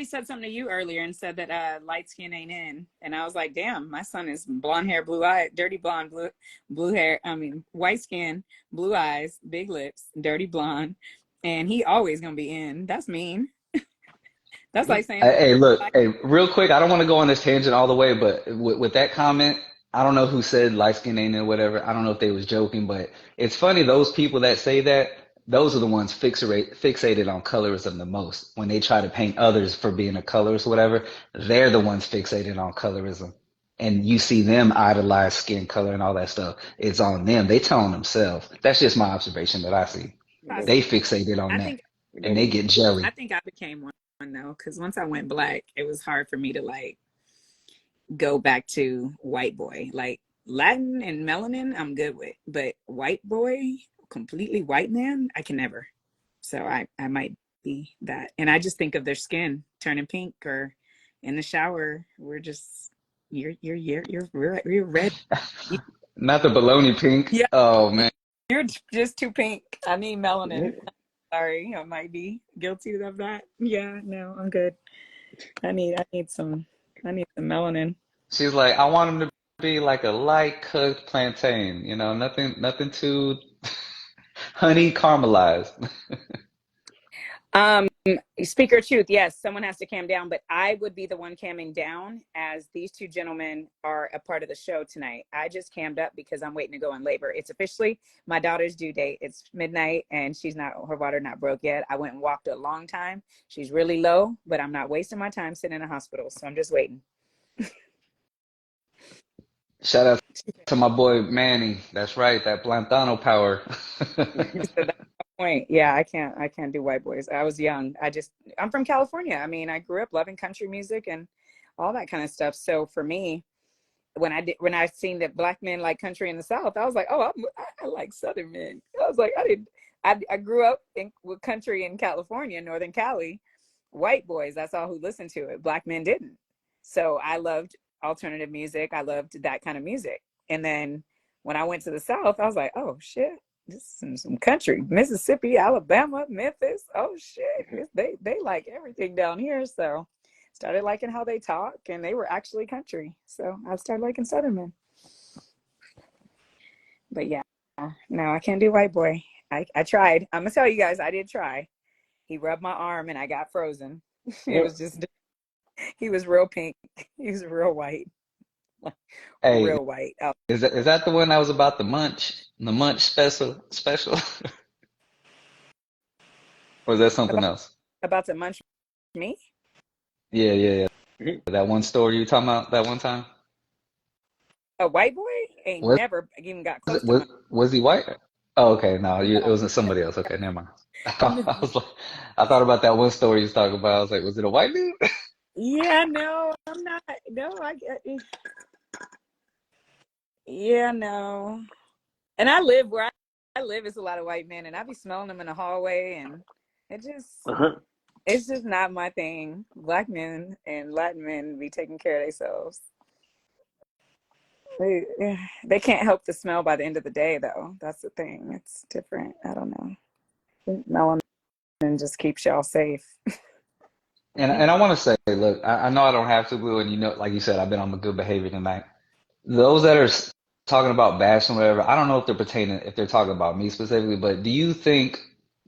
said something to you earlier and said that light skin ain't in, and I was like, damn, my son is blonde hair, blue eye, dirty blonde, blue hair. I mean, white skin, blue eyes, big lips, dirty blonde, and he always gonna be in. That's mean. That's like saying Hey, look, black. hey, real quick, I don't want to go on this tangent all the way, but with that comment, I don't know who said light skin ain't in whatever. I don't know if they was joking, but it's funny, those people that say that, those are the ones fixated on colorism the most. When they try to paint others for being a colorist, whatever, they're the ones fixated on colorism. And you see them idolize skin color and all that stuff. It's on them. They tell on themselves. That's just my observation that I see. But They fixated on I that think and they get jelly. I think I became one though, because once I went black, it was hard for me to like go back to white boy. Like Latin and melanin, I'm good with, but white boy, completely white man, I can never. So I might be that. And I just think of their skin turning pink, or in the shower, we're just you're red. Not the baloney pink. Yeah, Oh man. you're just too pink. I need melanin. Sorry, I might be guilty of that. Yeah, no, I'm good. I need some melanin. She's like, I want him to be like a light cooked plantain, nothing too honey caramelized. Um, Speaker of truth, yes, someone has to cam down, but I would be the one camming down as these two gentlemen are a part of the show tonight. I just cammed up because I'm waiting to go in labor. It's officially my daughter's due date. It's midnight and her water not broke yet. I went and walked a long time. She's really low, but I'm not wasting my time sitting in a hospital. So I'm just waiting. Shout out to my boy Manny. That's right, that Plantano power. So that's my point. Yeah, I can't do white boys. I was young. I'm from California. I mean, I grew up loving country music and all that kind of stuff. So for me, when I seen that black men like country in the South, I was like, oh, I like Southern men. I was like, I grew up with country in California, Northern Cali. White boys, that's all who listened to it. Black men didn't. So I loved alternative music. I loved that kind of music. And then when I went to the South, I was like, oh shit, this is some country. Mississippi, Alabama, Memphis. Oh shit, they like everything down here. So started liking how they talk, and they were actually country. So I started liking Southern men. But yeah, no, I can't do white boy. I tried. I'm gonna tell you guys, I did try. He rubbed my arm and I got frozen. It was just, he was real pink. He was real white. Hey, Real white. Oh, is that the one that was about the munch special? Or is that something else? about to munch me? Yeah. That one story you were talking about that one time? A white boy ain't Was never even got was close to munch. was he white? Oh, okay, no, it wasn't somebody else. Okay, never mind. I was like, I thought about that one story you was talking about. I was like, was it a white dude? Yeah, no, I'm not. No, I get it. Yeah, no. And I live where I live, it's a lot of white men, and I be smelling them in the hallway, and it's just not my thing. Black men and Latin men be taking care of themselves. They can't help the smell by the end of the day, though. That's the thing. It's different. I don't know. Melanin just keeps y'all safe. And I want to say, look, I know I don't have to, Blue, and like you said, I've been on the good behavior tonight. Those that are talking about bashing whatever, I don't know if they're talking about me specifically, but do you think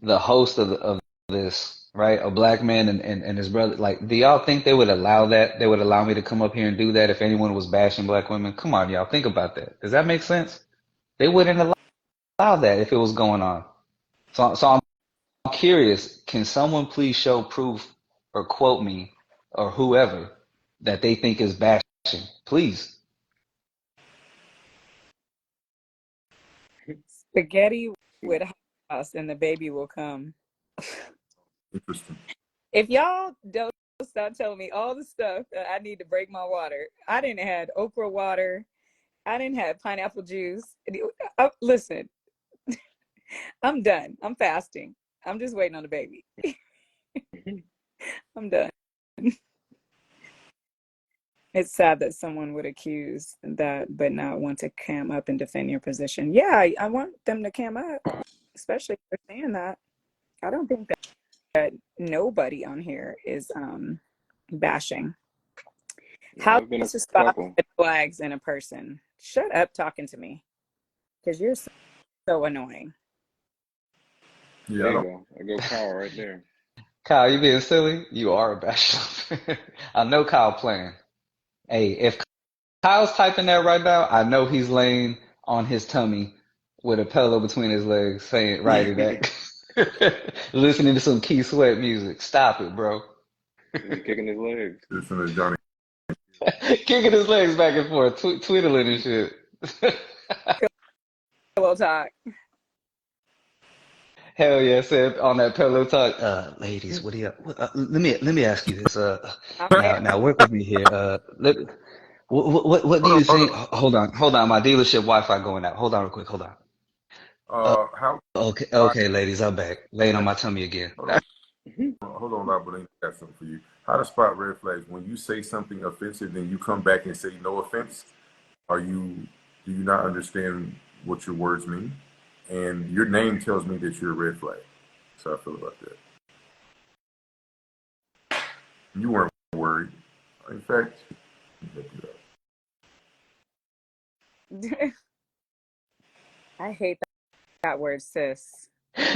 the host of this, right, a black man and his brother, like, do y'all think they would allow that? They would allow me to come up here and do that if anyone was bashing black women? Come on, y'all, think about that. Does that make sense? They wouldn't allow that if it was going on. So I'm curious, can someone please show proof or quote me or whoever that they think is bashing? Please. Spaghetti with hot sauce and the baby will come. Interesting. If y'all don't stop telling me all the stuff that I need to break my water, I didn't have okra water. I didn't have pineapple juice. Listen, I'm done. I'm fasting. I'm just waiting on the baby. I'm done. It's sad that someone would accuse that, but not want to cam up and defend your position. Yeah, I want them to cam up, especially if they're saying that. I don't think that nobody on here is bashing. How There's been a to spot couple. red flags in a person? Shut up talking to me, because you're so annoying. Yeah, There you go. I go Kyle right there. Kyle, you being silly? You are a bachelor. I know Kyle playing. Hey, if Kyle's typing that right now, I know he's laying on his tummy with a pillow between his legs, saying, writing that, listening to some Keith Sweat music. Stop it, bro. He's kicking his legs. listen to Johnny. Kicking his legs back and forth, twiddling and shit. Pillow talk. Hell yeah, said on that pillow talk. Ladies, what do you? Let me ask you this. Now work with me here. What do you think? Hold on. My dealership Wi-Fi going out. Hold on, real quick. Hold on. How? Okay, ladies, I'm back. Laying on my tummy again. Hold on, Labuline, I got something for you. How to spot red flags? When you say something offensive, then you come back and say no offense. Are you Do you not understand what your words mean? And your name tells me that you're a red flag. That's how I feel about that. You weren't worried. In fact, I hate that word, sis.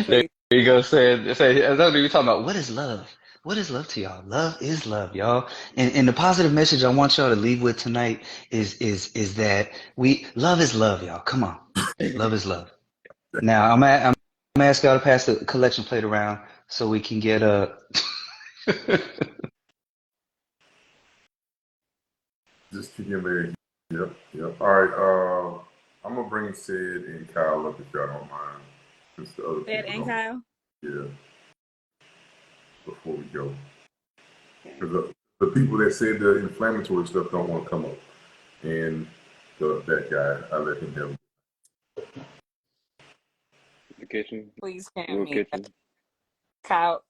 There you go. Say, as long as we talking about what is love? What is love to y'all? Love is love, y'all. And the positive message I want y'all to leave with tonight is that love is love, y'all. Come on, love is love. Now I'm gonna ask y'all to pass the collection plate around so we can get a. just keep your leg. Yep. All right. I'm gonna bring Sid and Kyle up if y'all don't mind. Since the other Sid people and don't. Kyle? Yeah. Before we go, because the people that said the inflammatory stuff don't want to come up, and that guy, I let him have. The kitchen. Please can't Real me. kitchen. Kyle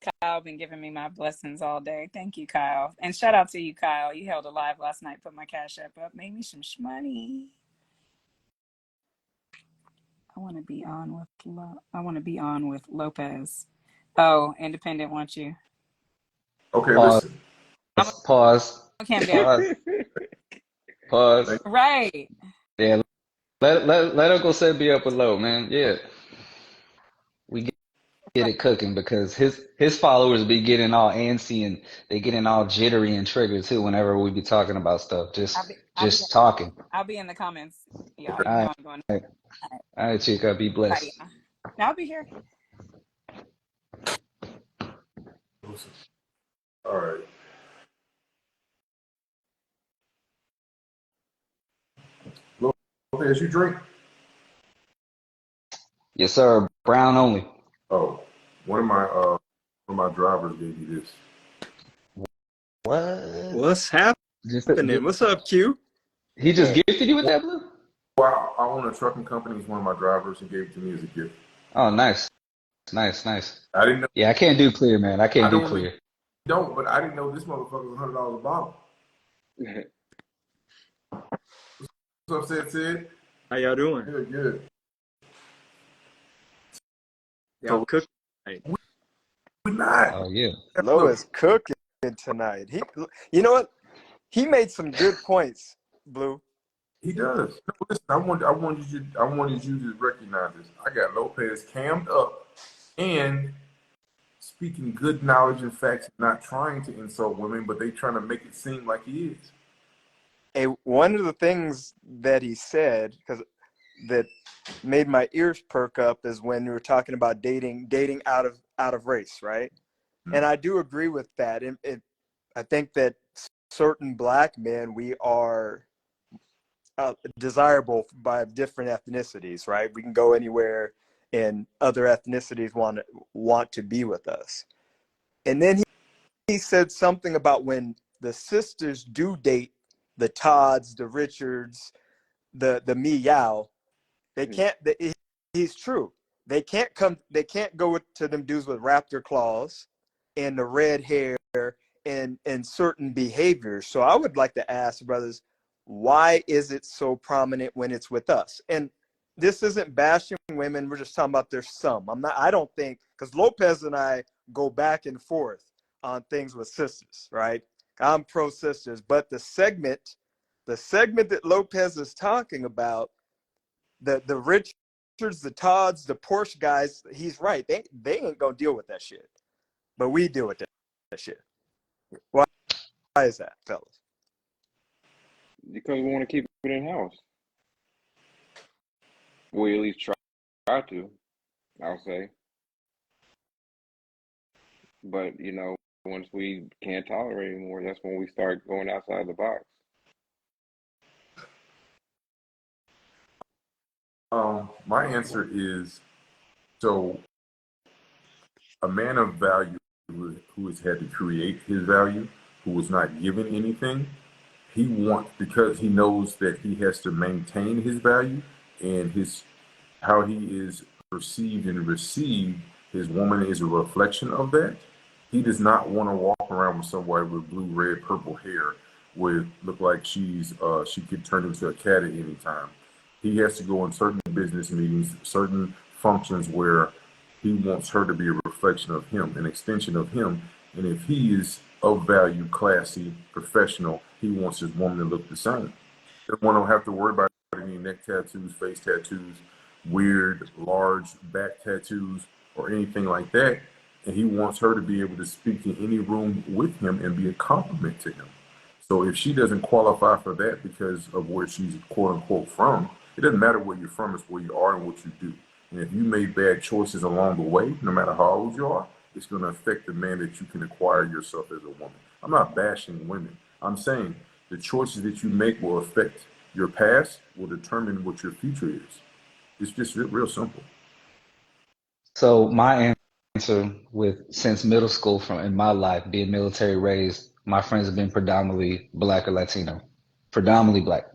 been giving me my blessings all day. Thank you, Kyle. And shout out to you, Kyle. You held a live last night, put my Cash App up, made me some money. I want to be on with Lopez. Oh, Independent wants you. Okay, Pause. listen. Pause. Okay, him down. Pause. Right. Yeah. Let Uncle Seb be up below, man. Yeah. We get it cooking because his followers be getting all antsy and they getting all jittery and triggered too whenever we be talking about stuff. Just talking. I'll be in the comments. Y'all, Okay. you know All I'm going. right. All right, Chica. Be Bye, blessed. y'all. Now I'll be here. All right. Lopez, you drink? Yes, sir. Brown only. Oh, one of my drivers gave you this. What? What's happening? Just, What's up, Q? he just gifted you with that, Blue? Well, I own a trucking company. He's one of my drivers. He gave it to me as a gift. Oh, nice. Nice. I didn't know. Yeah, I can't do clear, man. I can't do clear. But I didn't know this motherfucker was $100 a bottle. What's up, Sid? How y'all doing? Good. Y'all cooking tonight? We're not. Oh, yeah. Lois cooking tonight. You know what? He made some good points, Blue. He does. No, listen, I wanted you to recognize this. I got Lopez cammed up and speaking good knowledge and facts, not trying to insult women, but they trying to make it seem like he is. Hey, one of the things that he said, that made my ears perk up, is when you were talking about dating out of race, right? Mm-hmm. And I do agree with that. And I think that certain black men, we are desirable by different ethnicities, right? We can go anywhere and other ethnicities want to be with us. And then he said something about when the sisters do date the Todds, the Richards, the Meow, they can't, he's true. They can't go to them dudes with raptor claws and the red hair and certain behaviors. So I would like to ask, brothers, why is it so prominent when it's with us? And this isn't bashing women. We're just talking about there's some. I don't think, because Lopez and I go back and forth on things with sisters, right? I'm pro sisters, but the segment that Lopez is talking about, the Richards, the Todds, the Porsche guys, he's right. They ain't gonna deal with that shit, but we deal with that shit. Why is that, fellas? Because we want to keep it in house. We at least try to, I'll say. But once we can't tolerate anymore, that's when we start going outside the box. My answer is, so a man of value who has had to create his value, who was not given anything, he wants, because he knows that he has to maintain his value and how he is perceived and received. His woman is a reflection of that. He does not want to walk around with somebody with blue, red, purple hair, with look like she could turn into a cat at any time. He has to go in certain business meetings, certain functions where he wants her to be a reflection of him, an extension of him. And if he is of value, classy, professional, he wants his woman to look the same. Doesn't want to have to worry about any neck tattoos, face tattoos, weird, large back tattoos, or anything like that. And he wants her to be able to speak in any room with him and be a compliment to him. So if she doesn't qualify for that because of where she's quote unquote from, it doesn't matter where you're from, it's where you are and what you do. And if you made bad choices along the way, no matter how old you are, it's going to affect the man that you can acquire yourself as a woman. I'm not bashing women. I'm saying the choices that you make will affect your past, will determine what your future is. It's just real simple. So my answer with since middle school from in my life, being military raised, my friends have been predominantly Black or Latino, predominantly Black.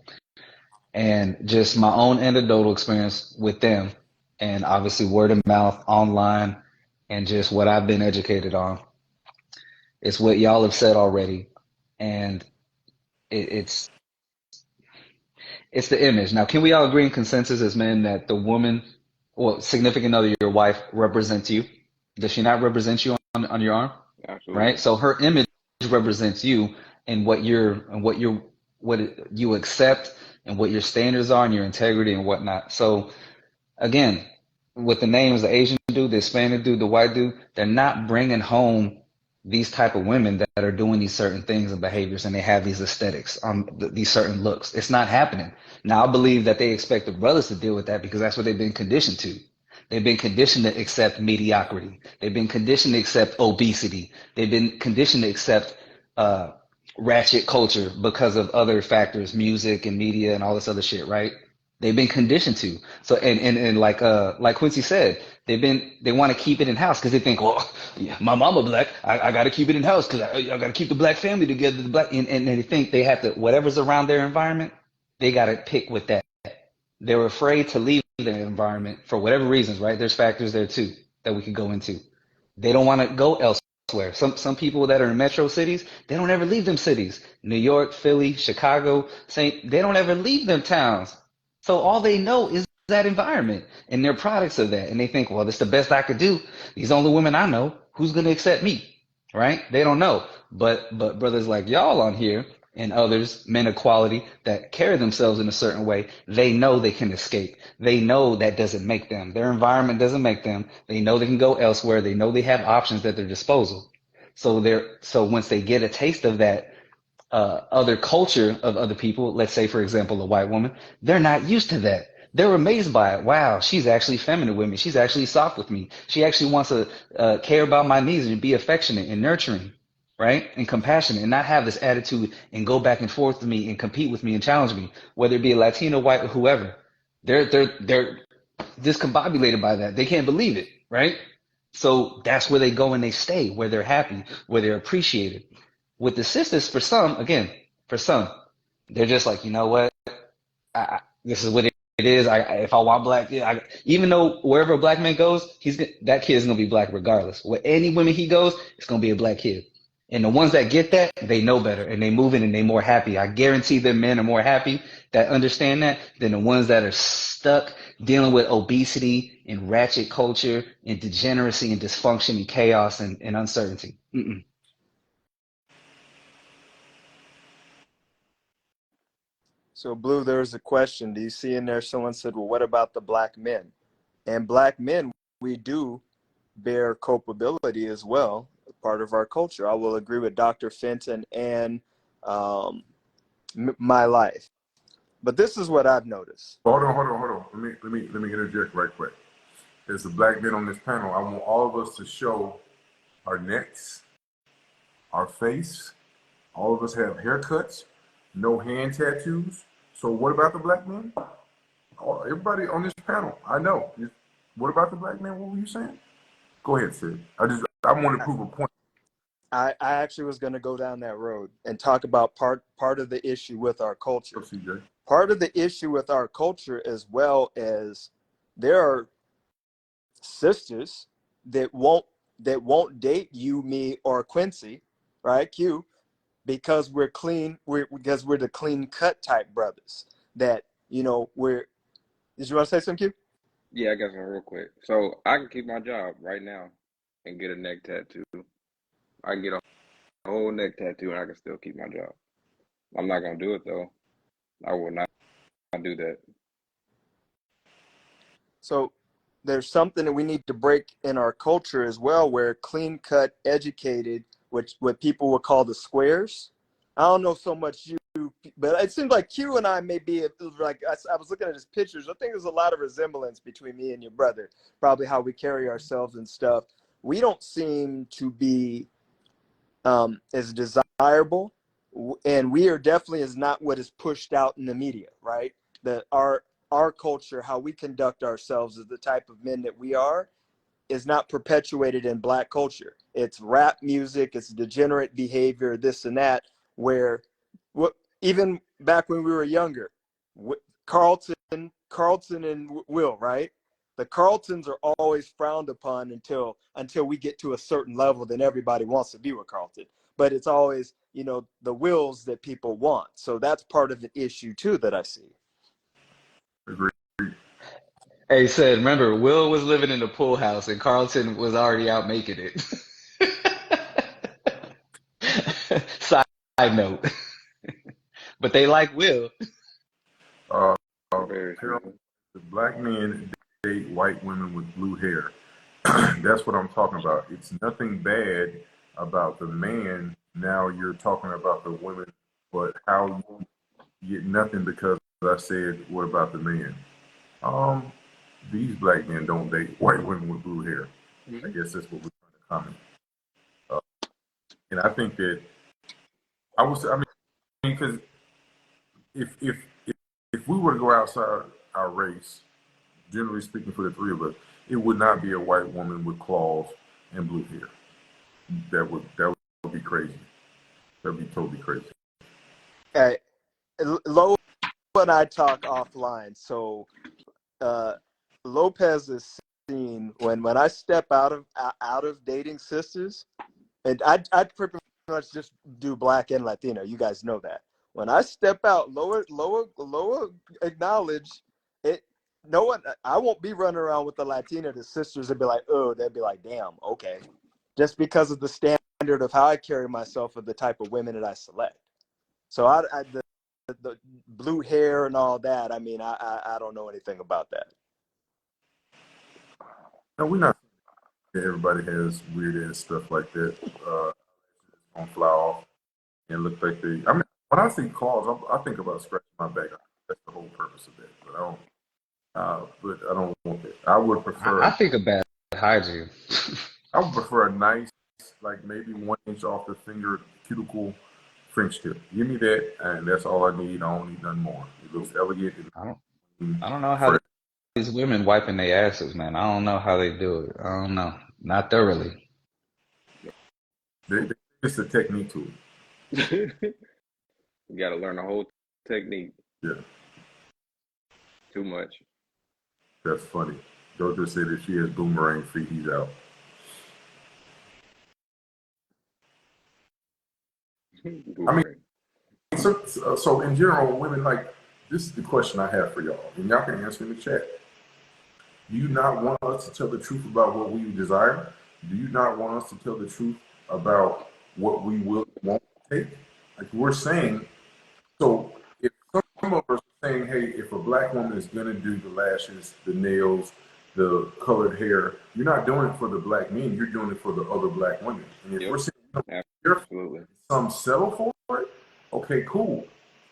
And just my own anecdotal experience with them, and obviously word of mouth online, and just what I've been educated on. It's what y'all have said already, and it's the image. Now, can we all agree in consensus as men that the woman, well, significant other, your wife, represents you? Does she not represent you on your arm? Absolutely. Right. So her image represents you and what you accept and what your standards are and your integrity and whatnot. So again, with the names, the Asian dude, the Hispanic dude, the white dude, they're not bringing home these type of women that are doing these certain things and behaviors, and they have these aesthetics, these certain looks. It's not happening. Now, I believe that they expect the brothers to deal with that because that's what they've been conditioned to. They've been conditioned to accept mediocrity. They've been conditioned to accept obesity. They've been conditioned to accept ratchet culture because of other factors, music and media and all this other shit, right? They've been conditioned to. So and like Quincy said, they want to keep it in house because they think, well, yeah, my mama Black, I got to keep it in house because I got to keep the Black family together. The Black and they think they have to, whatever's around their environment, they got to pick with that. They're afraid to leave their environment for whatever reasons, right? There's factors there too that we could go into. They don't want to go elsewhere. Some people that are in metro cities, they don't ever leave them cities. New York, Philly, Chicago, they don't ever leave them towns. So all they know is that environment, and they're products of that. And they think, well, this is the best I could do. These are the women I know. Who's going to accept me? Right? They don't know. But brothers like y'all on here and others, men of quality that carry themselves in a certain way, they know they can escape. They know that doesn't make them. Their environment doesn't make them. They know they can go elsewhere. They know they have options at their disposal. So once they get a taste of that other culture of other people, let's say, for example, a white woman, they're not used to that. They're amazed by it. Wow, she's actually feminine with me. She's actually soft with me. She actually wants to care about my needs and be affectionate and nurturing, right? And compassionate, and not have this attitude and go back and forth with me and compete with me and challenge me, whether it be a Latino, white, or whoever. They're discombobulated by that. They can't believe it, right? So that's where they go and they stay, where they're happy, where they're appreciated. With the sisters, for some, they're just like, you know what? This is what it is. If I want Black, even though wherever a Black man goes, that kid is gonna be Black regardless. With any women he goes, it's gonna be a Black kid. And the ones that get that, they know better and they move in and they more happy. I guarantee that men are more happy that understand that than the ones that are stuck dealing with obesity and ratchet culture and degeneracy and dysfunction and chaos and uncertainty. Mm-mm. So, Blue, there's a question. Do you see in there someone said, well, what about the Black men? And Black men, we do bear culpability as well, part of our culture. I will agree with Dr. Fenton and my life. But this is what I've noticed. Hold on. Let me interject right quick. As the Black men on this panel, I want all of us to show our necks, our face. All of us have haircuts, no hand tattoos. So what about the Black men? Everybody on this panel, I know. What about the Black men? What were you saying? Go ahead, Sid. I want to prove a point. I actually was going to go down that road and talk about part of the issue with our culture. CJ. Part of the issue with our culture, as well as there are sisters that won't date you, me, or Quincy, right? Q, because we're clean. Because we're the clean cut type brothers that, you know, we're Did you want to say something, Q? Yeah, I guess so real quick. So I can keep my job right now and get a neck tattoo. I can get a whole neck tattoo and I can still keep my job. I'm not gonna do it though. I will not do that. So there's something that we need to break in our culture as well, where clean cut, educated, which what people would call the squares. I don't know so much you, but it seems like Q and I may be like, I was looking at his pictures. I think there's a lot of resemblance between me and your brother, probably how we carry ourselves and stuff. We don't seem to be as desirable, and we are definitely is not what is pushed out in the media, right? That our culture, how we conduct ourselves as the type of men that we are, is not perpetuated in Black culture. It's rap music, it's degenerate behavior, this and that, where even back when we were younger, Carlton and Will, right? The Carltons are always frowned upon until we get to a certain level. Then everybody wants to be with Carlton, but it's always, you know, the Wills that people want. So that's part of the issue too that I see. Agree. Hey, said, remember, Will was living in the pool house and Carlton was already out making it. Side note. But they like Will. Uh, Very Harold, simple. the black men date white women with blue hair. That's what I'm talking about. It's nothing bad about the man. Now you're talking about the women, but how you get nothing because I said, what about the man? These black men don't date white women with blue hair. I guess that's what we're trying to comment. And I think that I mean, because if we were to go outside our race, generally speaking, for the three of us, it would not be a white woman with claws and blue hair. That would be crazy. That would be totally crazy. Hey, Lo and I talk offline. So Lopez is seen when I step out of dating sisters, and I'd pretty much just do Black and Latino. You guys know that. When I step out, lower acknowledge it. No one, I won't be running around with the Latina. The sisters would be like, oh, they'd be like, damn, okay, just because of the standard of how I carry myself or the type of women that I select. So the blue hair and all that. I mean, I don't know anything about that. No, we're not. Everybody has weird ass stuff like that. On fly off and look like they. I mean, when I see claws, I think about scratching my back. That's the whole purpose of that. But I don't. But I don't want that. I would prefer. I think about hygiene. I would prefer a nice, like maybe 1 inch off the finger cuticle French tip. Give me that, and that's all I need. I don't need nothing more. It looks elegant. I don't know how these women wiping their asses, man. I don't know how they do it. I don't know. Not thoroughly. It's a technique to You got to learn the whole technique. Yeah. Too much. That's funny. Jojo said if she has boomerang feet, he's out. I mean, so in general, women, like, this is the question I have for y'all, and y'all can answer in the chat. Do you not want us to tell the truth about what we desire? Do you not want us to tell the truth about what we won't take? Like we're saying, so if some of us are saying, hey, if a black woman is gonna do the lashes, the nails, the colored hair, you're not doing it for the black men, you're doing it for the other black women. And if we're saying, absolutely, some settle for it, okay, cool.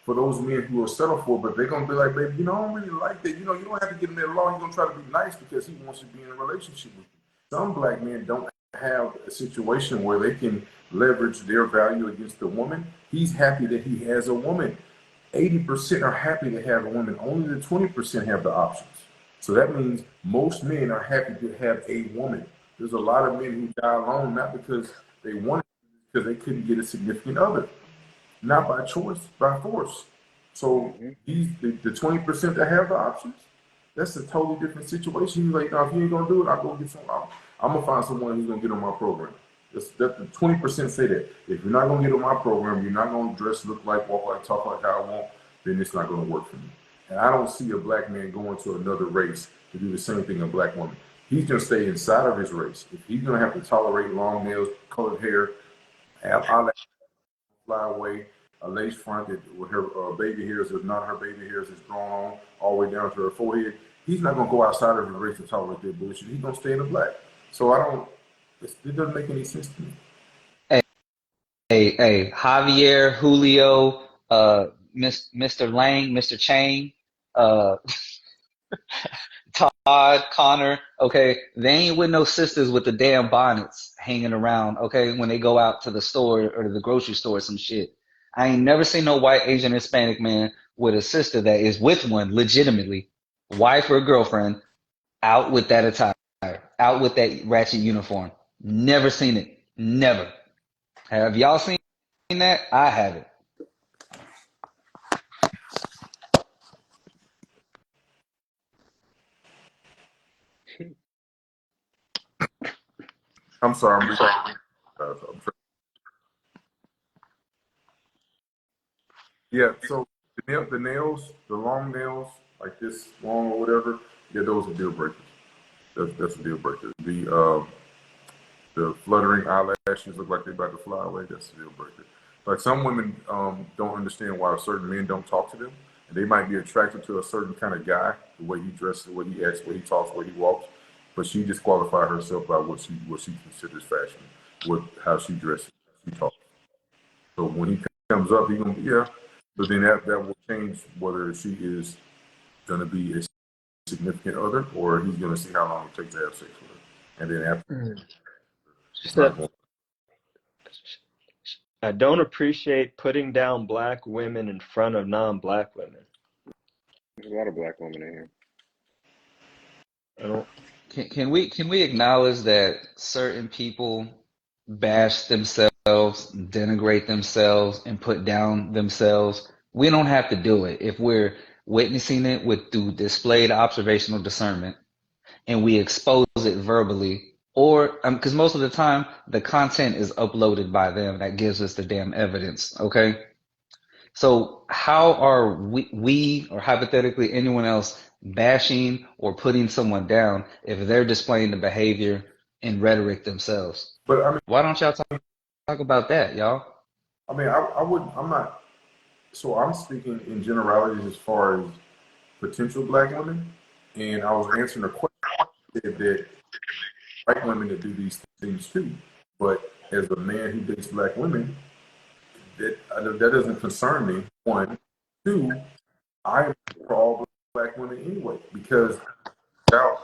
For those men who will settle for it, but they're gonna be like, baby, you know, I don't really like that. You know, you don't have to get in that law. You're gonna try to be nice because he wants to be in a relationship with you. Some black men don't have a situation where they can leverage their value against the woman. He's happy that he has a woman. 80% are happy to have a woman. Only the 20% have the options. So that means most men are happy to have a woman. There's a lot of men who die alone, not because they wanted it, because they couldn't get a significant other. Not by choice, by force. So the 20% that have the options, that's a totally different situation. He's like, no, if you ain't gonna do it, I'll go get some. I'm gonna find someone who's gonna get on my program. That the 20% say that. If you're not gonna get on my program, you're not gonna dress, look like, walk like, talk like how I want, then it's not gonna work for me. And I don't see a black man going to another race to do the same thing a black woman. He's going to stay inside of his race. If he's going to have to tolerate long nails, colored hair, eyelash fly away, a lace front that with her baby hairs is not her baby hairs is drawn on all the way down to her forehead, he's not going to go outside of his race to tolerate that bullshit. He's going to stay in the black. So it doesn't make any sense to me. Hey, Javier, Julio, Mr. Lang, Mr. Chang, Todd, Connor, okay, they ain't with no sisters with the damn bonnets hanging around, okay, when they go out to the store or to the grocery store or some shit. I ain't never seen no white, Asian, Hispanic man with a sister that is with one legitimately, wife or girlfriend, out with that attire, out with that ratchet uniform. Never seen it. Never. Have y'all seen that? I haven't. I'm sorry. Yeah, so the nails, the long nails, like this long or whatever, yeah, those are deal breakers. That's a deal breaker. The fluttering eyelashes look like they're about to fly away. That's a deal breaker. Like some women don't understand why certain men don't talk to them, and they might be attracted to a certain kind of guy, the way he dresses, the way he acts, the way he talks, the way he walks, but she disqualified herself by what she considers fashion, how she dresses, how she talks. So when he comes up, he's gonna be, yeah, but then that will change whether she is gonna be a significant other or he's gonna see how long it takes to have sex with her, and then after. So, I don't appreciate putting down black women in front of non-black women. There's a lot of black women in here. I don't. Can we acknowledge that certain people bash themselves, denigrate themselves, and put down themselves? We don't have to do it if we're witnessing it through displayed observational discernment, and we expose it verbally, or because most of the time the content is uploaded by them. That gives us the damn evidence. Okay. So how are we or hypothetically anyone else bashing or putting someone down if they're displaying the behavior and rhetoric themselves? But I mean, Why don't y'all talk about that, y'all? I mean, I wouldn't. I'm not. So I'm speaking in generalities as far as potential black women, and I was answering a question that white women that do these things too. But as a man who dates black women, that doesn't concern me. One, two, I am for all black women anyway because I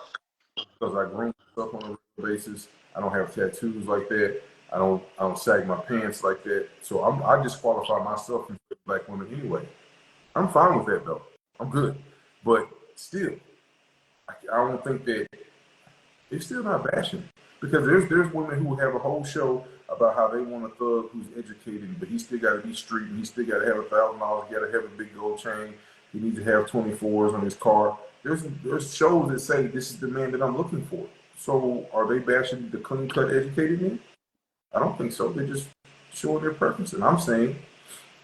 groom myself on a regular basis. I don't have tattoos like that. I don't sag my pants like that. So I disqualify myself from black women anyway. I'm fine with that though. I'm good. But still, I don't think that it's still not bashing because there's women who have a whole show about how they want a thug who's educated, but he still got to be street and he still got to have $1,000. He got to have a big gold chain. He needs to have 24s on his car. There's shows that say this is the man that I'm looking for. So are they bashing the clean cut educated men? I don't think so. They're just showing their preference. And I'm saying,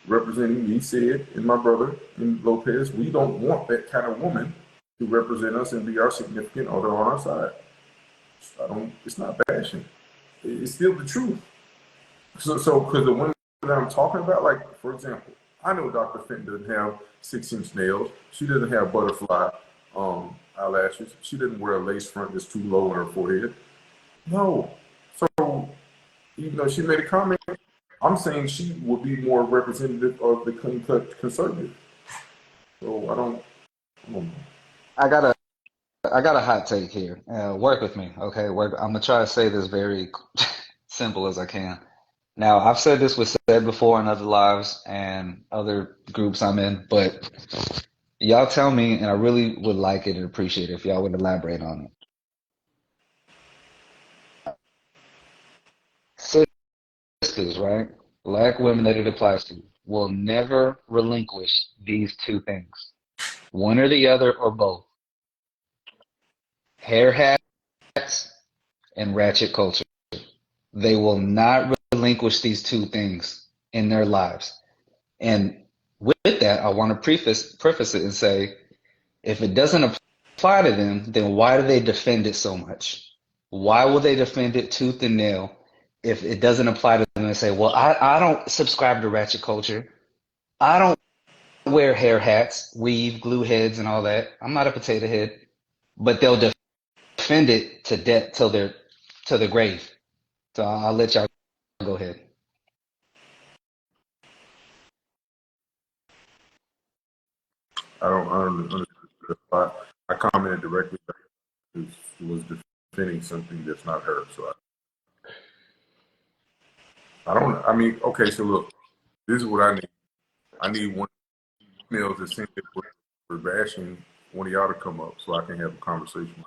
representing me, Sid, and my brother, and Lopez, we don't want that kind of woman to represent us and be our significant other on our side. It's not bashing. It's still the truth. So because the women that I'm talking about, like, for example, I know Dr. Fenton doesn't have 6-inch nails. She doesn't have butterfly eyelashes. She doesn't wear a lace front that's too low on her forehead. No. So even though she made a comment, I'm saying she would be more representative of the clean-cut conservative. So I don't know. I got a hot take here. Work with me, okay? I'm gonna try to say this very simple as I can. Now, I've said this was said before in other lives and other groups I'm in, but y'all tell me, and I really would like it and appreciate it if y'all would elaborate on it. Sisters, right? Black women that it applies to will never relinquish these two things. One or the other or both. Hair hats and ratchet culture. They will not relinquish these two things in their lives. And with that, I want to preface it and say, If it doesn't apply to them, then why do they defend it so much? Why will they defend it tooth and nail if it doesn't apply to them and say, well, I don't subscribe to ratchet culture. I don't wear hair hats, weave, glue heads, and all that. I'm not a potato head. But they'll defend it to death till their grave. So I'll let y'all go ahead. I don't understand. I commented directly that she was defending something that's not her. So I mean, okay, so look, this is what I need. I need one email that seems that we're bashing one of y'all to come up so I can have a conversation.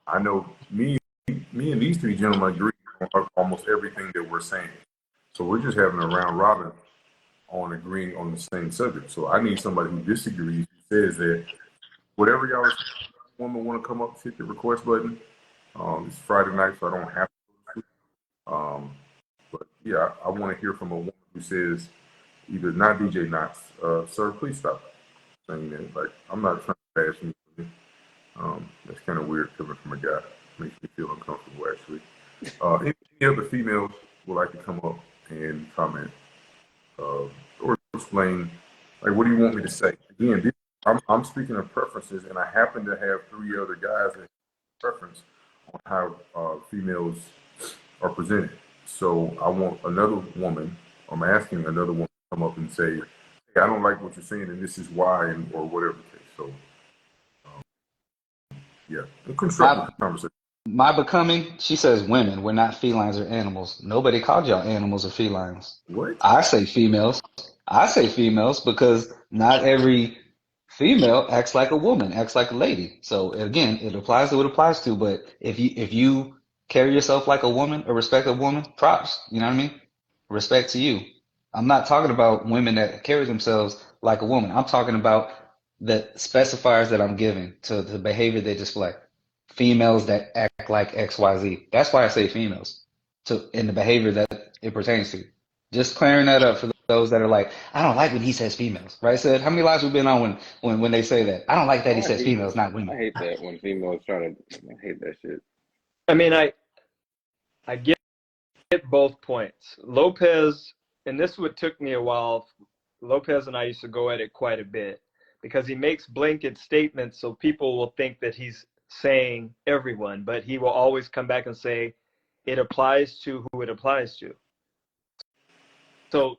I know me and these three gentlemen agree on almost everything that we're saying. So we're just having a round robin on agreeing on the same subject. So I need somebody who disagrees, who says that whatever y'all women want to come up, hit the request button. It's Friday night, so I don't have to. But yeah, I want to hear from a woman who says either not DJ Knox, sir, please stop saying that. Like, I'm not trying to bash you. That's kind of weird coming from a guy. Makes me feel uncomfortable, actually. Any other females would like to come up and comment or explain, like, what do you want me to say? Again, I'm speaking of preferences, and I happen to have three other guys that preference on how females are presented. So I want another woman, I'm asking another woman to come up and say, hey, I don't like what you're saying, and this is why, or whatever the case. So, yeah, a constructive conversation. My becoming, she says women. We're not felines or animals. Nobody called y'all animals or felines. What? I say females. I say females because not every female acts like a woman, acts like a lady. So again, it applies to what it applies to. But if you carry yourself like a woman or respect a woman, props. You know what I mean? Respect to you. I'm not talking about women that carry themselves like a woman. I'm talking about the specifiers that I'm giving to the behavior they display. Females that act like XYZ. That's why I say females in the behavior that it pertains to. Just clearing that up for those that are like, I don't like when he says females, right? Said, how many lives we've been on when they say that? I don't like that he says females, not women. I hate that when females try to. I hate that shit. I mean, I get both points. Lopez, and this would took me a while. Lopez and I used to go at it quite a bit because he makes blanket statements so people will think that he's saying everyone, but he will always come back and say it applies to who it applies to. So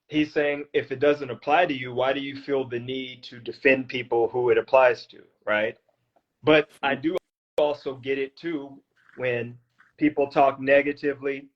he's saying if it doesn't apply to you, why do you feel the need to defend people who it applies to, right? But I do also get it too when people talk negatively,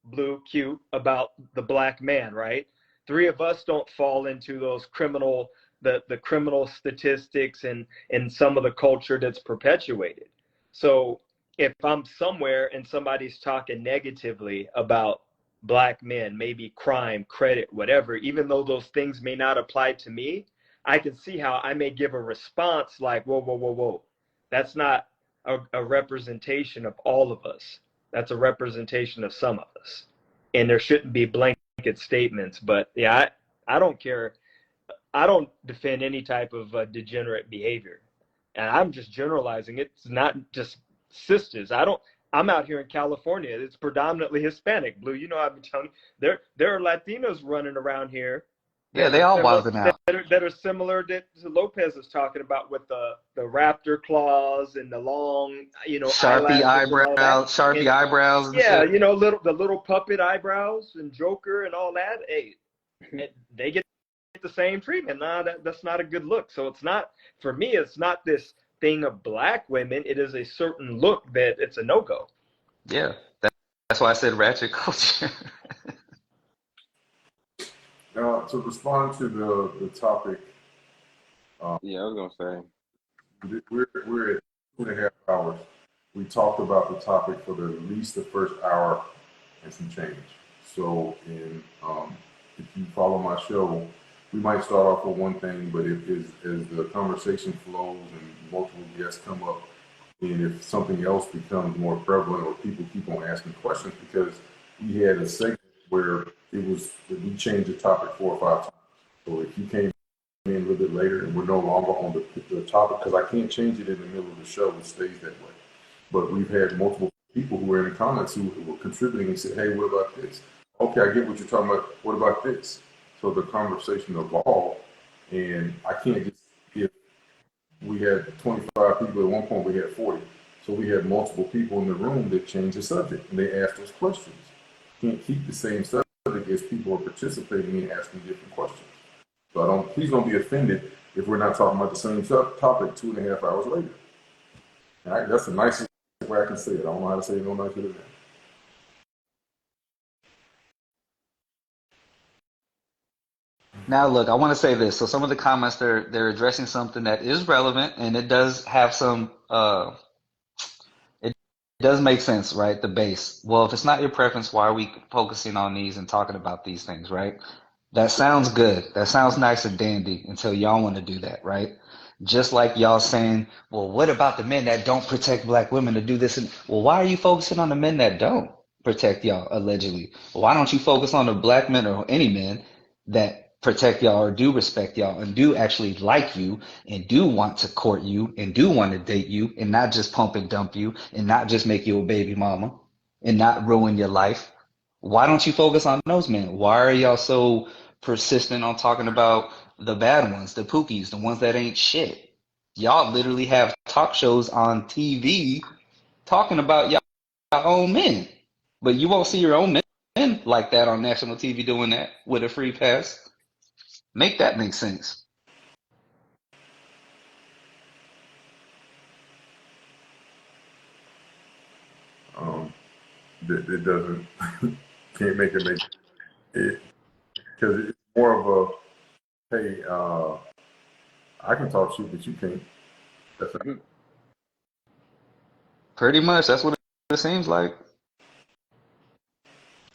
Blue, Q, about the black man, right? Three of us don't fall into those criminal the criminal statistics and some of the culture that's perpetuated. So if I'm somewhere and somebody's talking negatively about black men, maybe crime, credit, whatever, even though those things may not apply to me, I can see how I may give a response like, whoa, whoa, whoa, whoa. That's not a representation of all of us. That's a representation of some of us. And there shouldn't be blanket statements. But yeah, I don't care. I don't defend any type of degenerate behavior. And I'm just generalizing. It's not just sisters. I'm out here in California. It's predominantly Hispanic. Blue, you know, I've been telling you, there are Latinos running around here. Yeah, they all wilding out. That are similar that Lopez is talking about with the raptor claws and the long, you know, Sharpie eyebrows. Yeah, you know, the little puppet eyebrows and Joker and all that. Hey, they get the same treatment. Nah, that's not a good look. So it's not, for me, it's not this thing of black women. It is a certain look that it's a no-go. Yeah, that's why I said ratchet culture. Now, to respond to the topic, Yeah, I was gonna say we're at 2.5 hours. We talked about the topic for at least the first hour and some change. So, if you follow my show, we might start off with one thing, but as the conversation flows and multiple guests come up, and if something else becomes more prevalent or people keep on asking questions, because we had a segment where we changed the topic 4 or 5 times. So if you came in a little bit later and we're no longer on the topic, because I can't change it in the middle of the show. It stays that way. But we've had multiple people who were in the comments who were contributing and said, hey, what about this? Okay, I get what you're talking about. What about this? So the conversation evolved, and I can't just, if we had 25 people at one point, we had 40. So we had multiple people in the room that changed the subject, and they asked us questions. Can't keep the same subject as people are participating and asking different questions. So please don't be offended if we're not talking about the same topic 2.5 hours later. All right, that's the nicest way I can say it. I don't know how to say it no nicer than that. Now, look, I want to say this. So some of the comments, they're addressing something that is relevant, and it does have some, it does make sense, right? The base. Well, if it's not your preference, why are we focusing on these and talking about these things, right? That sounds good. That sounds nice and dandy until y'all want to do that, right? Just like y'all saying, well, what about the men that don't protect black women to do this? And, well, why are you focusing on the men that don't protect y'all, allegedly? Why don't you focus on the black men or any men that protect y'all or do respect y'all and do actually like you and do want to court you and do want to date you and not just pump and dump you and not just make you a baby mama and not ruin your life? Why don't you focus on those men? Why are y'all so persistent on talking about the bad ones, the pookies, the ones that ain't shit? Y'all literally have talk shows on TV talking about y'all own men, but you won't see your own men like that on national TV doing that with a free pass. Make that make sense. It doesn't, can't make it make it, because it's more of a, hey, I can talk shit, but you can't. That's not. Pretty much, that's what it seems like.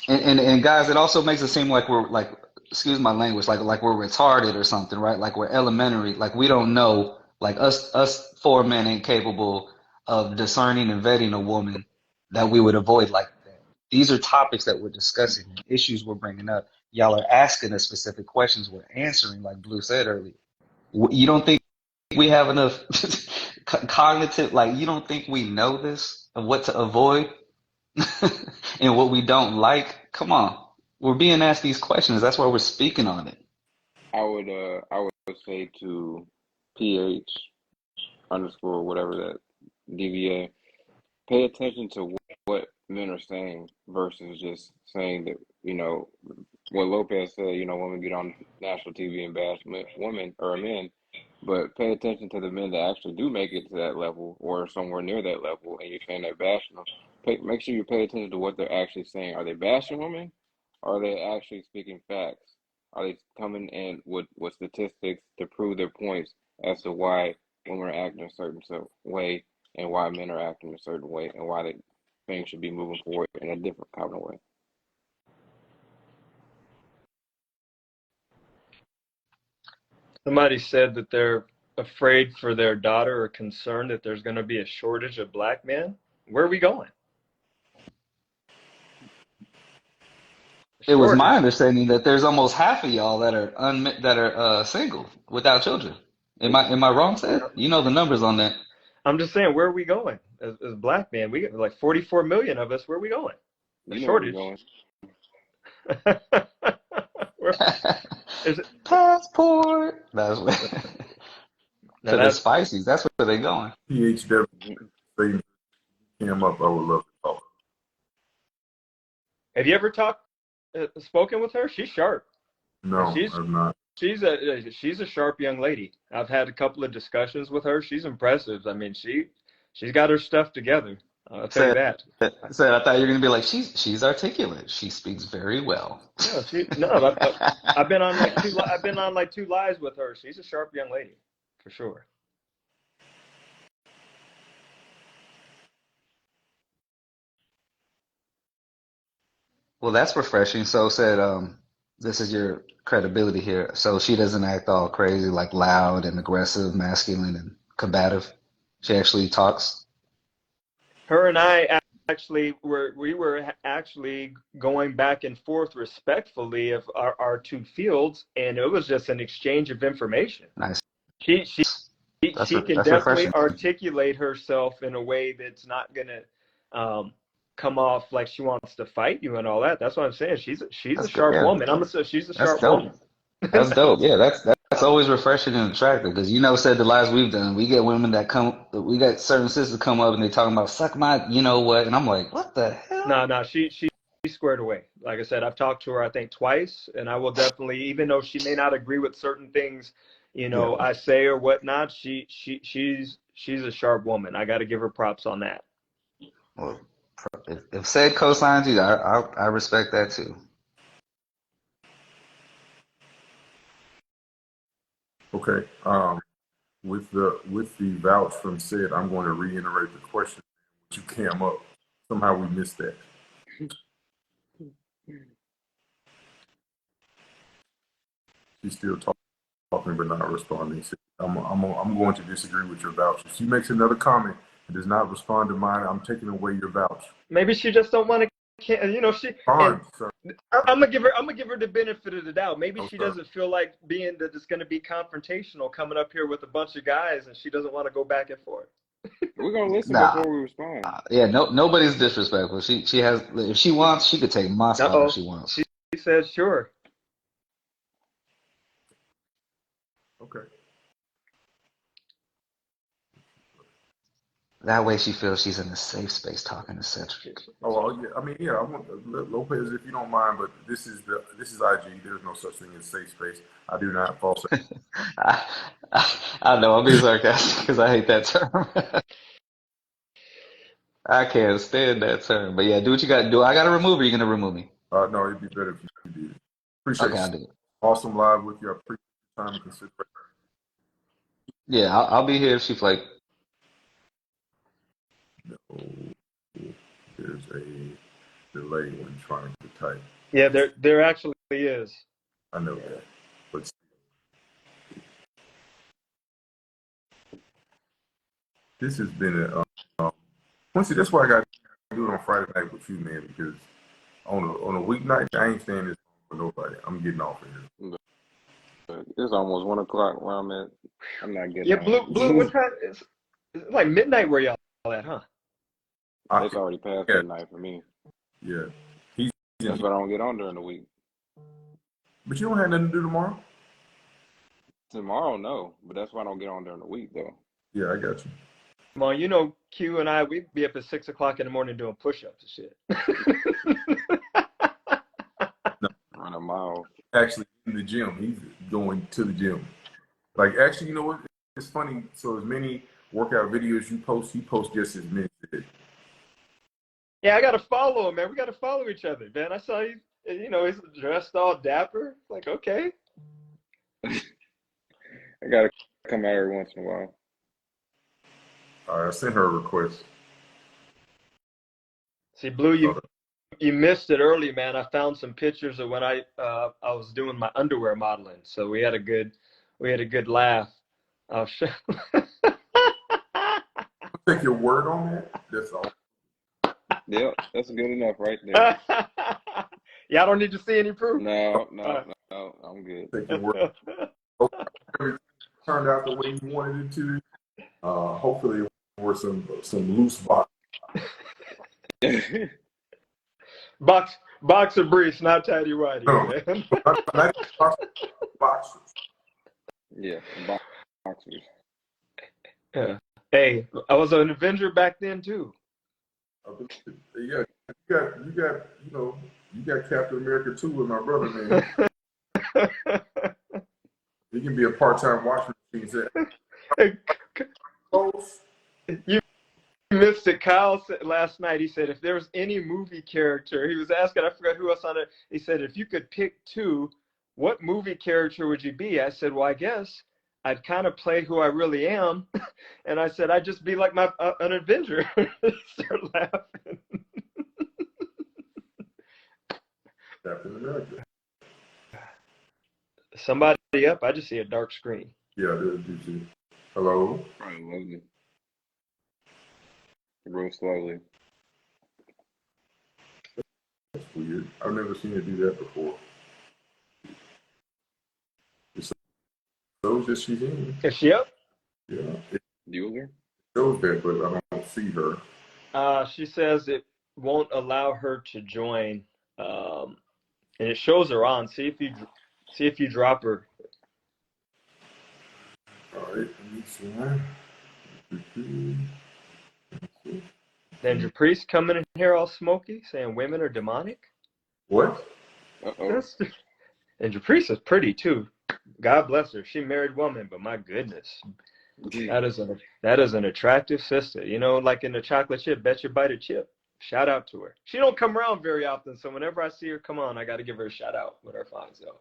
And guys, it also makes it seem like we're like, excuse my language, like we're retarded or something, right? Like we're elementary, like we don't know, like us four men ain't capable of discerning and vetting a woman that we would avoid like that. These are topics that we're discussing, issues we're bringing up. Y'all are asking us specific questions, we're answering, like Blue said earlier. You don't think we have enough cognitive, like you don't think we know this of what to avoid and what we don't like? Come on. We're being asked these questions. That's why we're speaking on it. I would say to PH underscore whatever that DVA, pay attention to what men are saying versus just saying that, what Lopez said, women get on national TV and bash women or men, but pay attention to the men that actually do make it to that level or somewhere near that level, and you're saying they're bashing them. Make sure you pay attention to what they're actually saying. Are they bashing women? Or are they actually speaking facts? Are they coming in with statistics to prove their points as to why women are acting a certain way and why men are acting a certain way and why things should be moving forward in a different kind of way? Somebody said that they're afraid for their daughter or concerned that there's going to be a shortage of black men. Where are we going? It was my understanding that there's almost half of y'all that are single without children. Am I wrong, Seth? You know the numbers on that. I'm just saying, where are we going as black men? We get like 44 million of us. Where are we going? The shortage. Is it passport? That's what. To the spices. That's where they're going. PHW came up. I would love to talk. Have you ever spoken with her? She's sharp. No, I've not. She's a sharp young lady. I've had a couple of discussions with her. She's impressive. I mean, she's got her stuff together. I'll tell you that. So I thought you were gonna be like, she's articulate. She speaks very well. No, I've been on like two lives with her. She's a sharp young lady, for sure. Well, that's refreshing. So said, this is your credibility here. So she doesn't act all crazy, like loud and aggressive, masculine and combative. She actually talks. Her and I actually going back and forth respectfully of our two fields, and it was just an exchange of information. Nice. She can That's definitely refreshing. articulate herself in a way that's not gonna come off like she wants to fight you and all that. That's what I'm saying. She's a That's good. sharp Yeah, woman. I'm gonna say she's a that's sharp dope. woman. That's dope. Yeah, that's always refreshing and attractive because said the lives we've done, we get women we got certain sisters come up and they talking about suck my, you know what, and I'm like, what the hell? No, she's squared away. Like I said, I've talked to her I think twice, and I will definitely, even though she may not agree with certain things, Yeah. I say or whatnot, she's a sharp woman. I got to give her props on that. Well, if said co-signs you, I respect that too. Okay. With the vouch from said, I'm going to reiterate the question. You came up. Somehow we missed that. She's still talking but not responding. I'm going to disagree with your vouch. If she makes another comment and does not respond to mine, I'm taking away your vouch. Maybe she just don't want to. Fine, sir. I'm gonna give her the benefit of the doubt. Maybe she sir. doesn't feel like being that it's gonna be confrontational coming up here with a bunch of guys, and she doesn't want to go back and forth. We're gonna listen Nah. before we respond. Yeah, nobody's disrespectful. She has, if she wants, she could take my spot if she wants. She says sure. Okay. That way she feels she's in a safe space talking to Cedric. Oh yeah. I mean, yeah. I want Lopez, if you don't mind, but this is IG. There's no such thing as safe space. I do not false. I know I'm being sarcastic because I hate that term. I can't stand that term. But yeah, do what you got to do. I got to remove her. You're gonna remove me. No, it'd be better if you did. Appreciate Okay, it. I'll do it. Awesome live with you. I appreciate your time and consideration. Yeah, I'll be here if she like. No, there's a delay when trying to type. Yeah, there actually is. I know that, but this has been a Quincy. That's why I got to do it on Friday night with you, man. Because on a weeknight, I ain't staying this long for nobody. I'm getting off of here. But it's almost 1 o'clock where I'm at. I'm not getting. Yeah, Blue. What time is? It's like midnight where y'all at, huh? It's already past midnight for me. Yeah. That's why I don't get on during the week. But you don't have nothing to do tomorrow? Tomorrow, no. But that's why I don't get on during the week, though. Yeah, I got you. Come on, Q and I, we'd be up at 6 o'clock in the morning doing push-ups and shit. Run a mile. Actually, in the gym. He's going to the gym. Like, actually, you know what? It's funny. So as many workout videos you post, he posts just as many. Yeah, I got to follow him, man. We got to follow each other, man. I saw he's dressed all dapper. Like, okay. I got to come out every once in a while. All right, I sent her a request. See, Blue, you missed it early, man. I found some pictures of when I was doing my underwear modeling. So we had a good laugh. I'll show. Take your word on that. That's all. Yep, that's good enough right there. Yeah, I don't need to see any proof. No, I'm good. Take your word. Everything turned out the way you wanted it to. Hopefully, there were some loose boxer briefs, not tidy whitey, man. Not boxers. Yeah, boxers. Yeah. Hey, I was an Avenger back then too. Yeah, you got Captain America 2 with my brother, man. He can be a part-time washing machine. You missed it. Kyle said last night, he said, if there was any movie character, he was asking, I forgot who else on it. He said, if you could pick 2, what movie character would you be? I said, well, I guess I'd kind of play who I really am. And I said, I'd just be like an Avenger. Start laughing. Captain America. Somebody up? I just see a dark screen. Yeah, I do too. Hello? Probably lovely. Real slowly. That's weird. I've never seen her do that before. It shows that she's in. Is she up? Yeah, it Bueller? shows that, but I don't see her. She says it won't allow her to join, and it shows her on. See if you drop her. All right, let me see. Then Japriest coming in here all smoky, saying women are demonic. What? Uh-oh. And Japriest is pretty too. God bless her. She a married woman, but my goodness, that is an attractive sister. You know, like in the chocolate chip, bet you bite a chip. Shout out to her. She don't come around very often, so whenever I see her come on, I got to give her a shout out with her fine self.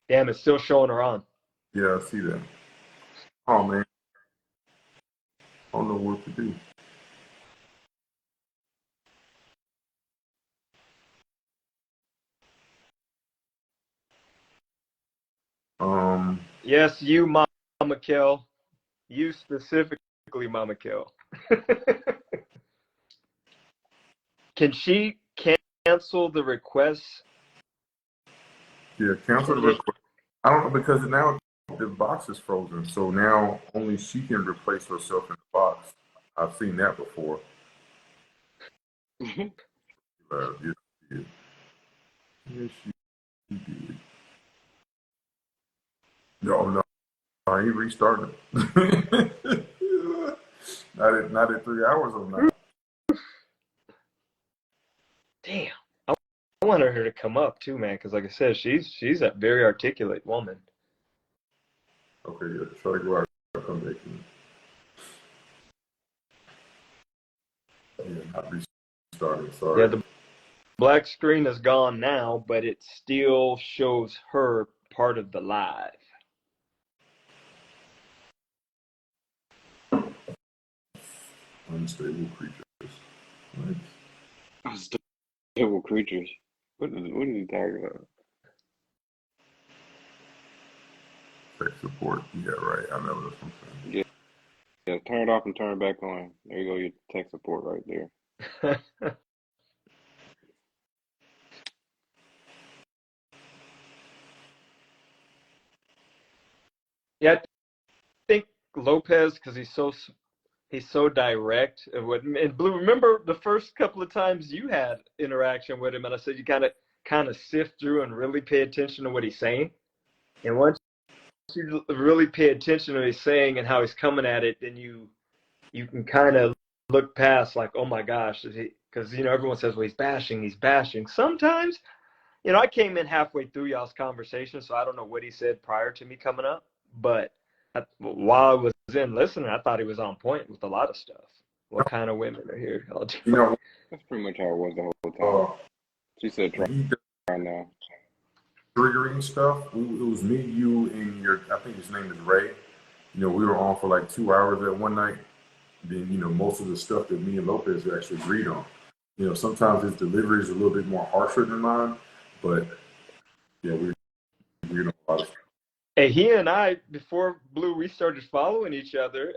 Damn, it's still showing her on. Yeah, I see that. Oh man, I don't know what to do. Yes, you, Mama Kel. You specifically, Mama Kel. Can she cancel the request? Yeah, cancel the request. I don't know, because now the box is frozen, so now only she can replace herself in the box. I've seen that before. Yes, she did. No, I ain't restarted. not at 3 hours or not. Damn. I wanted her to come up too, man, because like I said, she's a very articulate woman. Okay, yeah, try to go out and come back in. Yeah, not restarted, sorry. Yeah, the black screen is gone now, but it still shows her part of the live. Unstable creatures. What? Unstable creatures. What is he talking about? Tech support. Yeah, right. I know what I'm saying. Yeah, turn it off and turn it back on. There you go, your tech support right there. Yeah, I think Lopez, because he's so direct. And Blue, remember the first couple of times you had interaction with him, and I said you kind of sift through and really pay attention to what he's saying. And once you really pay attention to what he's saying and how he's coming at it, then you can kind of look past, like, oh my gosh, because everyone says, well, he's bashing. Sometimes, I came in halfway through y'all's conversation, so I don't know what he said prior to me coming up, but while I was in listening, I thought he was on point with a lot of stuff. What kind of women are here? That's pretty much how it was the whole time. She said, try now. Triggering stuff. It was me, you, and I think his name is Ray. We were on for like 2 hours that one night. Then, most of the stuff that me and Lopez actually agreed on. Sometimes his delivery is a little bit more harsher than mine, but yeah, we agreed on a lot of stuff. Hey, he and I, before Blue, we started following each other.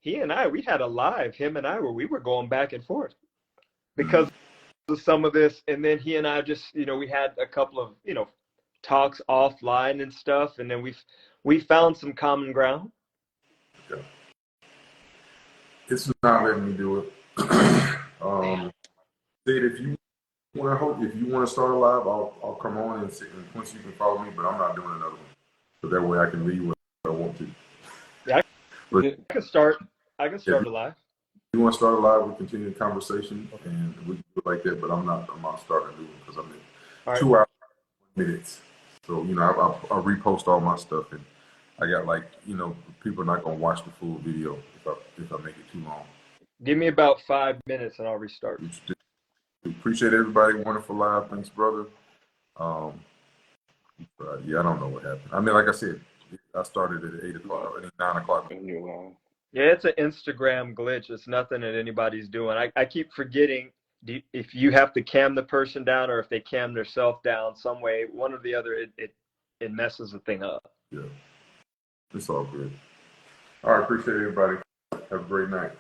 He and I, we had a live, him and I, where we were going back and forth because of some of this. And then he and I just, we had a couple of, talks offline and stuff. And then we found some common ground. Okay. It's not letting me do it. Sid, if you want to start a live, I'll come on and Quincy, you can follow me, but I'm not doing another one. So that way I can leave when I want to. Yeah, but I can start a live. If you want to start a live, we'll continue the conversation and we can do it like that, but I'm not starting a new one because I'm in 2 hours, 1 minute. So, I'll repost all my stuff, and I got people are not going to watch the full video if I make it too long. Give me about 5 minutes and I'll restart. Appreciate everybody. Wonderful live. Thanks, brother. Yeah, I don't know what happened. I mean, like I said, I started at 8 o'clock, at 9 o'clock. Yeah, it's an Instagram glitch. It's nothing that anybody's doing. I keep forgetting if you have to cam the person down or if they cam themselves down some way, one or the other, it messes the thing up. Yeah, it's all good. All right, appreciate everybody. Have a great night.